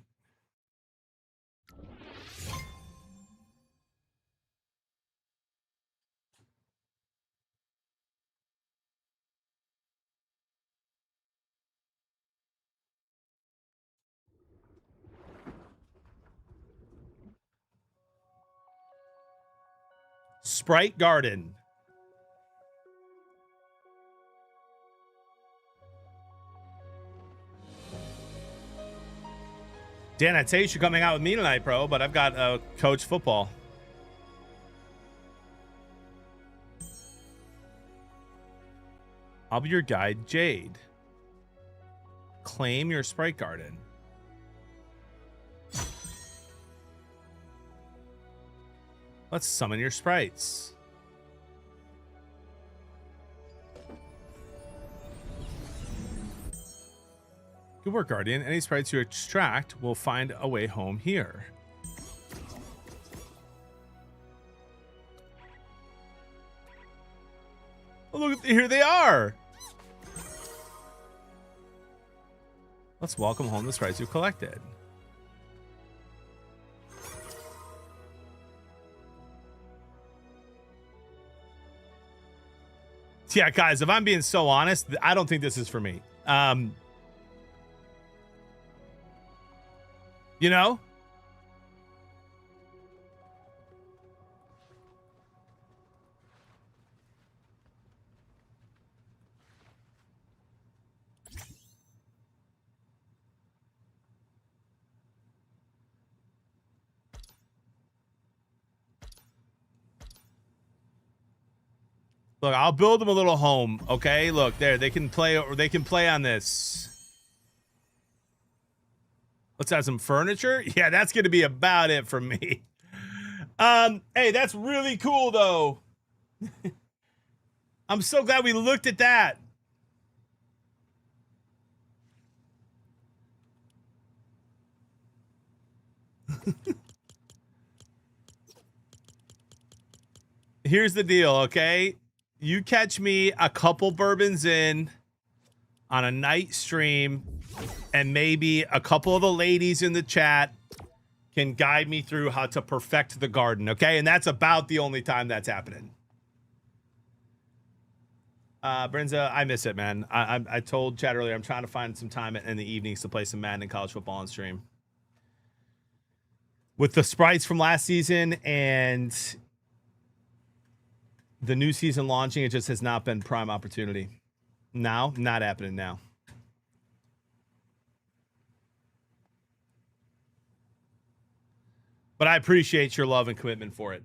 Sprite Garden. Dan, I'd say you should coming out with me tonight, bro, but I've got coach football. I'll be your guide, Jade. Claim your Sprite Garden. Let's summon your sprites. Good work, Guardian. Any sprites you extract will find a way home here. Oh, look, here they are. Let's welcome home the sprites you collected. Yeah, guys, if I'm being so honest, I don't think this is for me. You know? Look, I'll build them a little home, okay? Look, there, they can play on this. Let's have some furniture. Yeah, that's going to be about it for me. Hey, that's really cool, though. I'm so glad we looked at that. Here's the deal, okay? You catch me a couple bourbons in on a night stream, and maybe a couple of the ladies in the chat can guide me through how to perfect the garden, okay? And that's about the only time that's happening. Brenza, I miss it, man. I told Chad earlier, I'm trying to find some time in the evenings to play some Madden and college football on stream. With the sprites from last season and the new season launching, it just has not been prime opportunity. Now, not happening now. But I appreciate your love and commitment for it.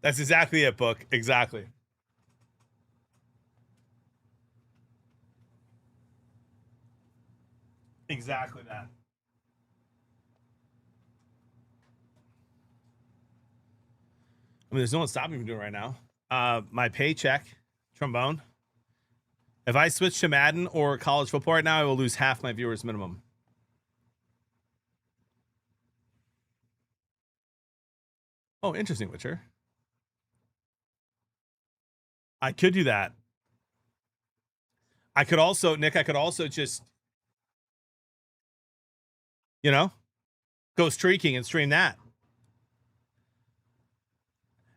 That's exactly it, Book. Exactly. Exactly that. I mean, there's no one stopping me from doing it right now. My paycheck Trombone. If I switch to Madden or college football right now, I will lose half my viewers minimum. Oh, interesting, Witcher. I could do that. I could also, Nick, I could also just, you know, go streaking and stream that.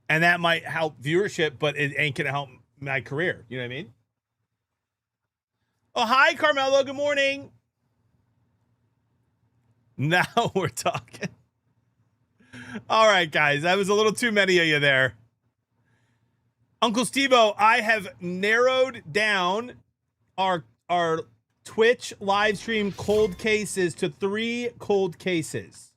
And that might help viewership, but it ain't going to help my career. You know what I mean? Oh, hi, Carmelo. Good morning. Now we're talking. All right, guys. That was a little too many of you there. Uncle Steve-O, I have narrowed down our Twitch live stream cold cases to 3 cold cases.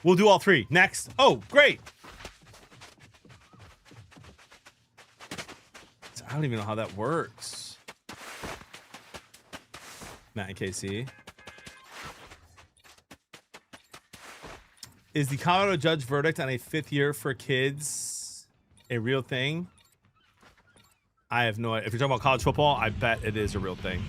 We'll do all 3. Next. Oh, great. I don't even know how that works. Matt and KC. Is the Colorado judge verdict on a 5th year for kids a real thing? I have no idea. If you're talking about college football, I bet it is a real thing.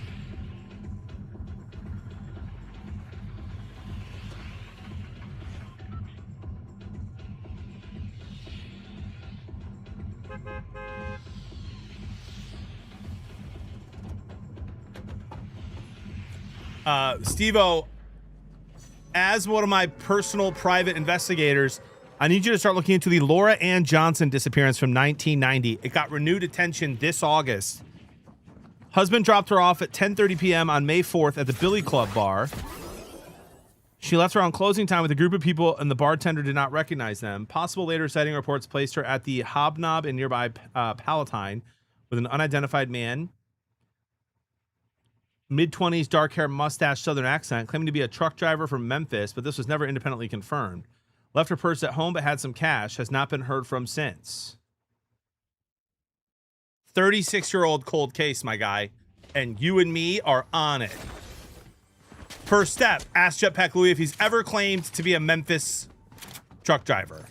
Steve-O, as one of my personal private investigators, I need you to start looking into the Laura Ann Johnson disappearance from 1990. It got renewed attention this August. Husband dropped her off at 10:30 p.m. on May 4th at the Billy Club bar. She left around closing time with a group of people, and the bartender did not recognize them. Possible later sighting reports placed her at the Hobnob in nearby Palatine with an unidentified man. Mid-20s, dark hair, mustache, southern accent, claiming to be a truck driver from Memphis, but this was never independently confirmed. Left her purse at home but had some cash. Has not been heard from since. 36-year-old cold case, my guy. And you and me are on it. First step, ask Jetpack Louie if he's ever claimed to be a Memphis truck driver.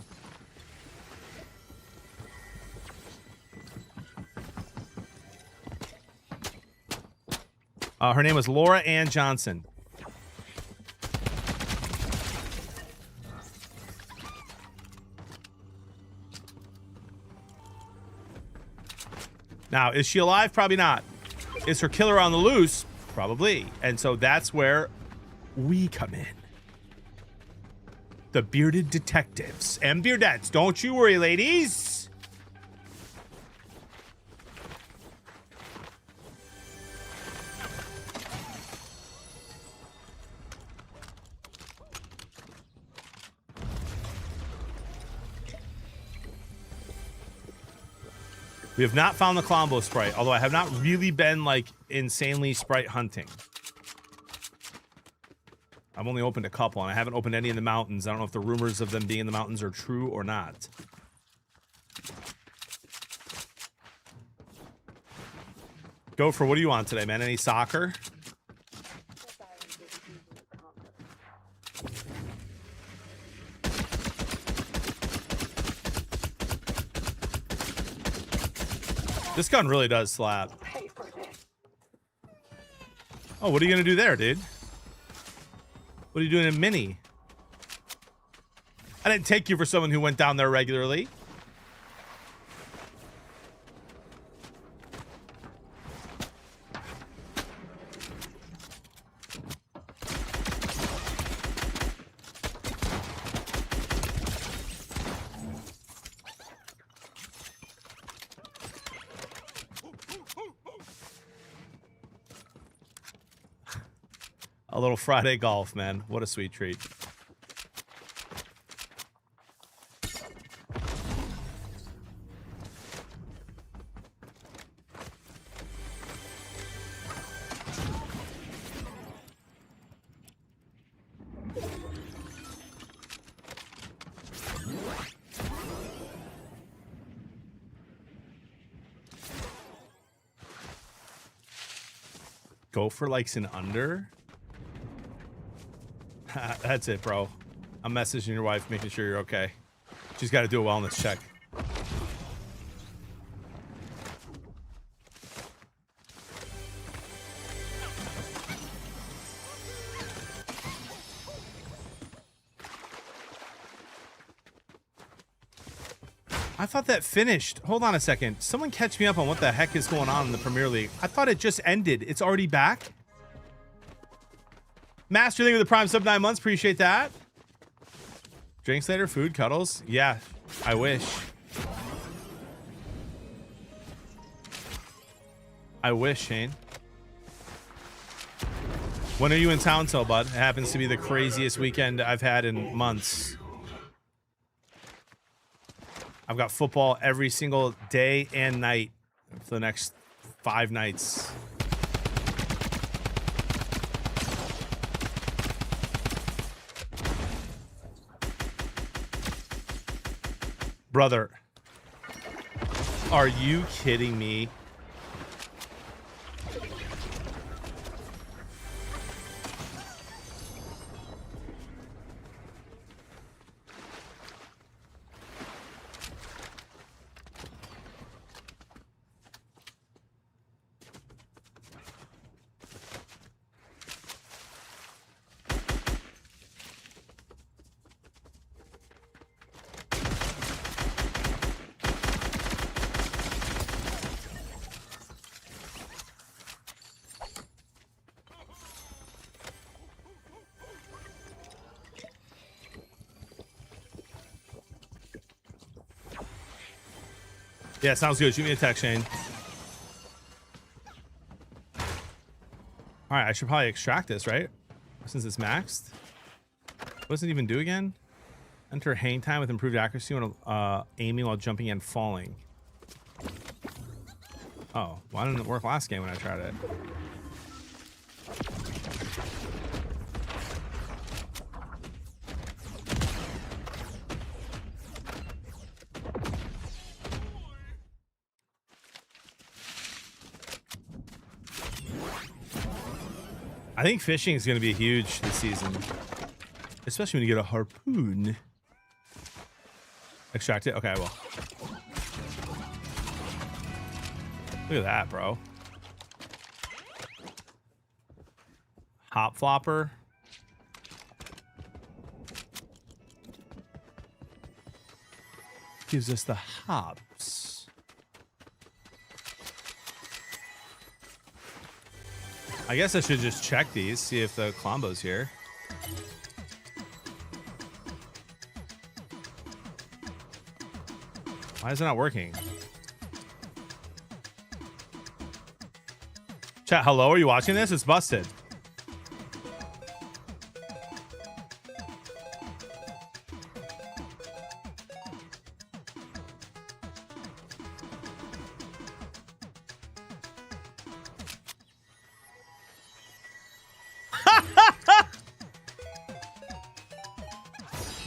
Her name was Laura Ann Johnson. Now, is she alive? Probably not. Is her killer on the loose? Probably. And so that's where we come in. The bearded detectives and beardettes. Don't you worry, ladies. We have not found the Colombo Sprite, although I have not really been, like, insanely Sprite hunting. I've only opened a couple, and I haven't opened any in the mountains. I don't know if the rumors of them being in the mountains are true or not. Gopher, what do you want today, man? Any soccer? This gun really does slap. Oh, what are you gonna do there, dude? What are you doing in Mini? I didn't take you for someone who went down there regularly. A little Friday golf, man. What a sweet treat. Gopher likes an under. That's it, bro. I'm messaging your wife, making sure you're okay. She's got to do a wellness check. I thought that finished. Hold on a second. Someone catch me up on what the heck is going on in the Premier League. I thought it just ended. It's already back? Master League with the Prime sub 9 months. Appreciate that. Drinks later, food, cuddles. Yeah, I wish. I wish, Shane. When are you in town till, bud? It happens to be the craziest weekend I've had in months. I've got football every single day and night for the next 5 nights. Brother, are you kidding me? Yeah, sounds good. Shoot me a text, Shane. All right, I should probably extract this, right? Since it's maxed. What does it even do again? Enter hang time with improved accuracy when aiming while jumping and falling. Oh, why didn't it work last game when I tried it? I think fishing is going to be huge this season, especially when you get a harpoon. Extract it? Okay, I will. Look at that, bro. Hop flopper. Gives us the hops. I guess I should just check these, see if the Colombo's here. Why is it not working? Chat, hello, are you watching this? It's busted.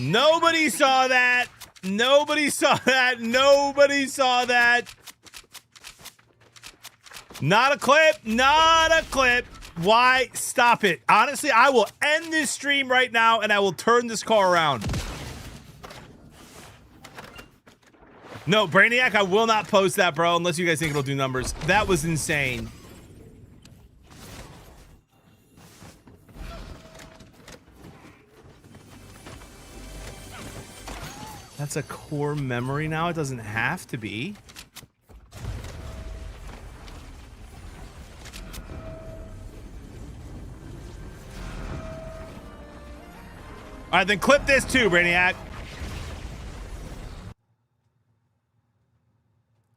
Nobody saw that. Nobody saw that. Nobody saw that. Not a clip. Not a clip. Why? Stop it. Honestly, I will end this stream right now and I will turn this car around. No, Brainiac, I will not post that, bro, unless you guys think it'll do numbers. That was insane. That's a core memory now. It doesn't have to be. All right, then clip this too, Brainiac.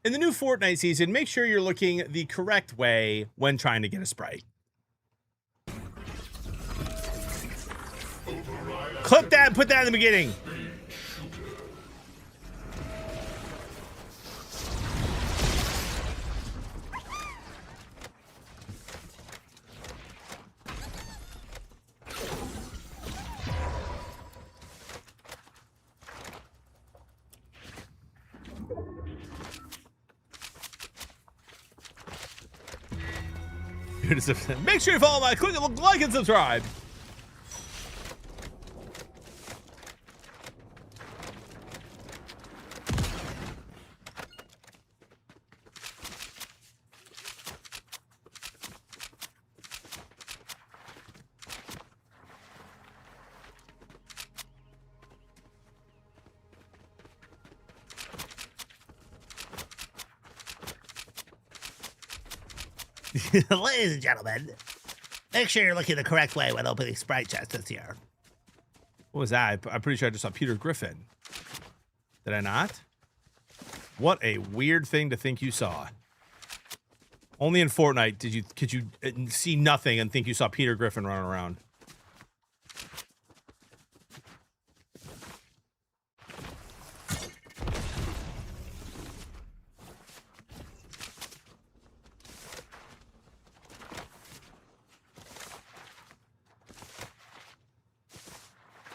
In the new Fortnite season, make sure you're looking the correct way when trying to get a Sprite. Clip that and put that in the beginning. Make sure you follow my click like and subscribe. Ladies and gentlemen, make sure you're looking the correct way when opening Sprite chests this year. What was that? I'm pretty sure I just saw Peter Griffin. Did I not? What a weird thing to think you saw. Only in Fortnite could you see nothing and think you saw Peter Griffin running around.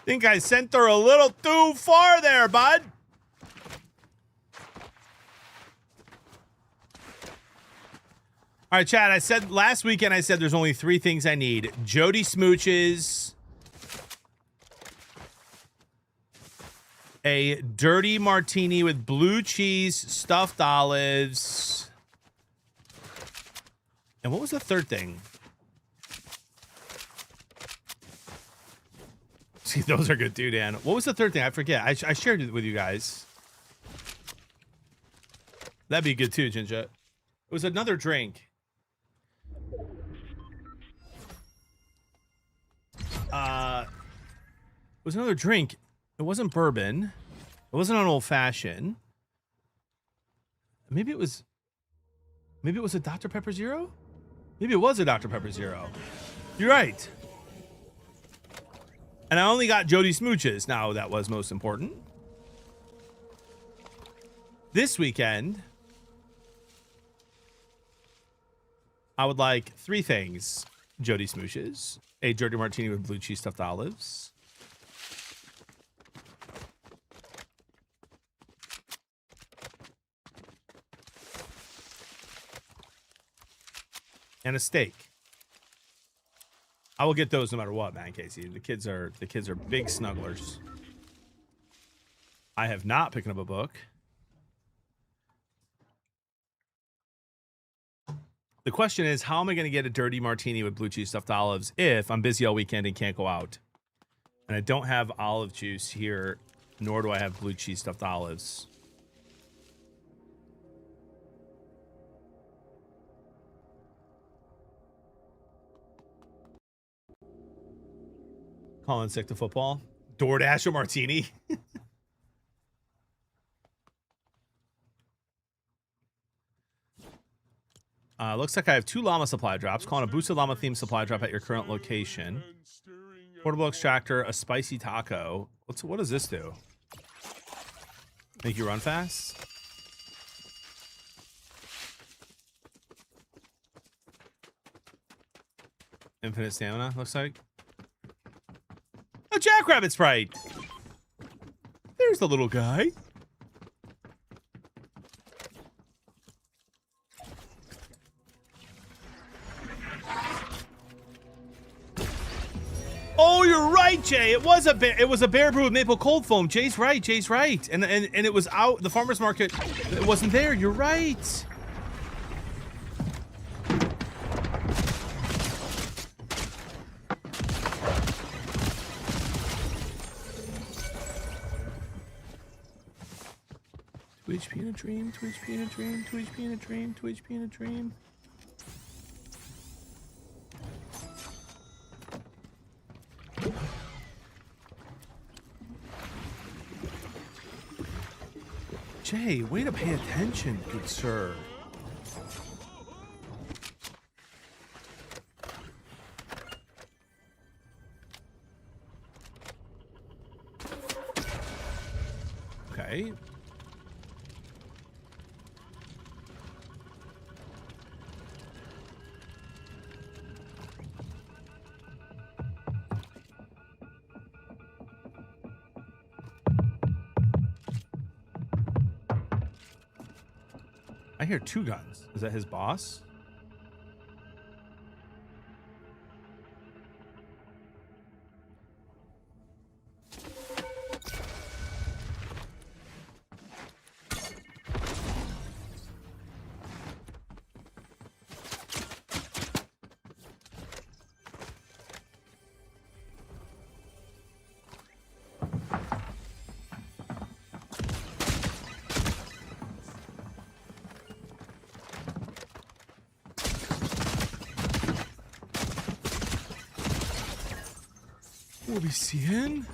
Think I sent her a little too far there, bud. All right, Chad, I said last weekend, I said there's only 3 things I need. Jody Smooches, a dirty martini with blue cheese, stuffed olives, and what was the third thing? See, those are good too, Dan. What was the third thing? I forget. I shared it with you guys. That'd be good too, Ginger. It was another drink. It was another drink. It wasn't bourbon. It wasn't an old fashioned. Maybe it was a Dr. Pepper Zero? Maybe it was a Dr. Pepper Zero. You're right. And I only got Jody Smooches. Now, that was most important. This weekend, I would like 3 things. Jody Smooches, a dirty martini with blue cheese stuffed olives, and a steak. I will get those no matter what, man, Casey. The kids are big snugglers. I have not picked up a book. The question is, how am I going to get a dirty martini with blue cheese stuffed olives if I'm busy all weekend and can't go out? And I don't have olive juice here, nor do I have blue cheese stuffed olives. Calling sick to football. DoorDash or martini. Looks like I have 2 llama supply drops. Calling a boosted llama themed supply drop at your current location. Portable extractor, a spicy taco. What does this do? Make you run fast? Infinite stamina, looks like. A jackrabbit sprite. There's the little guy. Oh, you're right, Jay. It was a bear brew with maple cold foam. Jay's right. Jay's right. And it was out the farmer's market. It wasn't there. You're right. Two HP in a dream, 2 HP in a dream, 2 HP in a dream, 2 HP in a dream. Jay, way to pay attention, good sir. Okay. I hear 2 guns. Is that his boss? What are we seeing?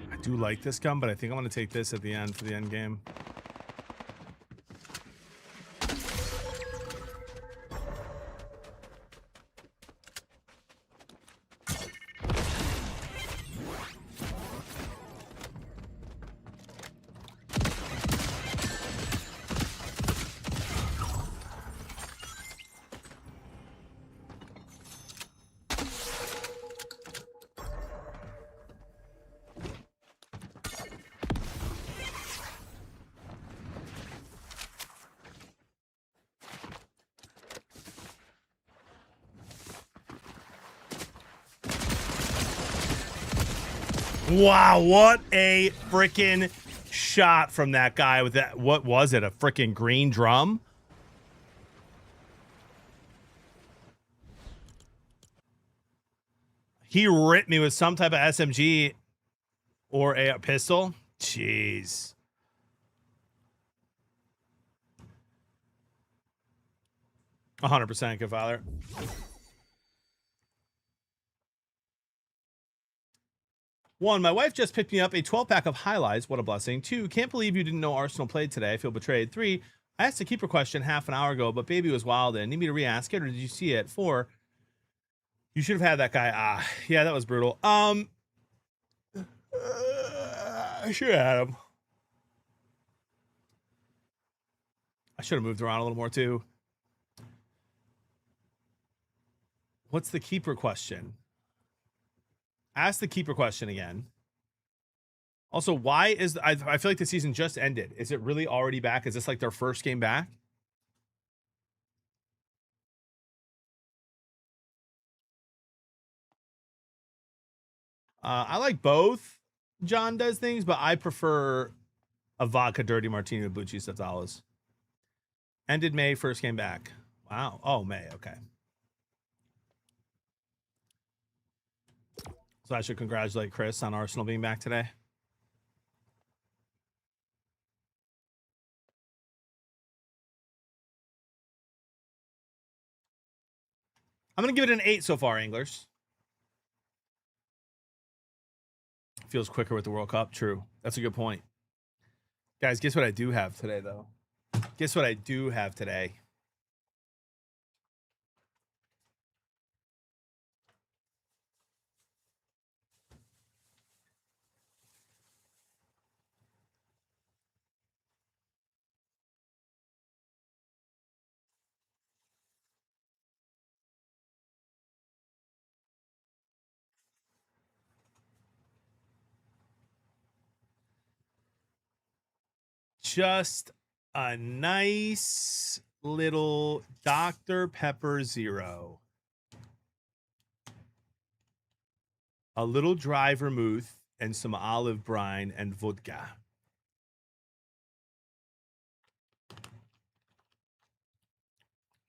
I do like this gun, but I think I'm going to take this at the end for the end game. Wow, what a freaking shot from that guy with that. What was it? A freaking green drum? He ripped me with some type of SMG or a pistol. Jeez. %, good father. One, my wife just picked me up a 12-pack of highlights. What a blessing. Two, can't believe you didn't know Arsenal played today. I feel betrayed. Three, I asked a keeper question half an hour ago, but baby was wild and need me to re-ask it, or did you see it? Four, you should have had that guy. Yeah, that was brutal. I should have had him. I should have moved around a little more too. What's the keeper question? Ask the keeper question again. Also, why is I feel like the season just ended? Is it really already back? Is this like their first game back? I like both. John does things, but I prefer a vodka dirty martini with blue cheese tostadas. Ended May, first game back. Wow. Oh, May. Okay. So I should congratulate Chris on Arsenal being back today. I'm going to give it an 8 so far, Anglers. Feels quicker with the World Cup. True. That's a good point. Guys, guess what I do have today, though? Guess what I do have today? Just a nice little Dr. Pepper Zero. A little dry vermouth and some olive brine and vodka.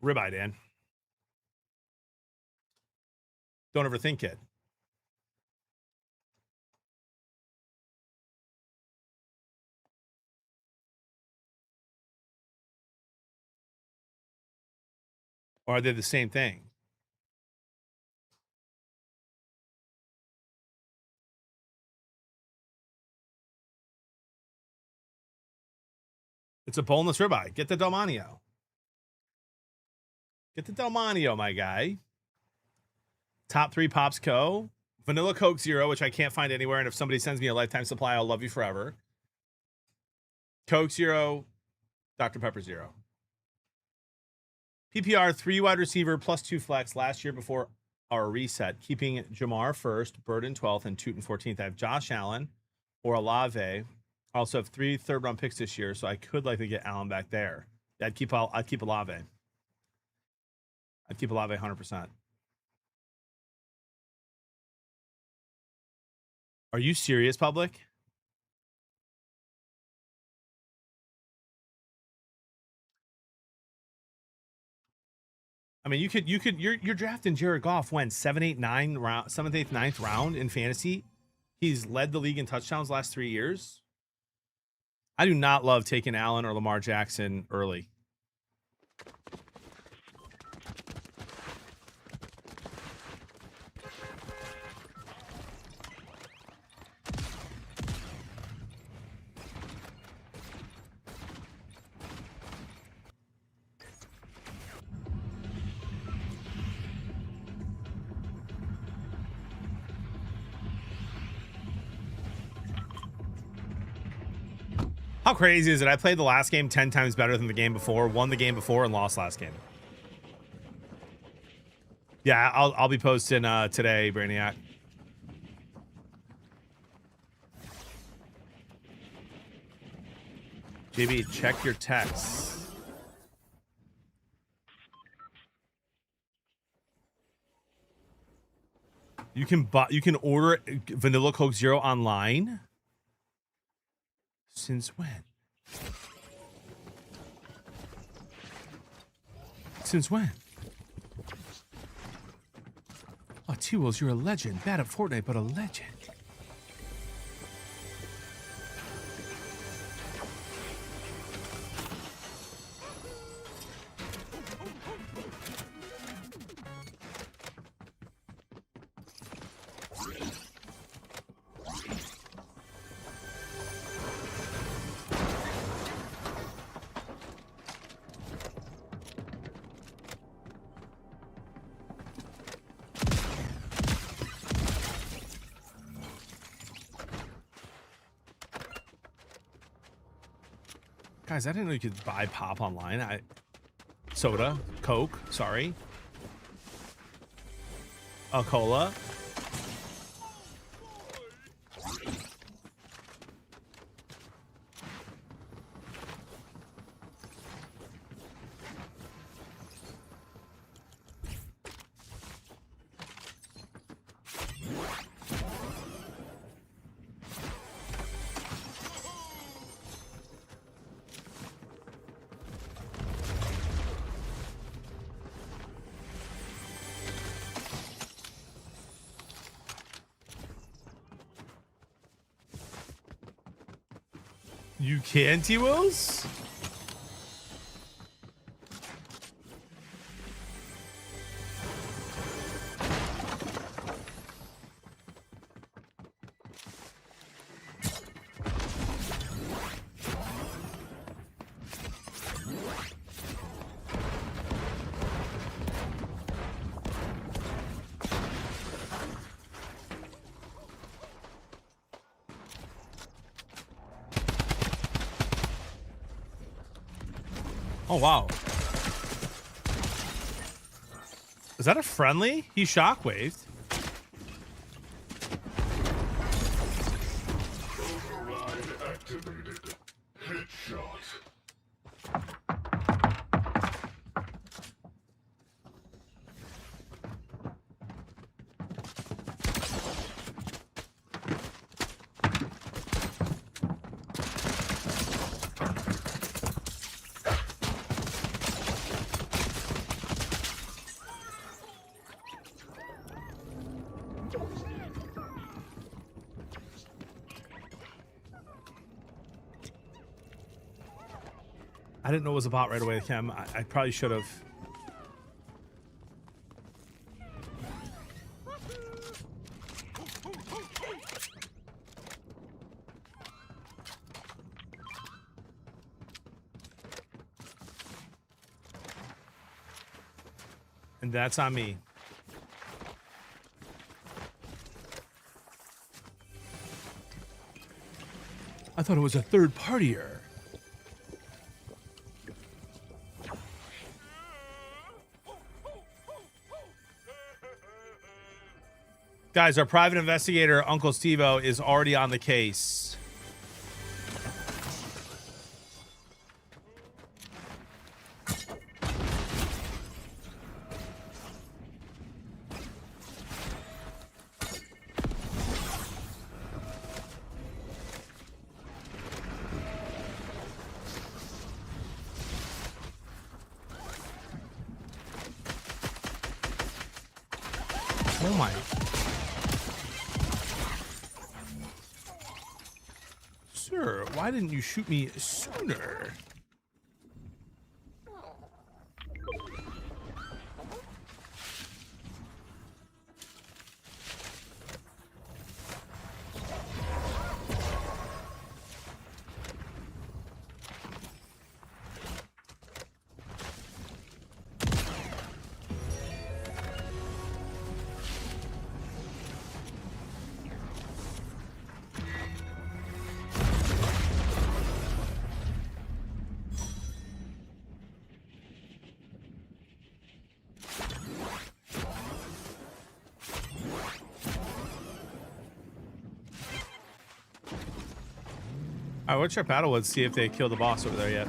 Ribeye, Dan. Don't overthink it. Or are they the same thing? It's a boneless ribeye. Get the Dalmanio. Get the Dalmanio, my guy. Top 3 Pops Co. Vanilla Coke Zero, which I can't find anywhere. And if somebody sends me a lifetime supply, I'll love you forever. Coke Zero, Dr. Pepper Zero. PPR 3 wide receiver plus 2 flex last year before our reset, keeping Jamar first, Burden 12th, and Tootin 14th. I have Josh Allen or Olave. I also have 3 third-round picks this year, so I could likely get Allen back there. I'd keep Olave. I'd keep Olave 100%. Are you serious, public? I mean, you're drafting Jared Goff when 7th, 8th, 9th round in fantasy. He's led the league in touchdowns last 3 years. I do not love taking Allen or Lamar Jackson early. How crazy is it? I played the last game 10 times better than the game before, won the game before, and lost last game. Yeah, I'll be posting today, Brainiac. JB, check your texts. You can order Vanilla Coke Zero online. Since when? Since when? Oh, T-Wolves, you're a legend. Bad at Fortnite, but a legend. Guys, I didn't know you could buy pop online. Soda, Coke, sorry. A cola. You can, T-Wills? Oh, wow. Is that a friendly? He shockwaved. Override activated. Headshot. I didn't know it was a bot right away, Cam. I probably should have. And that's on me. I thought it was a third partier. Guys, our private investigator, Uncle Steve-O, is already on the case. Oh my. Sir, why didn't you shoot me sooner? All right, let's check Battlewoods, see if they killed the boss over there yet.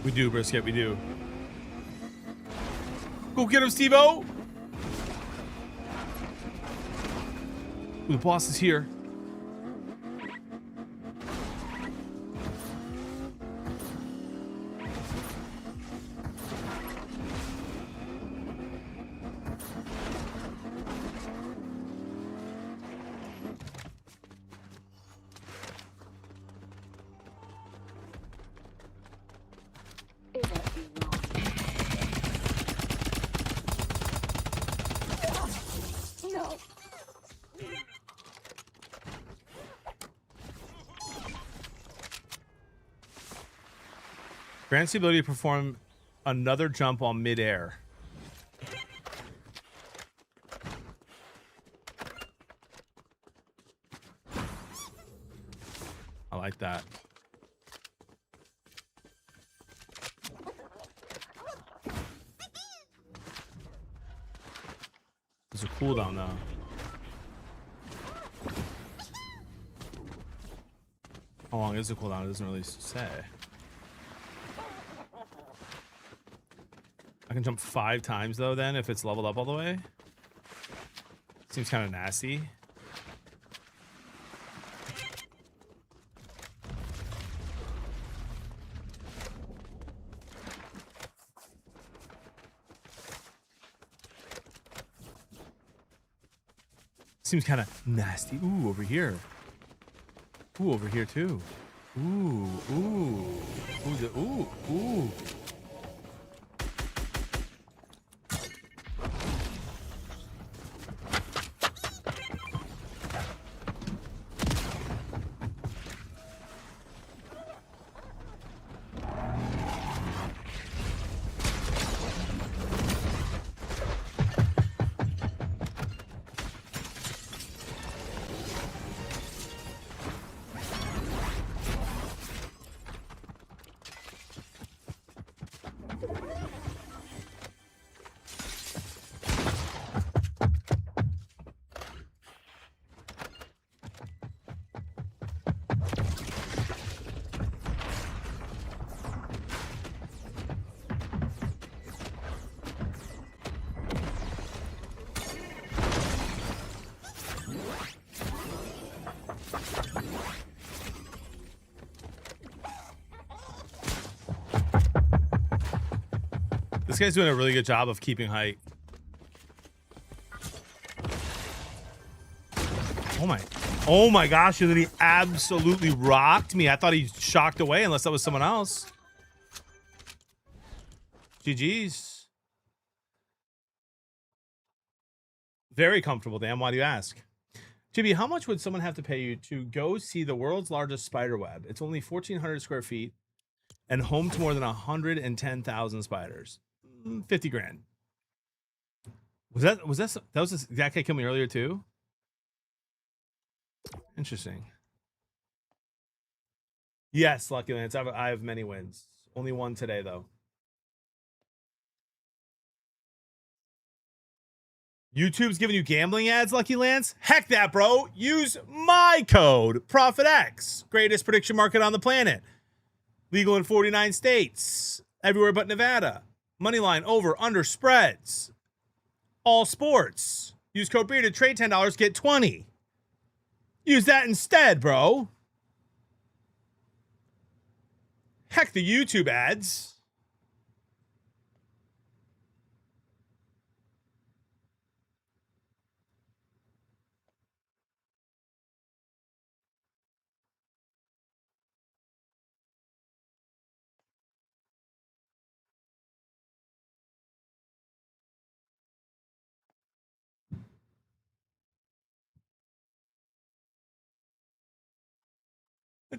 We do, Brisket, we do. Go get him, Steve-O! Ooh, the boss is here. Grants the ability to perform another jump while midair. I like that. There's a cooldown though. How long is the cooldown? It doesn't really say. I can jump 5 times though then if it's leveled up all the way. Seems kind of nasty. Seems kind of nasty. Ooh, over here. Ooh, over here too. Ooh, ooh. Ooh, ooh. This guy's doing a really good job of keeping height. Oh my gosh, and then he absolutely rocked me. I thought he shocked away unless that was someone else. GG's. Very comfortable, Dan. Why do you ask? Jimmy, how much would someone have to pay you to go see the world's largest spider web? It's only 1,400 square feet and home to more than 110,000 spiders. 50 grand. That was that guy killed me earlier too? Interesting. Yes, Lucky Lance. I have many wins. Only one today, though. YouTube's giving you gambling ads, Lucky Lance? Heck that, bro. Use my code, ProfitX. Greatest prediction market on the planet. Legal in 49 states. Everywhere but Nevada. Moneyline, over, under, spreads. All sports. Use code BEER to trade $10, get 20. Use that instead, bro. Heck the YouTube ads.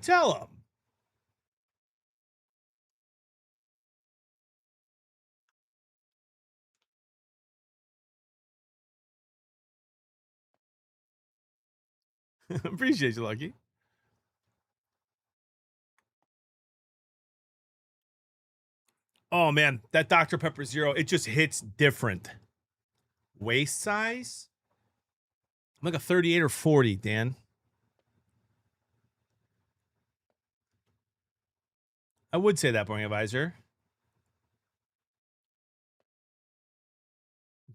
Tell them. Appreciate you, Lucky. Oh, man. That Dr. Pepper Zero, it just hits different. Waist size? I'm like a 38 or 40, Dan. I would say that, Boring Advisor.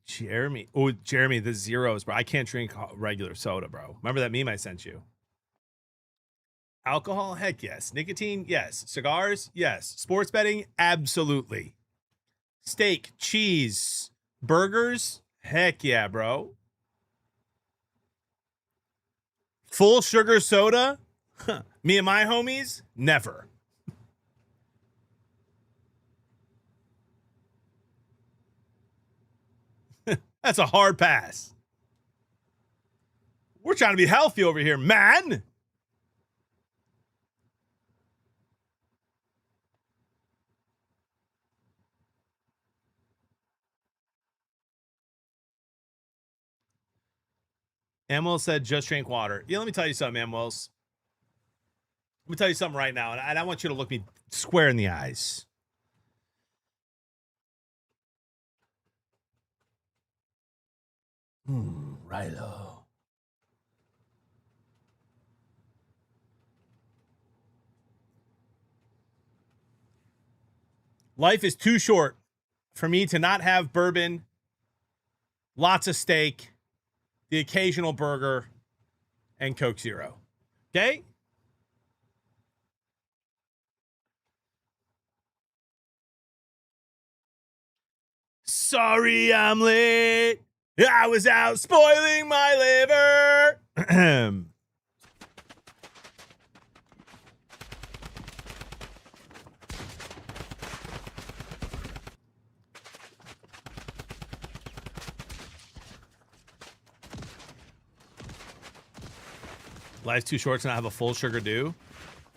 Jeremy. Oh, Jeremy, the zeros, bro. I can't drink regular soda, bro. Remember that meme I sent you? Alcohol? Heck yes. Nicotine? Yes. Cigars? Yes. Sports betting? Absolutely. Steak? Cheese? Burgers? Heck yeah, bro. Full sugar soda? Me and my homies? Never. That's a hard pass. We're trying to be healthy over here, man. Amwell said, just drink water. Yeah, let me tell you something, Amwells. Let me tell you something right now, and I want you to look me square in the eyes. Rilo. Life is too short for me to not have bourbon, lots of steak, the occasional burger, and Coke Zero. Okay? Sorry I'm late. I was out spoiling my liver. Life's too short to not have a full sugar dew.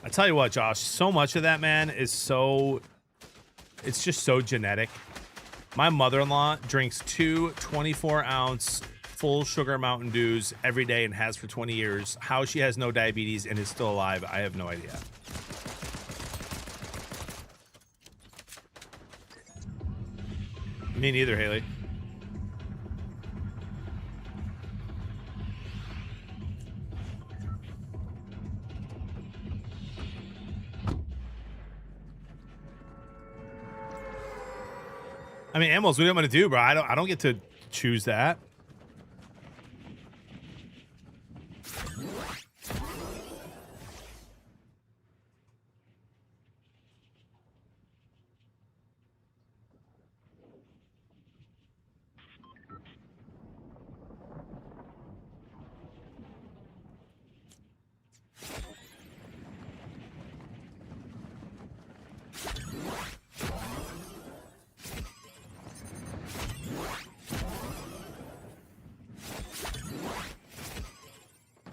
I tell you what, Josh, so much of that, man, is so... It's just so genetic. My mother-in-law drinks 2 24-ounce full sugar Mountain Dews every day and has for 20 years. How she has no diabetes and is still alive, I have no idea. Me neither, Haley. I mean, Amwells, what do you want me to do, bro? I don't get to choose that.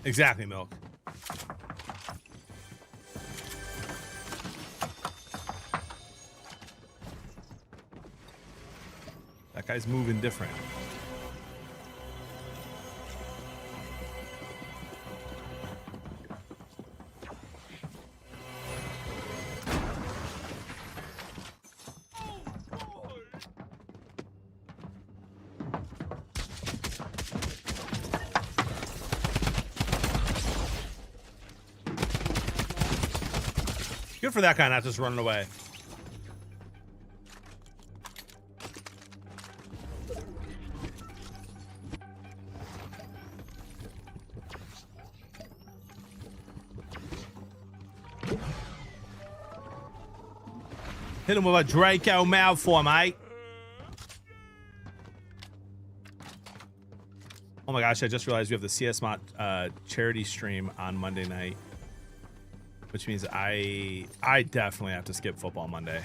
Exactly, Milk. That guy's moving different. Good for that guy not just running away. Hit him with a Draco Malfoy, mate. Oh my gosh, I just realized we have the CS Mod charity stream on Monday night. Which means I definitely have to skip football Monday.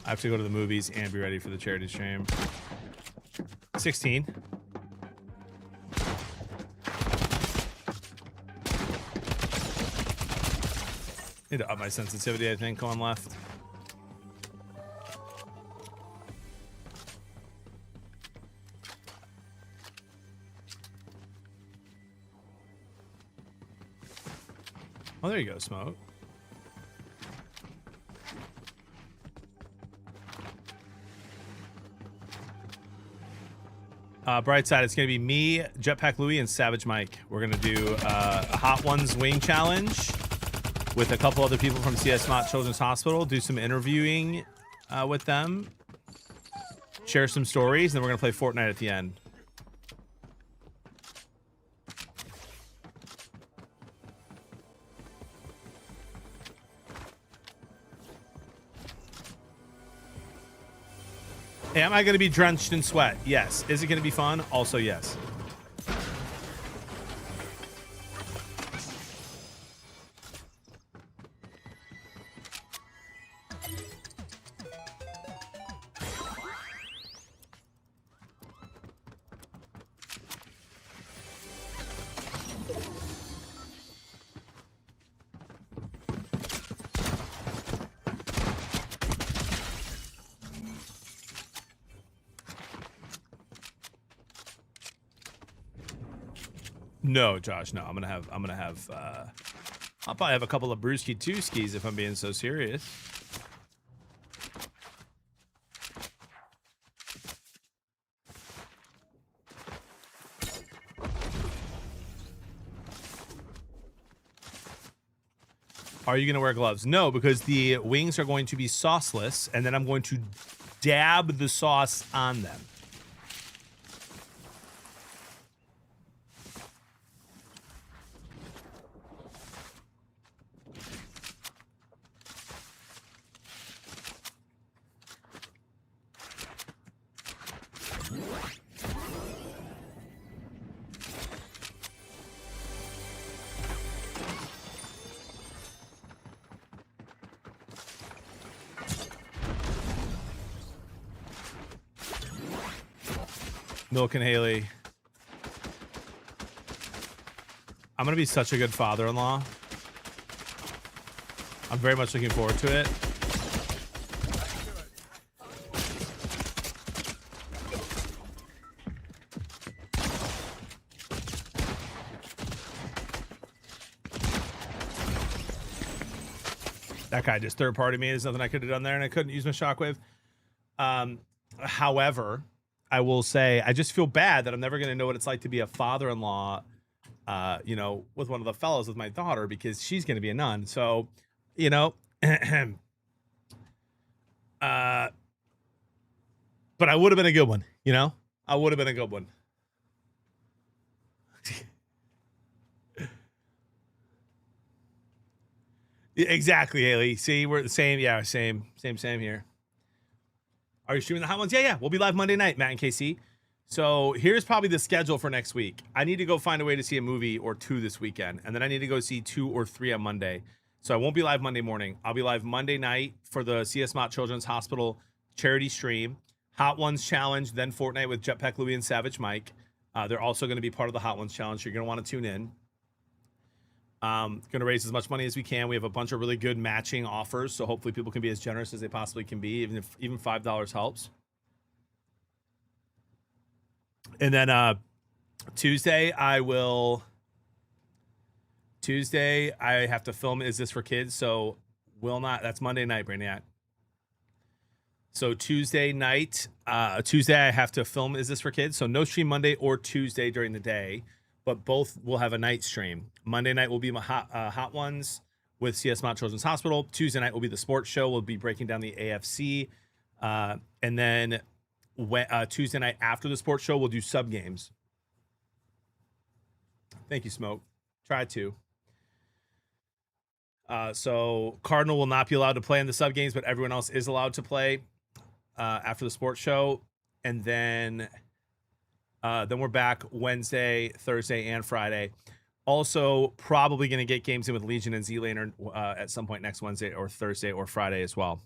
I have to go to the movies and be ready for the charity stream. 16. Need to up my sensitivity, I think, on left. Oh, there you go, Smoke. Bright side, it's going to be me, Jetpack Louie, and Savage Mike. We're going to do a Hot Ones wing challenge with a couple other people from CS Mott Children's Hospital. Do some interviewing with them. Share some stories, and then we're going to play Fortnite at the end. Am I going to be drenched in sweat? Yes. Is it going to be fun? Also, yes. No, Josh, no. I'll probably have a couple of brewski two skis if I'm being so serious. Are you going to wear gloves? No, because the wings are going to be sauceless, and then I'm going to dab the sauce on them. Milk and Haley. I'm gonna be such a good father-in-law. I'm very much looking forward to it. That guy just third-party me. There's nothing I could have done there, and I couldn't use my shockwave. However, I will say I just feel bad that I'm never going to know what it's like to be a father-in-law, you know, with one of the fellows with my daughter, because she's going to be a nun. So, you know, but I would have been a good one, you know? I would have been a good one. Exactly, Haley. See, we're the same. Yeah, same here. Are you streaming the Hot Ones? Yeah. We'll be live Monday night, Matt and KC. So here's probably the schedule for next week. I need to go find a way to see a movie or two this weekend, and then I need to go see 2 or 3 on Monday. So I won't be live Monday morning. I'll be live Monday night for the CS Mott Children's Hospital charity stream, Hot Ones challenge, then Fortnite with Jetpack Louie and Savage Mike. They're also going to be part of the Hot Ones challenge. You're going to want to tune in. Going to raise as much money as we can. We have a bunch of really good matching offers, so hopefully people can be as generous as they possibly can be, even $5 helps. And then Tuesday I have to film Is This for Kids? So that's Monday night, Brainiac. So Tuesday night, Tuesday I have to film Is This for Kids? So no stream Monday or Tuesday during the day, but both will have a night stream. Monday night will be my Hot Ones with CS Mount Children's Hospital. Tuesday night will be the sports show. We'll be breaking down the AFC. And then Tuesday night after the sports show, we'll do sub games. Thank you, Smoke. Try to. So Cardinal will not be allowed to play in the sub games, but everyone else is allowed to play after the sports show. And then we're back Wednesday, Thursday, and Friday. Also, probably going to get games in with Legion and Z-Laner at some point next Wednesday or Thursday or Friday as well.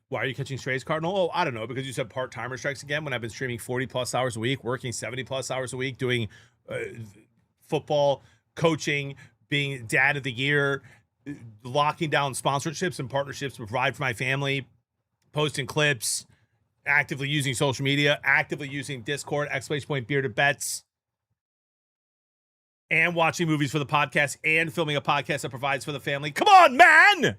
Why are you catching strays, Cardinal? Oh, I don't know, because you said part-timer strikes again when I've been streaming 40-plus hours a week, working 70-plus hours a week, doing football, coaching, being dad of the year, locking down sponsorships and partnerships to provide for my family, posting clips, actively using social media, actively using Discord, !Bearded Bets, and watching movies for the podcast and filming a podcast that provides for the family. Come on, man!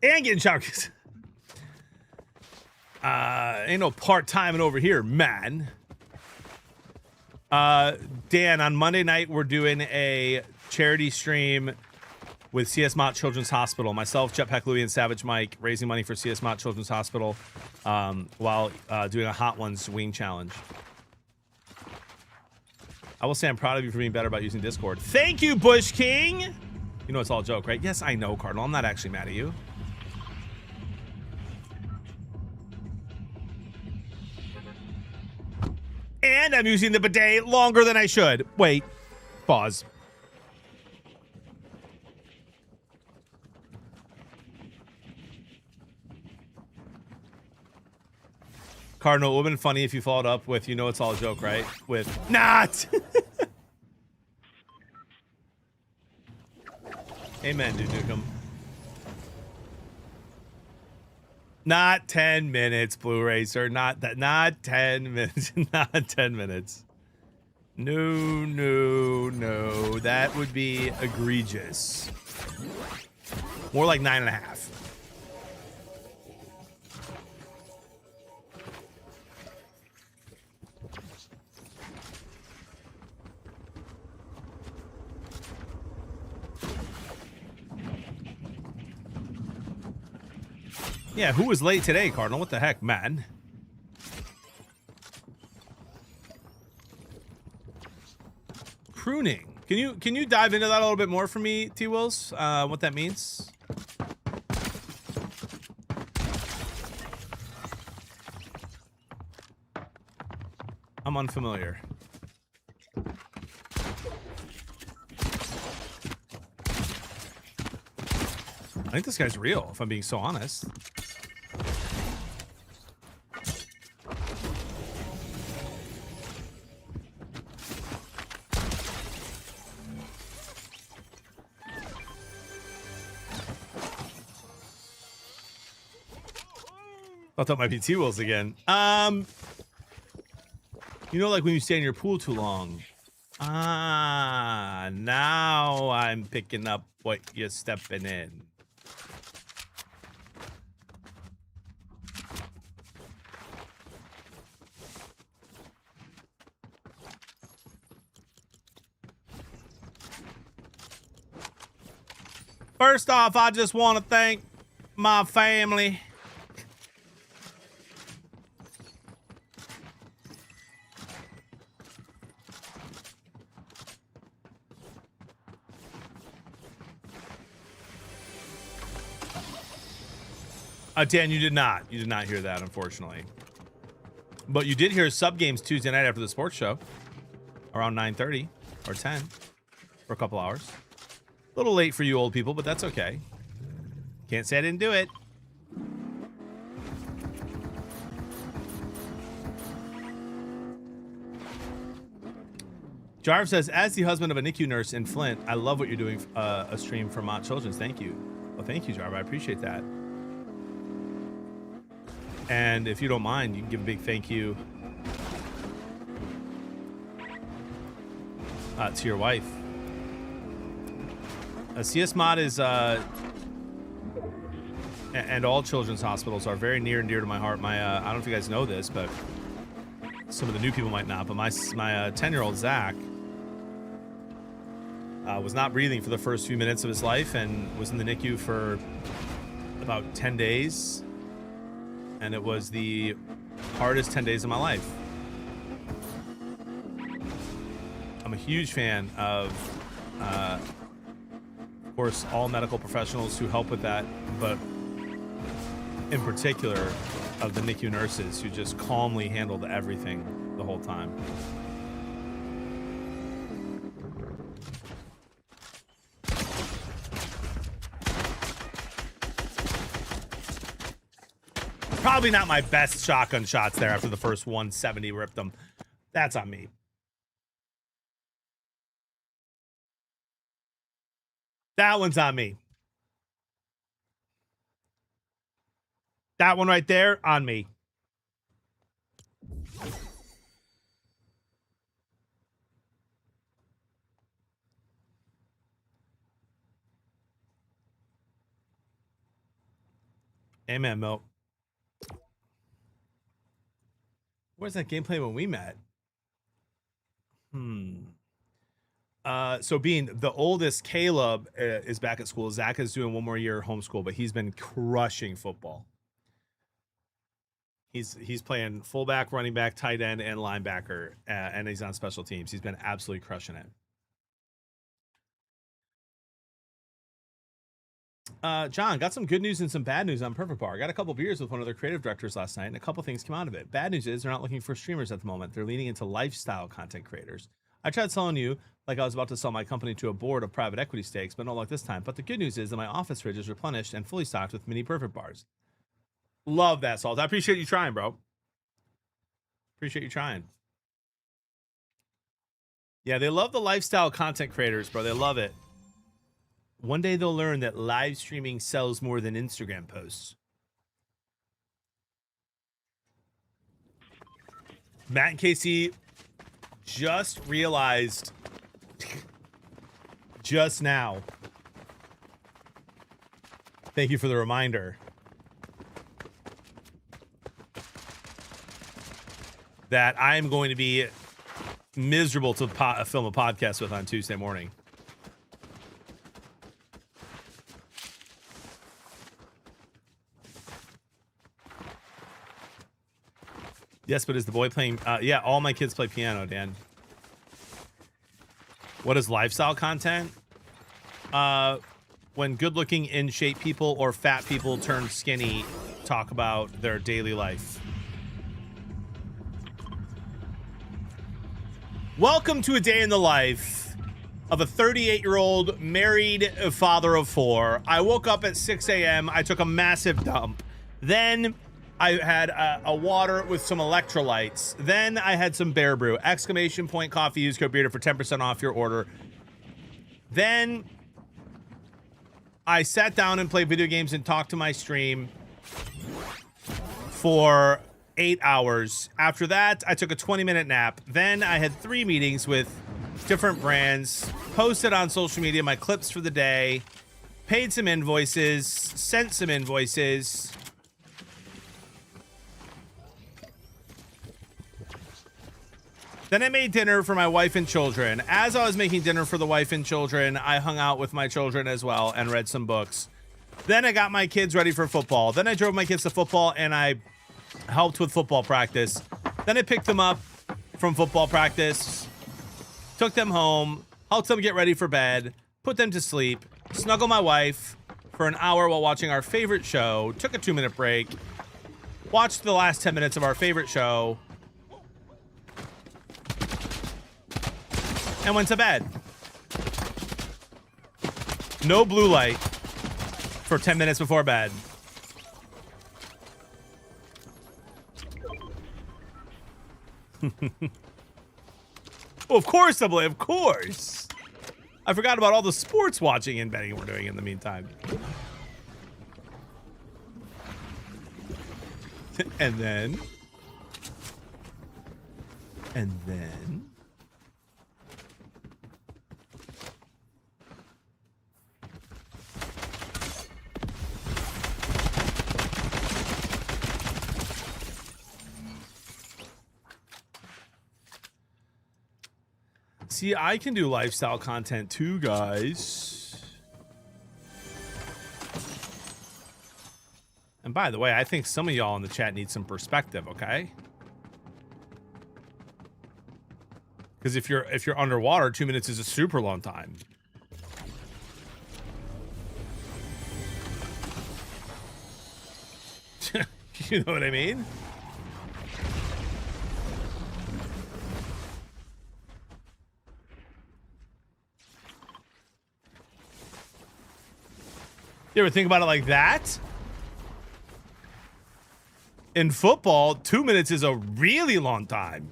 And getting showers. Ain't no part-timing over here, man. Dan, on Monday night, we're doing a charity stream with CS Mott Children's Hospital. Myself, Jetpack Louie, and Savage Mike raising money for CS Mott Children's Hospital while doing a Hot Ones wing challenge. I will say I'm proud of you for being better about using Discord. Thank you, Bush King. You know it's all a joke, right? Yes, I know, Cardinal. I'm not actually mad at you. And I'm using the bidet longer than I should. Wait. Pause. Cardinal, it would have been funny if you followed up with, you know it's all a joke, right? With, not! Amen, Dude Nukem. Not 10 minutes, Blue Racer. Not 10 minutes. Not 10 minutes. No, no, no. That would be egregious. More like 9.5. Yeah, who was late today, Cardinal? What the heck, man? Pruning. Can you dive into that a little bit more for me, T Wills? What that means? I'm unfamiliar. I think this guy's real, if I'm being so honest. I thought that might be T-Wills again. You know, like when you stay in your pool too long. Now I'm picking up what you're stepping in. First off, I just want to thank my family. Dan, you did not. You did not hear that, unfortunately. But you did hear sub games Tuesday night after the sports show, around 9:30 or 10 for a couple hours. A little late for you old people, but that's okay. Can't say I didn't do it. Jarv says, as the husband of a NICU nurse in Flint, I love what you're doing, a stream for Mott Children's. Thank you. Well, thank you, Jarv. I appreciate that. And if you don't mind, you can give a big thank you to your wife. CS Mod is and all children's hospitals are very near and dear to my heart. My I don't know if you guys know this, but some of the new people might not. But my 10-year-old Zach was not breathing for the first few minutes of his life and was in the NICU for about 10 days, and it was the hardest 10 days of my life. I'm a huge fan of course, all medical professionals who help with that, but in particular of the NICU nurses who just calmly handled everything the whole time. Probably not my best shotgun shots there after the first 170 ripped them. That's on me. That one's on me. That one right there, on me. Amen, Milk. Where's that gameplay when we met? So being the oldest, Caleb is back at school. Zach is doing one more year homeschool, but he's been crushing football. He's playing fullback, running back, tight end, and linebacker, and he's on special teams. He's been absolutely crushing it. John, got some good news and some bad news on Perfect Bar. I got a couple beers with one of their creative directors last night, and a couple things came out of it. Bad news is they're not looking for streamers at the moment. They're leaning into lifestyle content creators. I tried selling you like I was about to sell my company to a board of private equity stakes, but no luck this time. But the good news is that my office fridge is replenished and fully stocked with mini Perfect Bars. Love that, Salt. I appreciate you trying, bro. Appreciate you trying. Yeah, they love the lifestyle content creators, bro. They love it. One day they'll learn that live streaming sells more than Instagram posts. Matt and Casey just realized just now. Thank you for the reminder. That I am going to be miserable to film a podcast with on Tuesday morning. Yes, but is the boy playing? Yeah, all my kids play piano, Dan. What is lifestyle content? When good-looking, in-shape people or fat people turn skinny talk about their daily life. Welcome to a day in the life of a 38-year-old married father of 4. I woke up at 6 a.m. I took a massive dump. Then I had a water with some electrolytes. Then I had some Bear Brew. Exclamation point coffee. Use code BEARDED for 10% off your order. Then I sat down and played video games and talked to my stream for 8 hours. After that, I took a 20-minute nap. Then I had 3 meetings with different brands, posted on social media my clips for the day, paid some invoices, sent some invoices. Then I made dinner for my wife and children. As I was making dinner for the wife and children, I hung out with my children as well and read some books. Then I got my kids ready for football. Then I drove my kids to football and I helped with football practice. Then I picked them up from football practice, took them home, helped them get ready for bed, put them to sleep, snuggled my wife for an hour while watching our favorite show, took a 2-minute break, watched the last 10 minutes of our favorite show, and went to bed. No blue light for 10 minutes before bed. Well, of course, of course. I forgot about all the sports watching and betting we're doing in the meantime. And then See, I can do lifestyle content too, guys. And by the way, I think some of y'all in the chat need some perspective, okay? Because if you're underwater, 2 minutes is a super long time. You know what I mean? You ever think about it like that? In football, 2 minutes is a really long time.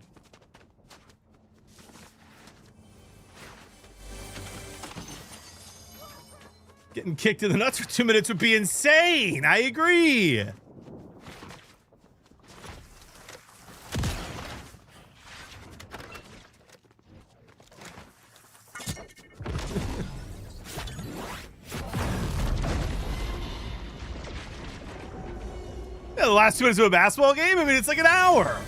Getting kicked in the nuts for 2 minutes would be insane. I agree. Yeah, the last 2 minutes of a basketball game? I mean, it's like an hour.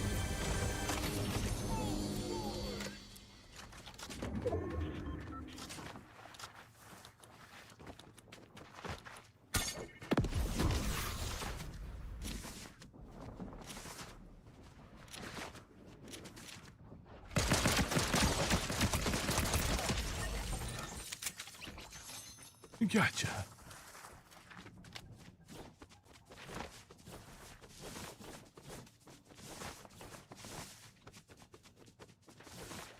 Gotcha.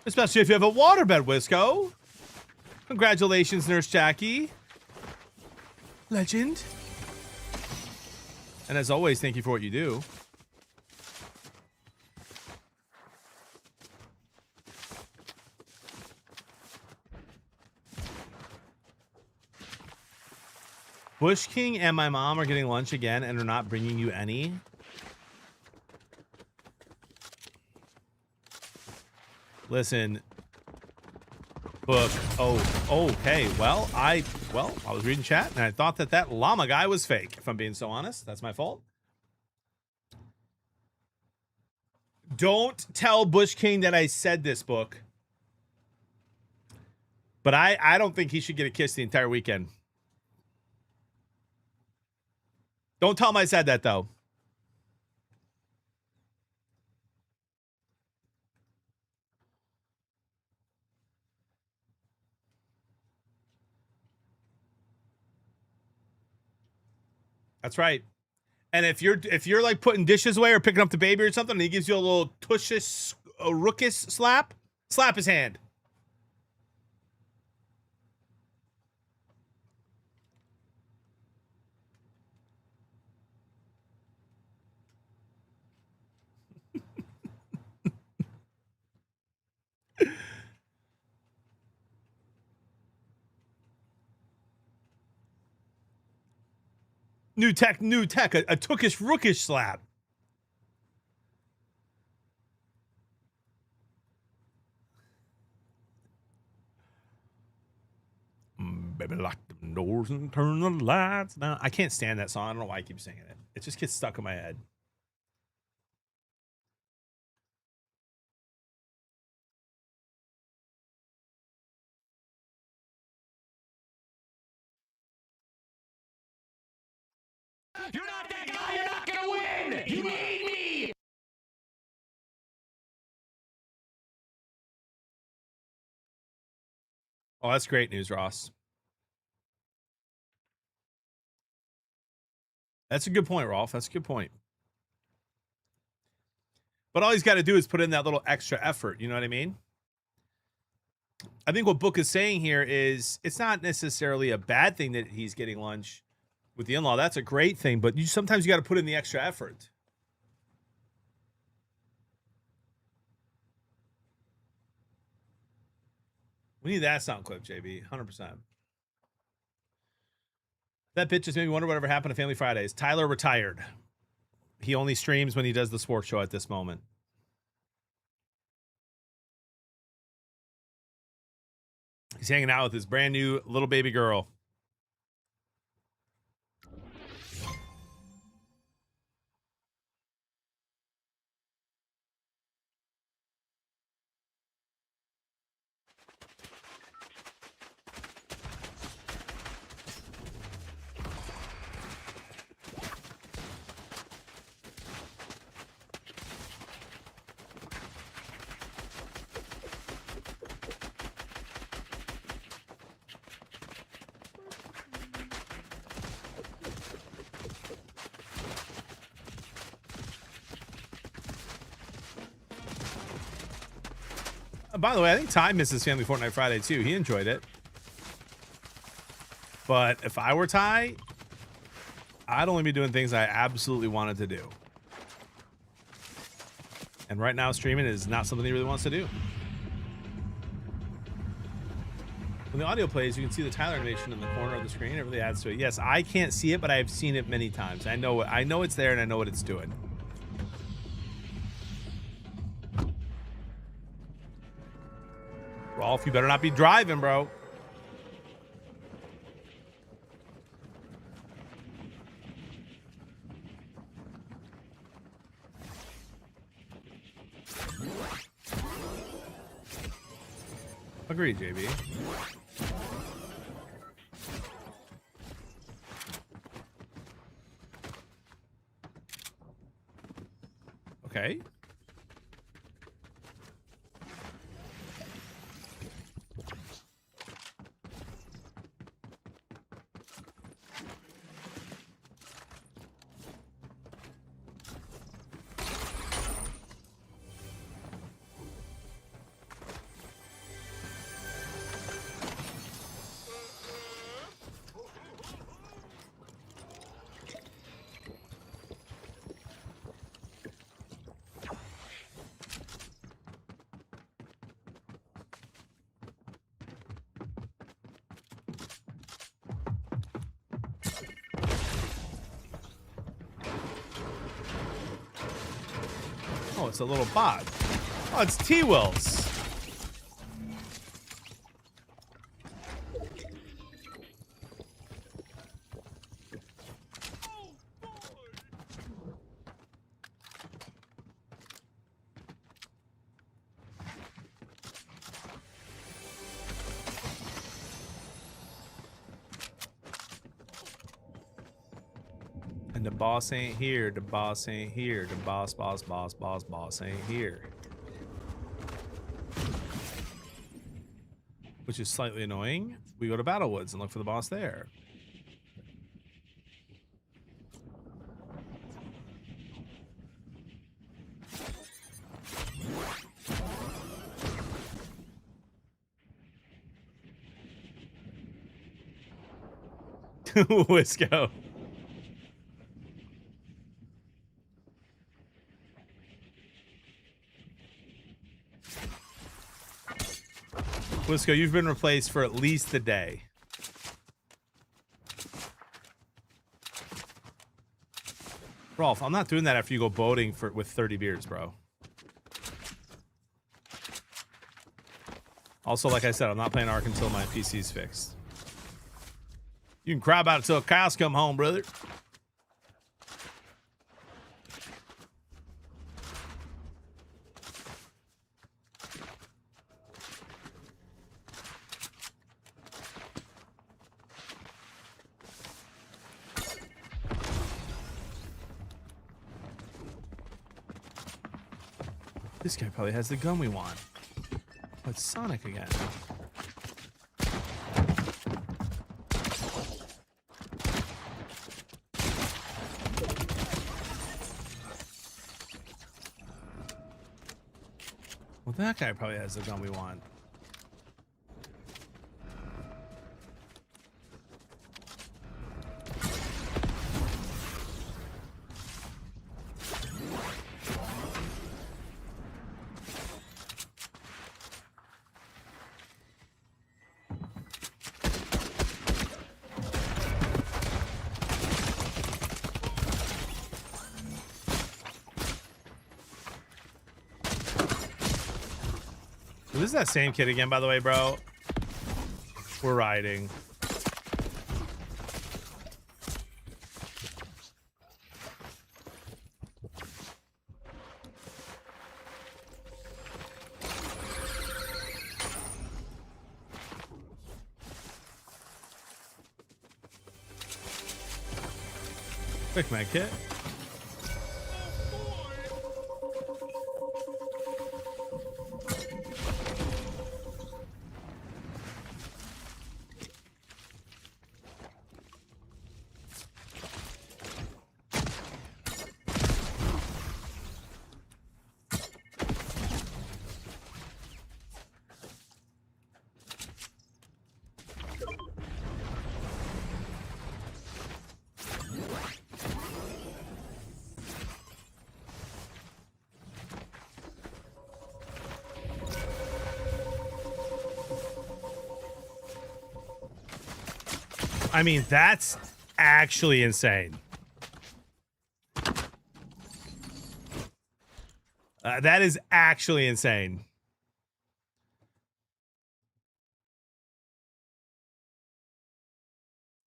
Especially if you have a waterbed, Wisco. Congratulations, Nurse Jackie. Legend. And as always, thank you for what you do. Bush King and my mom are getting lunch again and are not bringing you any. Listen, book. Oh, okay. Well, I was reading chat and I thought that llama guy was fake. If I'm being so honest, that's my fault. Don't tell Bush King that I said this, book. But I don't think he should get a kiss the entire weekend. Don't tell him I said that, though. That's right. And if you're like putting dishes away or picking up the baby or something, and he gives you a little tushish, a rookish slap his hand. New tech, a tookish, rookish slap. Baby, lock the doors and turn the lights down. I can't stand that song. I don't know why I keep singing it. It just gets stuck in my head. You're not that guy. You're not gonna win. You need me. Oh, that's great news, Ross. That's a good point, Rolf. That's a good point. But all he's got to do is put in that little extra effort. You know what I mean? I think what Book is saying here is it's not necessarily a bad thing that he's getting lunch with the in-law. That's a great thing, but sometimes you got to put in the extra effort. We need that sound clip, JB. 100%. That bitch just made me wonder whatever happened to Family Fridays. Tyler retired. He only streams when he does the sports show at this moment. He's hanging out with his brand new little baby girl. By the way, I think Ty misses Family Fortnite Friday too. He enjoyed it. But if I were Ty, I'd only be doing things I absolutely wanted to do. And right now, streaming is not something he really wants to do. When the audio plays, you can see the Tyler animation in the corner of the screen. It really adds to it. Yes, I can't see it, but I've seen it many times. I know it's there, and I know what it's doing. Rolf, you better not be driving, bro. Agreed, JB. Okay. Oh, it's a little bot. Oh, it's T-Wills. And the boss ain't here. The boss ain't here. The boss ain't here. Which is slightly annoying. We go to Battlewoods and look for the boss there. Wisco. Wisco, you've been replaced for at least a day. Rolf, I'm not doing that after you go boating with 30 beers, bro. Also, like I said, I'm not playing Ark until my PC's fixed. You can cry about it till cows come home, brother. This guy probably has the gun we want. Oh, it's Sonic again. Well, that guy probably has the gun we want. This is that same kid again, by the way, bro. We're riding. Quick med kit. I mean, that's actually insane. That is actually insane.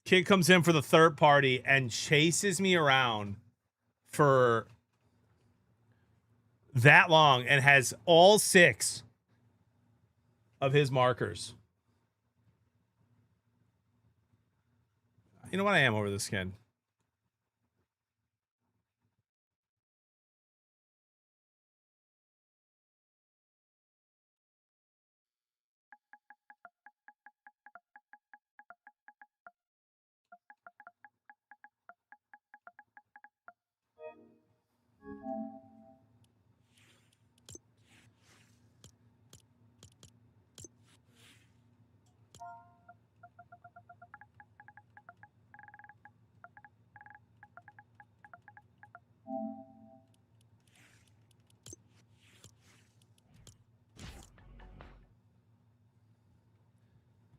Kid comes in for the third party and chases me around for that long and has all 6 of his markers. You know what? I am over the skin.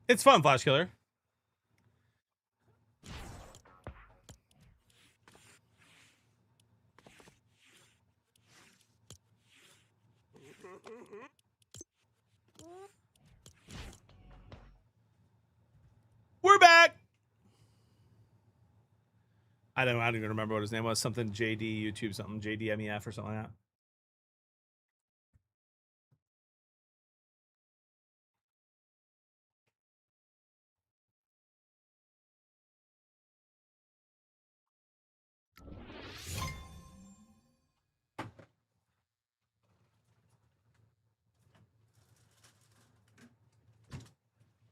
It's fun, Flash Killer. We're back. I don't even remember what his name was. Something JD YouTube, something JDMEF or something like that.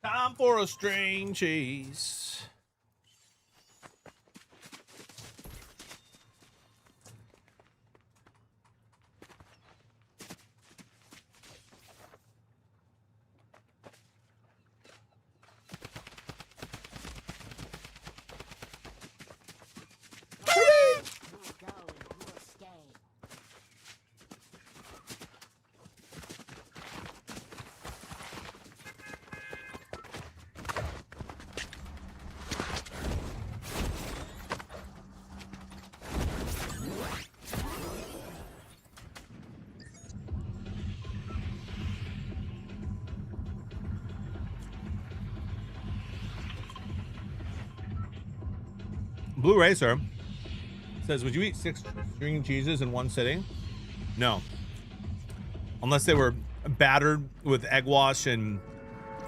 Time for a string cheese. Blue Racer says, would you eat 6 string cheeses in one sitting? No. Unless they were battered with egg wash and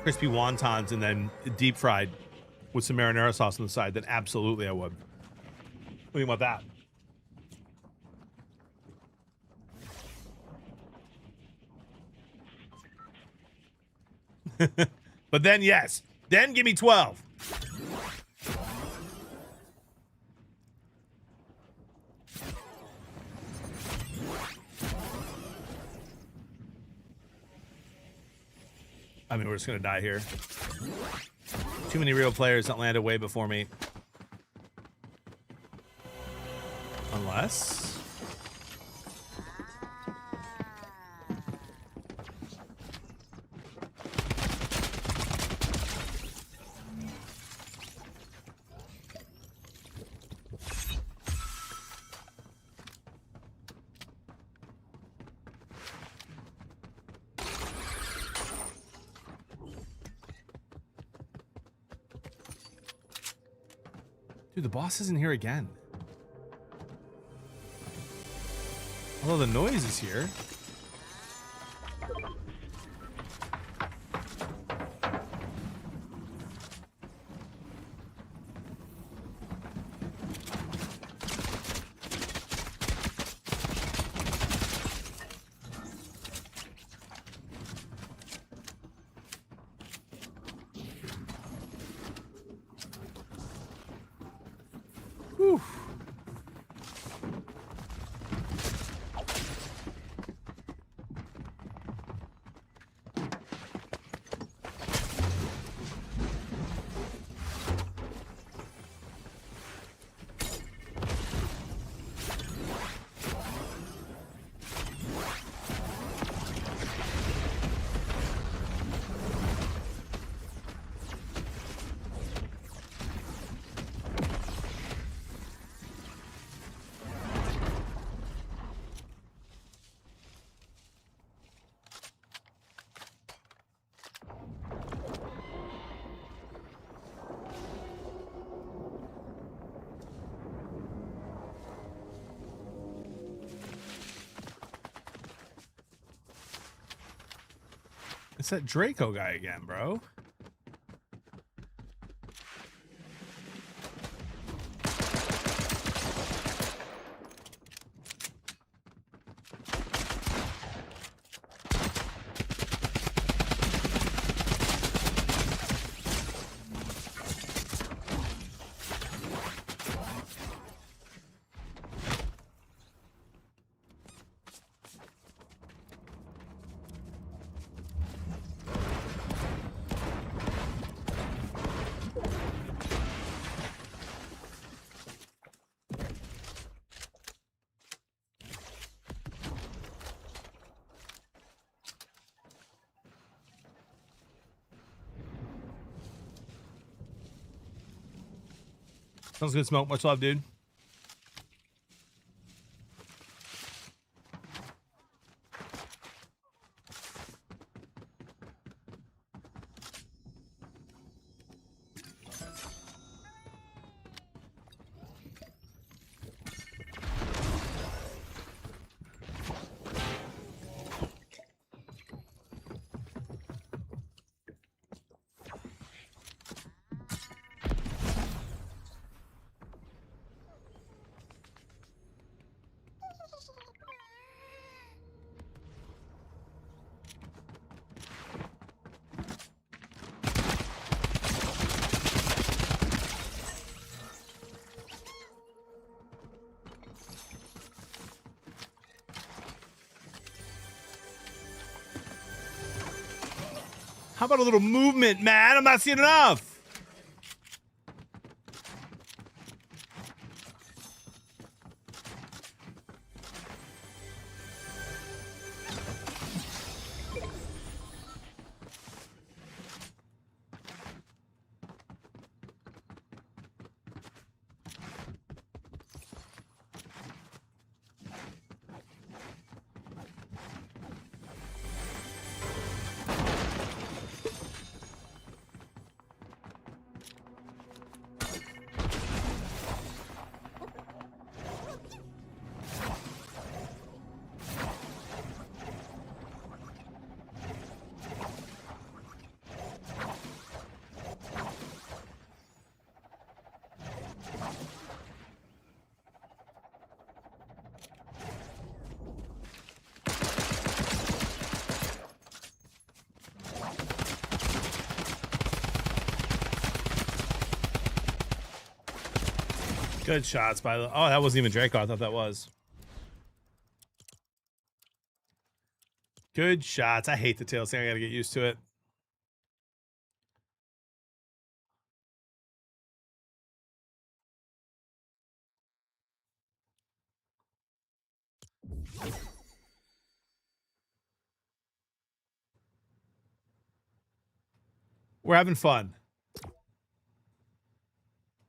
crispy wontons and then deep fried with some marinara sauce on the side, then absolutely I would. What do you think about that? But then, yes. Then give me 12. I mean, we're just going to die here. Too many real players that landed way before me. Unless... Dude, the boss isn't here again. Although the noise is here. Whew. It's that Draco guy again, bro. Sounds good, Smoke. Much love, dude. How about a little movement, man? I'm not seeing enough. Good shots by the. Oh, that wasn't even Draco. I thought that was. Good shots. I hate the tail thing. I gotta get used to it. We're having fun.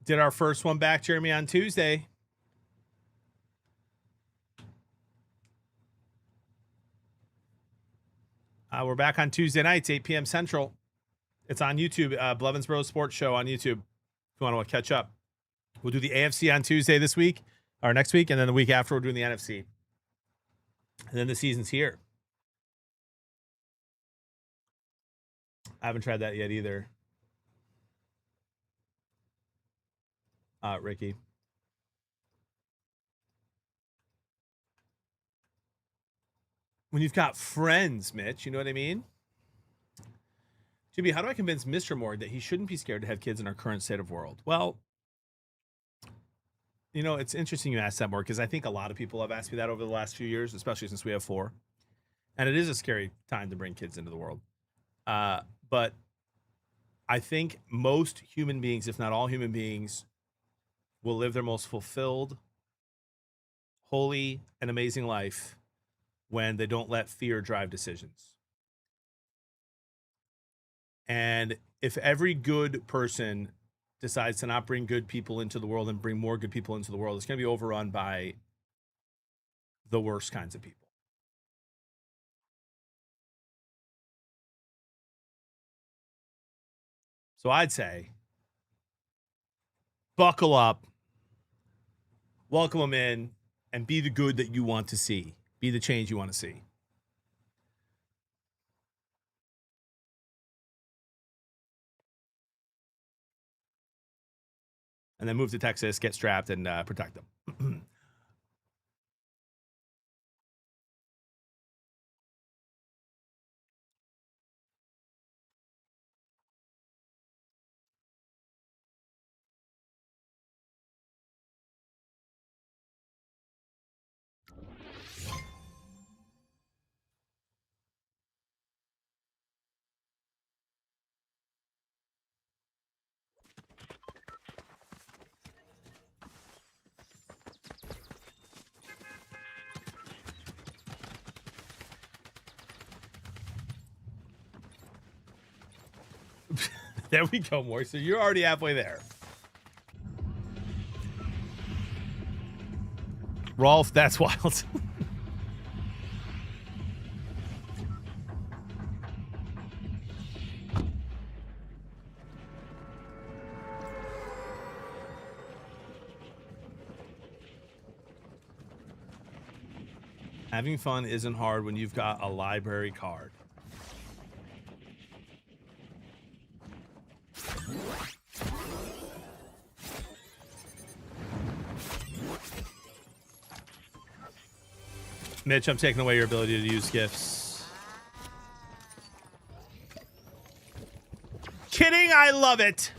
Did our first one back, Jeremy, on Tuesday. We're back on Tuesday nights, 8 p.m. Central. It's on YouTube, Blevins Bros Sports Show on YouTube. If you want to catch up, we'll do the AFC on Tuesday this week, or next week, and then the week after we're doing the NFC. And then the season's here. I haven't tried that yet either. Ricky. When you've got friends, Mitch, you know what I mean? Jimmy, how do I convince Mr. Morg that he shouldn't be scared to have kids in our current state of world? Well, you know, it's interesting you asked that, Morg, because I think a lot of people have asked me that over the last few years, especially since we have 4. And it is a scary time to bring kids into the world. But I think most human beings, if not all human beings, will live their most fulfilled, holy, and amazing life when they don't let fear drive decisions. And if every good person decides to not bring good people into the world and bring more good people into the world, it's going to be overrun by the worst kinds of people. So I'd say, buckle up, welcome them in, and be the good that you want to see. Be the change you want to see. and then move to Texas, get strapped, and protect them. There we go, Moist. So you're already halfway there. Rolf, that's wild. Having fun isn't hard when you've got a library card. Mitch, I'm taking away your ability to use gifts. Kidding, I love it.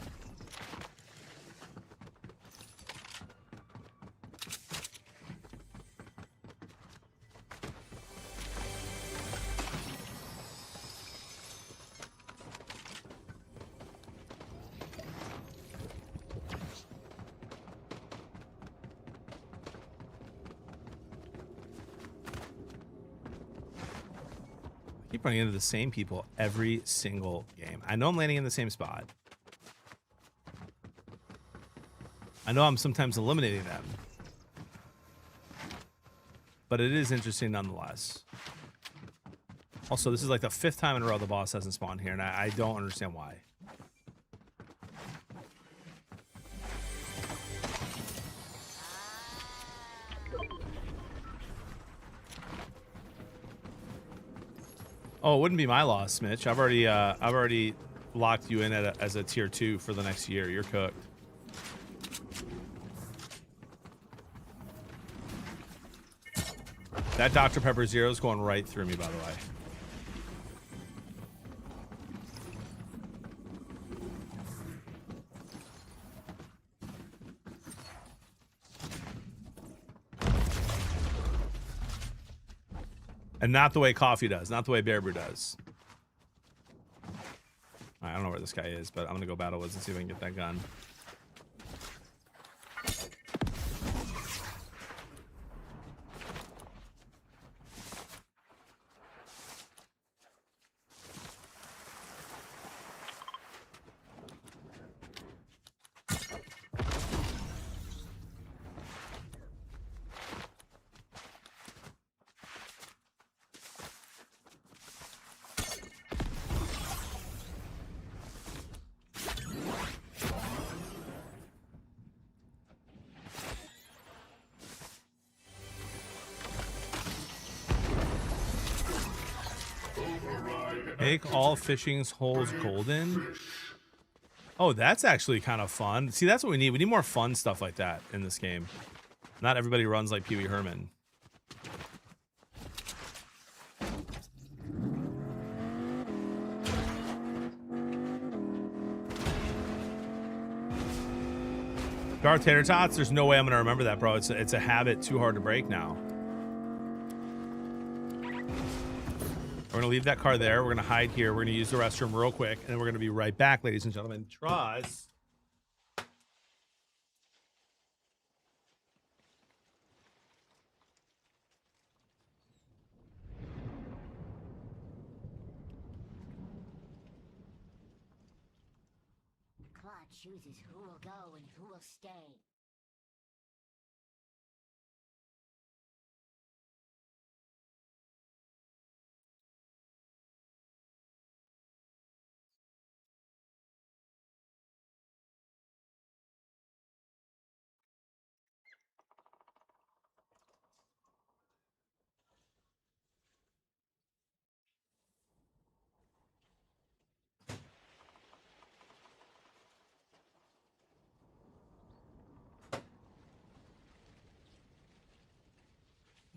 Keep running into the same people every single game. I know I'm landing in the same spot. I know I'm sometimes eliminating them. But it is interesting nonetheless. Also, this is like the 5th time in a row the boss hasn't spawned here, and I don't understand why. Oh, it wouldn't be my loss, Mitch. I've already locked you in as a tier 2 for the next year. You're cooked. That Dr. Pepper Zero is going right through me, by the way. And not the way coffee does, not the way Bear Brew does. All right, I don't know where this guy is, but I'm gonna go Battle Woods and see if I can get that gun. Make all fishing's holes golden. Oh, that's actually kind of fun. See, that's what we need. We need more fun stuff like that in this game. Not everybody runs like Pee Wee Herman. Darth Tater Tots, there's no way I'm going to remember that, bro. It's a habit too hard to break now. We're going to leave that car there. We're going to hide here. We're going to use the restroom real quick, and then we're going to be right back, ladies and gentlemen. Trust. Claude chooses who will go and who will stay.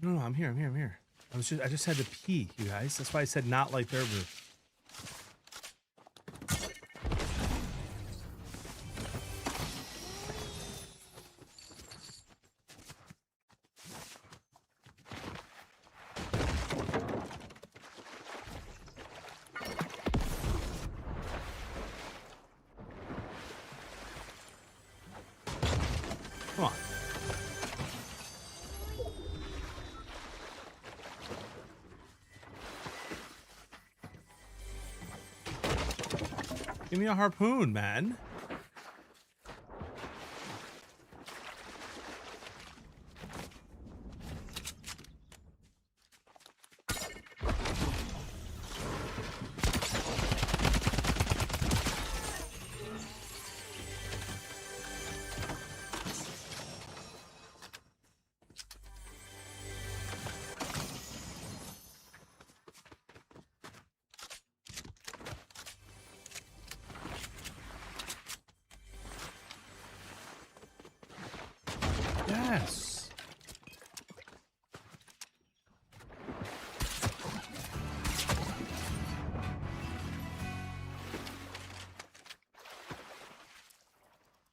No, I'm here. I'm here. I'm here. I just had to pee, you guys. That's why I said not like their roof. Come on. Give me a harpoon, man. Yes.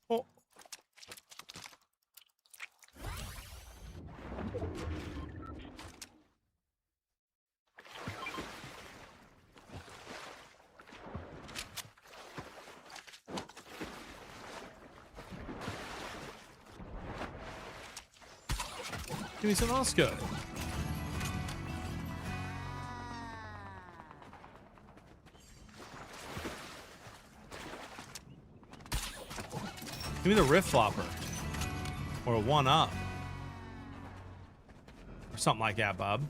Oh. Give me something else good. Give me the rift flopper. Or a 1-up. Or something like that, bub.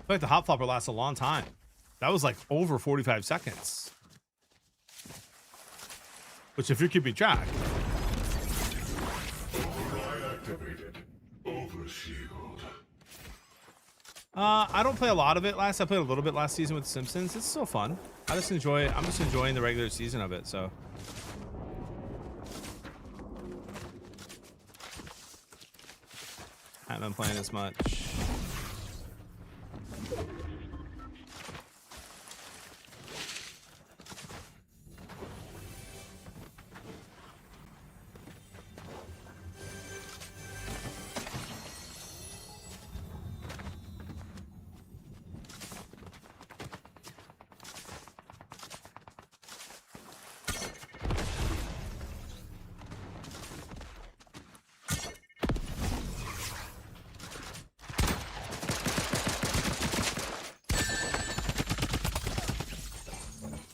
I feel like the hop flopper lasts a long time. That was like over 45 seconds. Which, if you're keeping track. Override activated. Overshield. I don't play a lot of it. I played a little bit last season with The Simpsons. It's still fun. I'm just enjoying the regular season of it, so. I haven't been playing as much.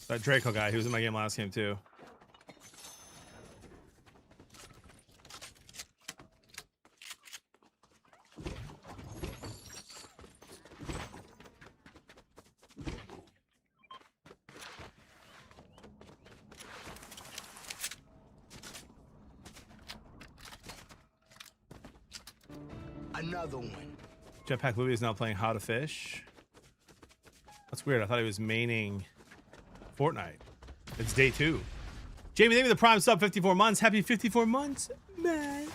That Draco guy, he was in my game last game too. Another one. Jetpack Louie is now playing How to Fish. That's weird. I thought he was maining Fortnite. It's day 2. Jamie, thank you for the Prime sub, 54 months. Happy 54 months, man.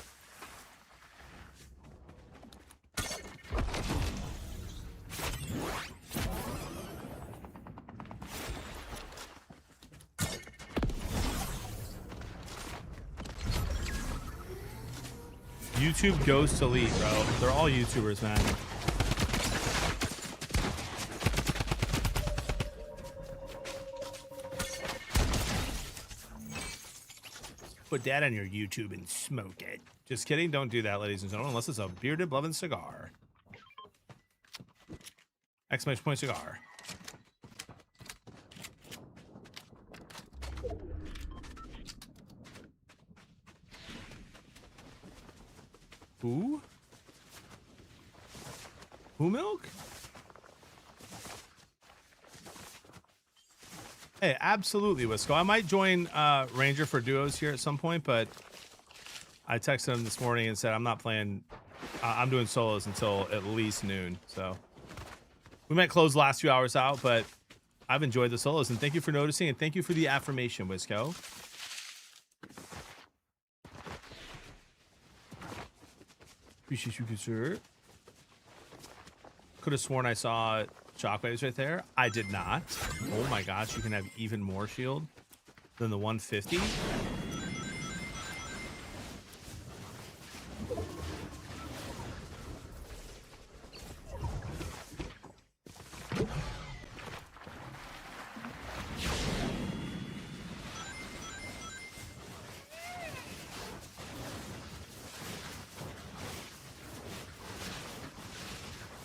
YouTube goes to elite, bro. They're all YouTubers, man. Put that on your YouTube and smoke it. Just kidding. Don't do that, ladies and gentlemen, unless it's a bearded Blevins cigar. Exclamation point cigar. Who? Who milk? Hey, absolutely, Wisco. I might join Ranger for duos here at some point, but I texted him this morning and said I'm not playing. I'm doing solos until at least noon. So we might close the last few hours out, but I've enjoyed the solos. And thank you for noticing, and thank you for the affirmation, Wisco. Appreciate you, good sir. Could have sworn I saw shockwaves right there. I did not. Oh my gosh, you can have even more shield than the 150.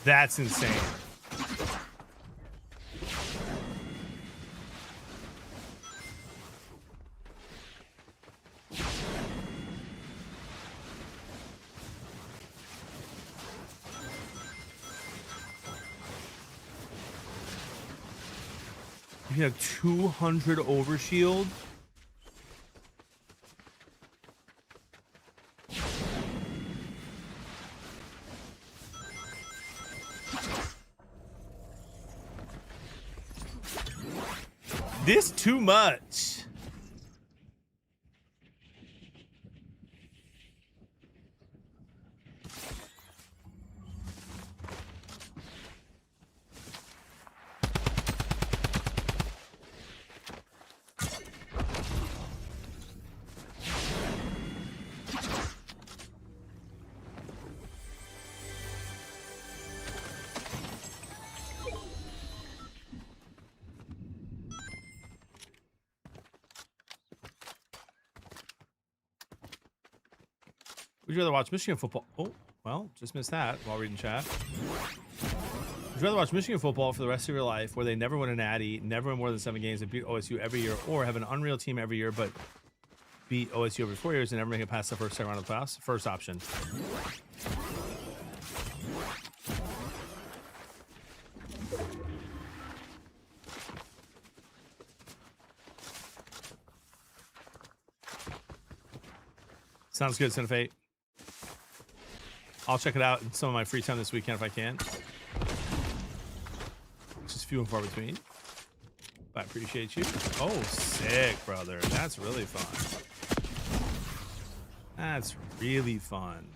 That's insane. You have 200 overshield. This too much. Would you rather watch Michigan football? Oh, well, just missed that while reading chat. Would you rather watch Michigan football for the rest of your life, where they never win a natty, never win more than 7 games, and beat OSU every year, or have an unreal team every year, but beat OSU every 4 years and never make it past the first round of the playoffs? First option. Sounds good, Son of Fate. I'll check it out in some of my free time this weekend if I can. Just few and far between. But I appreciate you. Oh, sick, brother. That's really fun. That's really fun.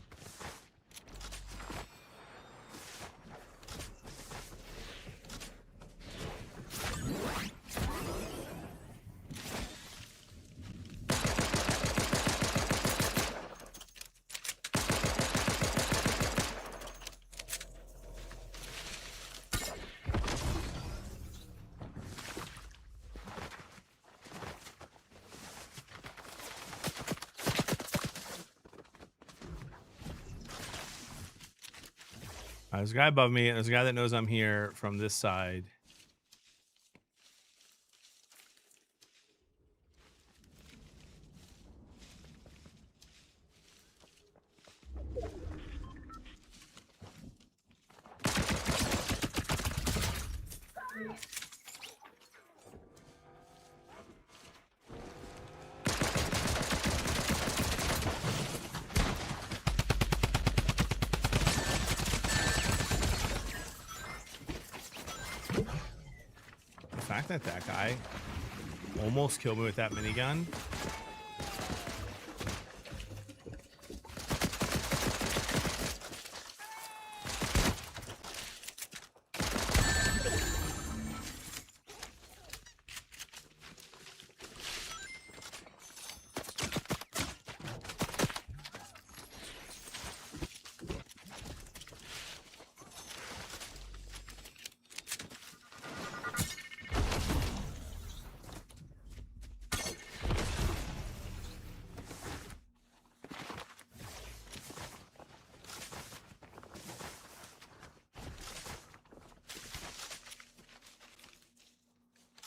There's a guy above me, and there's a guy that knows I'm here from this side. Dragnet that guy. Almost killed me with that minigun.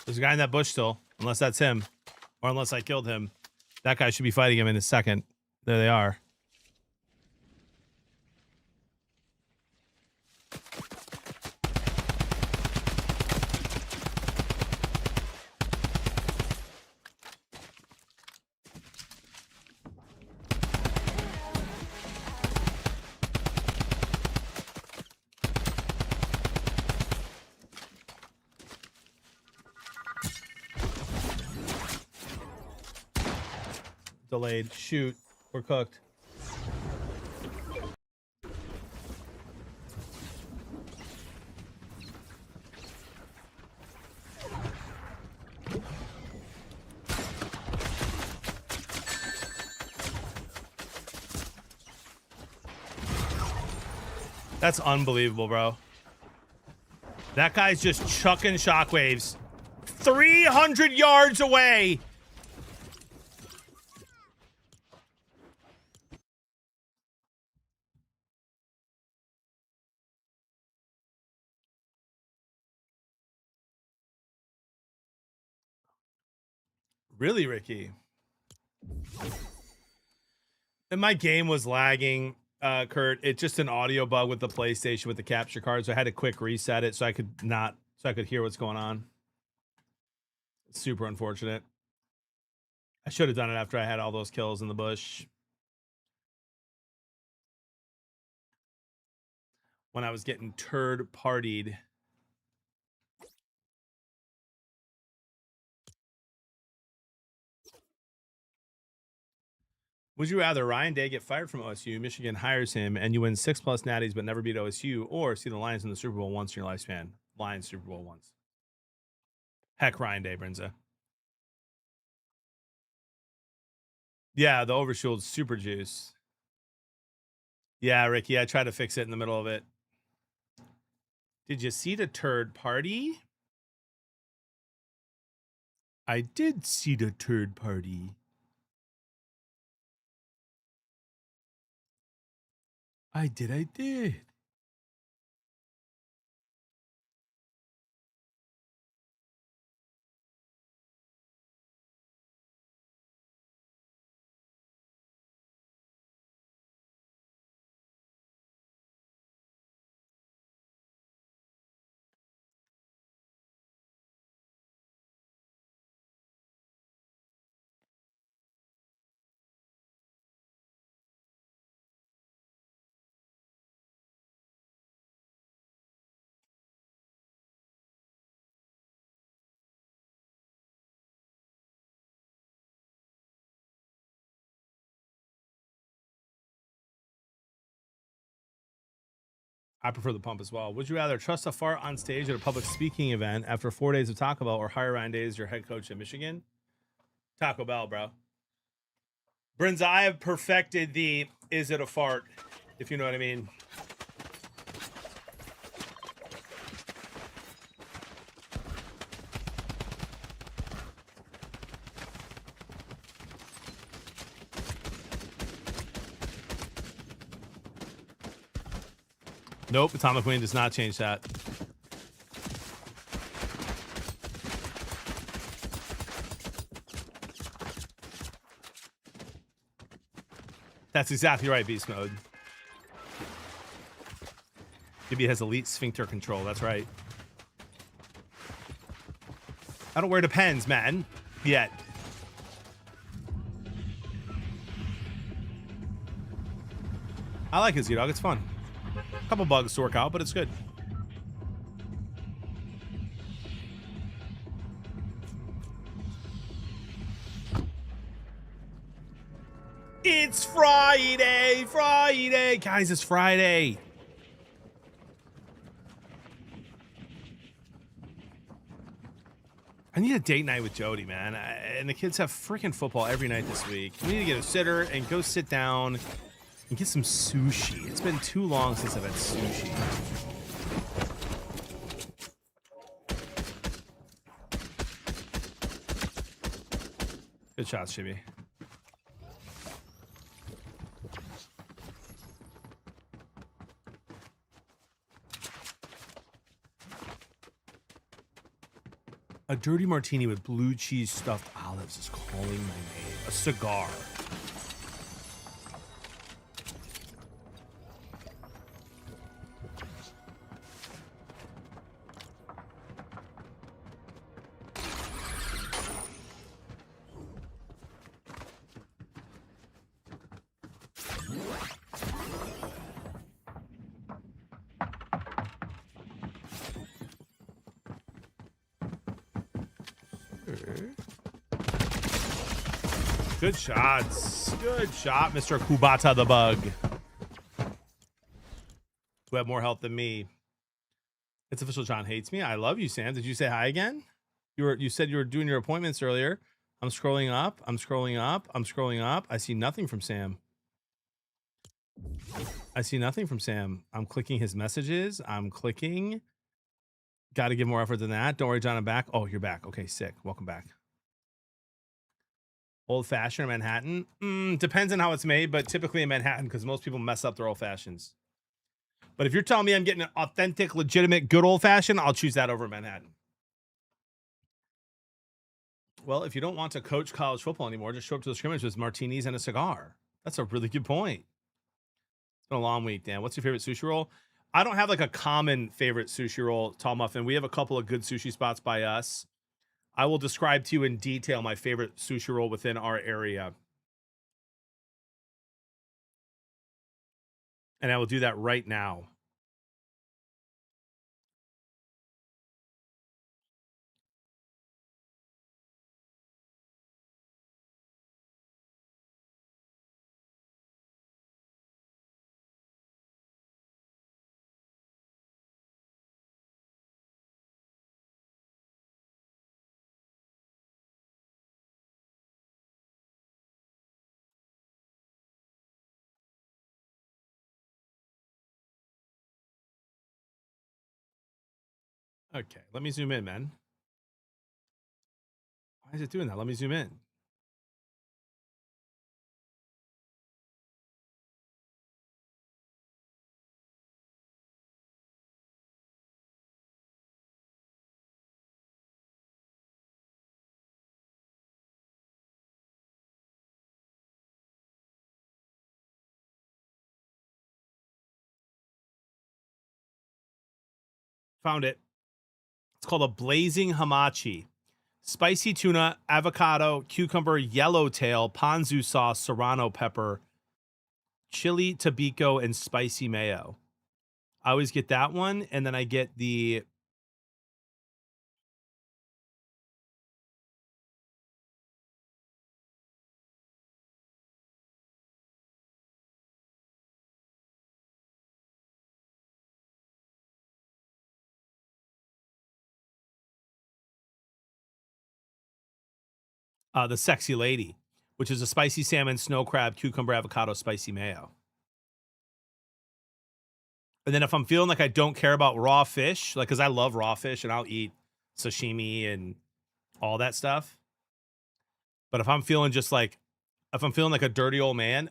There's a guy in that bush still, unless that's him, or unless I killed him. That guy should be fighting him in a second. There they are. Delayed. Shoot. We're cooked. That's unbelievable, bro. That guy's just chucking shockwaves 300 yards away. Really, Ricky? And my game was lagging, Kurt. It's just an audio bug with the PlayStation with the capture card, so I had to quick reset it so I could hear what's going on. It's super unfortunate. I should have done it after I had all those kills in the bush. When I was getting turd-partied. Would you rather Ryan Day get fired from OSU, Michigan hires him, and you win 6+ natties but never beat OSU, or see the Lions in the Super Bowl once in your lifespan? Lions Super Bowl once. Heck, Ryan Day, Brinza. Yeah, the overshield's super juice. Yeah, Ricky, I tried to fix it in the middle of it. Did you see the turd party? I did see the turd party. I did. I prefer the pump as well. Would you rather trust a fart on stage at a public speaking event after 4 days of Taco Bell, or hire Ryan Day as your head coach at Michigan? Taco Bell, bro. Brinza, I have perfected the is it a fart, if you know what I mean. Nope, Atomic Wing does not change that. That's exactly right, Beast Mode. Maybe it has elite sphincter control, that's right. I don't wear Depends, man. Yet. I like it, Z-Dog, it's fun. Couple bugs to work out, but it's good. It's Friday. Friday. Guys, it's Friday. I need a date night with Jody, man. And the kids have freaking football every night this week. We need to get a sitter and go sit down and get some sushi. It's been too long since I've had sushi. Good shots, Chibi. A dirty martini with blue cheese stuffed olives is calling my name. A cigar. Good shots. Good shot, Mr. Kubata the Bug. Who have more health than me. It's official. John hates me. I love you, Sam. Did you say hi again? You said you were doing your appointments earlier. I'm scrolling up. I'm scrolling up. I'm scrolling up. I see nothing from Sam. I see nothing from Sam. I'm clicking his messages. I'm clicking. Got to give more effort than that. Don't worry, John. I'm back. Oh, you're back. Okay, sick. Welcome back. Old fashioned or Manhattan? Depends on how it's made, but typically in Manhattan because most people mess up their old fashions. But if you're telling me I'm getting an authentic, legitimate, good old fashioned, I'll choose that over Manhattan. Well, if you don't want to coach college football anymore, just show up to the scrimmage with martinis and a cigar. That's a really good point. It's been a long week, Dan. What's your favorite sushi roll? I don't have like a common favorite sushi roll, Tall Muffin. We have a couple of good sushi spots by us. I will describe to you in detail my favorite sushi roll within our area. And I will do that right now. Okay, let me zoom in, man. Why is it doing that? Let me zoom in. Found it. It's called a blazing hamachi. Spicy tuna, avocado, cucumber, yellowtail, ponzu sauce, serrano pepper, chili tobacco, and spicy mayo. I always get that one, and then I get the sexy lady, which is a spicy salmon, snow crab, cucumber, avocado, spicy mayo. And then if I'm feeling like I don't care about raw fish, like, because I love raw fish and I'll eat sashimi and all that stuff. But if I'm feeling like a dirty old man,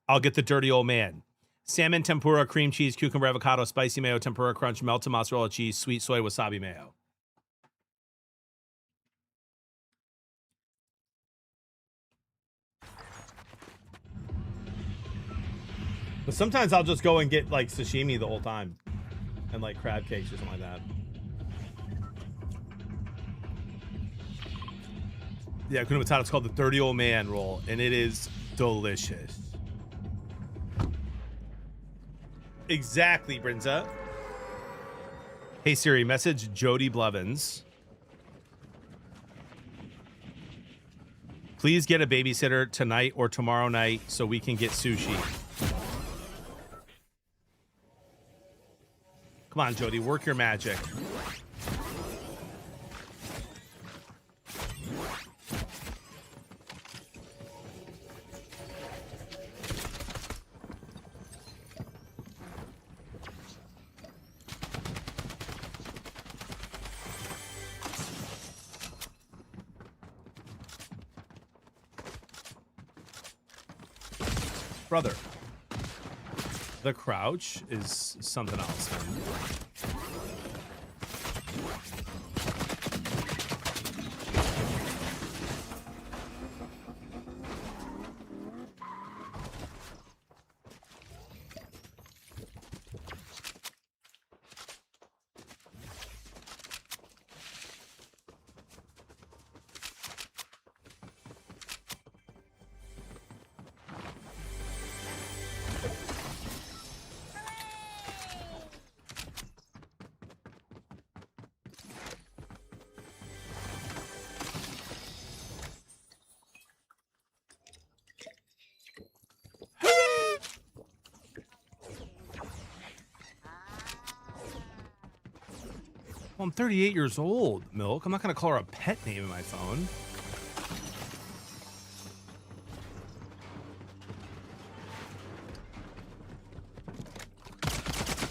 I'll get the dirty old man. Salmon, tempura, cream cheese, cucumber, avocado, spicy mayo, tempura crunch, melted mozzarella cheese, sweet soy, wasabi mayo. But sometimes I'll just go and get like sashimi the whole time and like crab cakes or something like that. Yeah, Kuna Matata, it's called the Dirty Old Man roll, and it is delicious. Exactly, Brinza. Hey Siri, message Jody Blevins. Please get a babysitter tonight or tomorrow night so we can get sushi. Come on, Jody, work your magic. Brother, the crouch is something else, man. Well, I'm 38 years old, Milk. I'm not going to call her a pet name in my phone.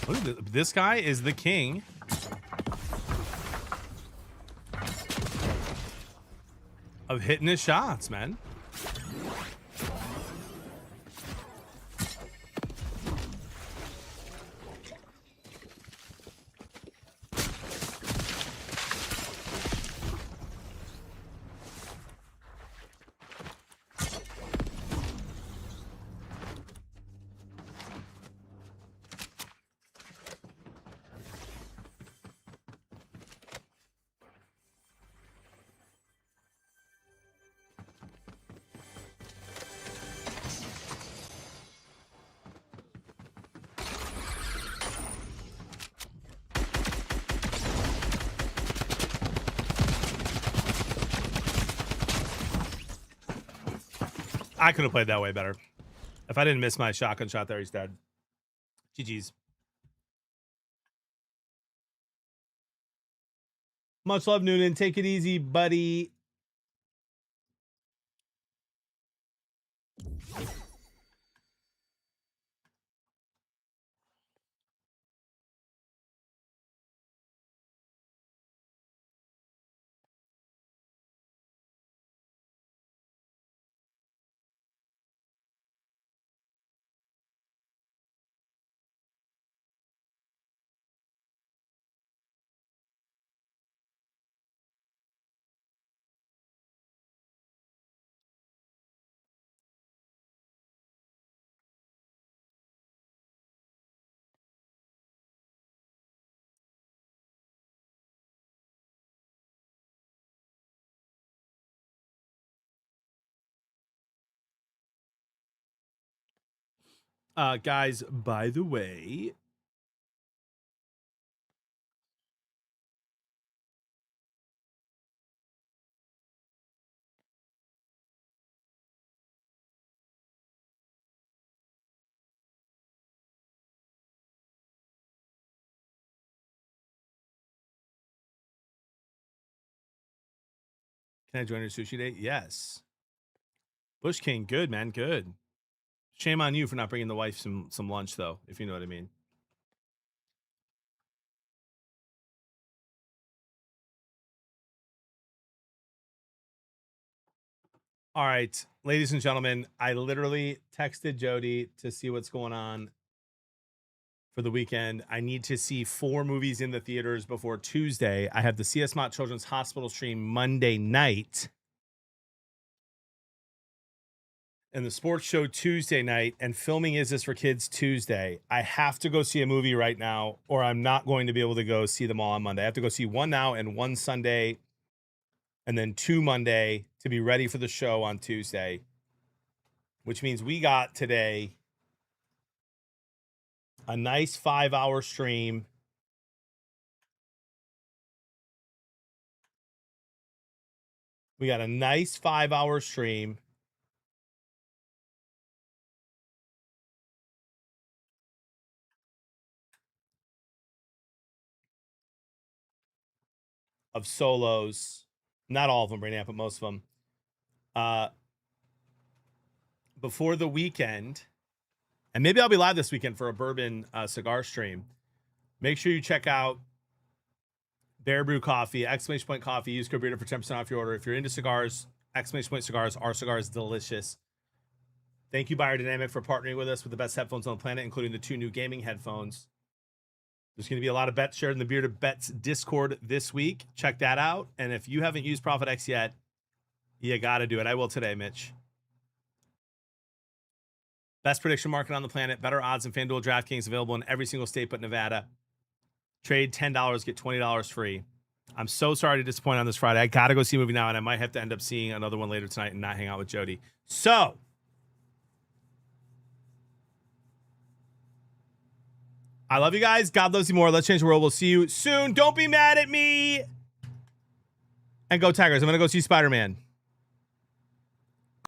Look at this guy is the king of hitting his shots, man. I could have played that way better. If I didn't miss my shotgun shot there, he's dead. GG's. Much love, Noonan. Take it easy, buddy. Guys, by the way, can I join your sushi date? Yes. Bush King, good, man, good. Shame on you for not bringing the wife some lunch, though, if you know what I mean. All right, ladies and gentlemen, I literally texted Jody to see what's going on for the weekend. I need to see 4 movies in the theaters before Tuesday. I have the CS Mott Children's Hospital stream Monday night and the sports show Tuesday night, and filming Is This for Kids Tuesday. I have to go see a movie right now, or I'm not going to be able to go see them all on Monday. I have to go see one now and one Sunday, and then 2 Monday to be ready for the show on Tuesday, which means we got today a nice 5-hour stream. We got a nice 5-hour stream. Of solos. Not all of them, Brainiac, but most of them. Before the weekend, and maybe I'll be live this weekend for a bourbon cigar stream. Make sure you check out Bear Brew Coffee, exclamation point coffee. Use code BEARDED for 10% off your order. If you're into cigars, exclamation point cigars. Our cigar is delicious. Thank you, Biodynamic, for partnering with us with the best headphones on the planet, including the 2 new gaming headphones. There's going to be a lot of bets shared in the Bearded Bets Discord this week. Check that out. And if you haven't used Profit X yet, you got to do it. I will today, Mitch. Best prediction market on the planet. Better odds than FanDuel, DraftKings, available in every single state but Nevada. Trade $10, get $20 free. I'm so sorry to disappoint on this Friday. I got to go see a movie now, and I might have to end up seeing another one later tonight and not hang out with Jody. So, I love you guys. God loves you more. Let's change the world. We'll see you soon. Don't be mad at me. And go Tigers. I'm going to go see Spider-Man.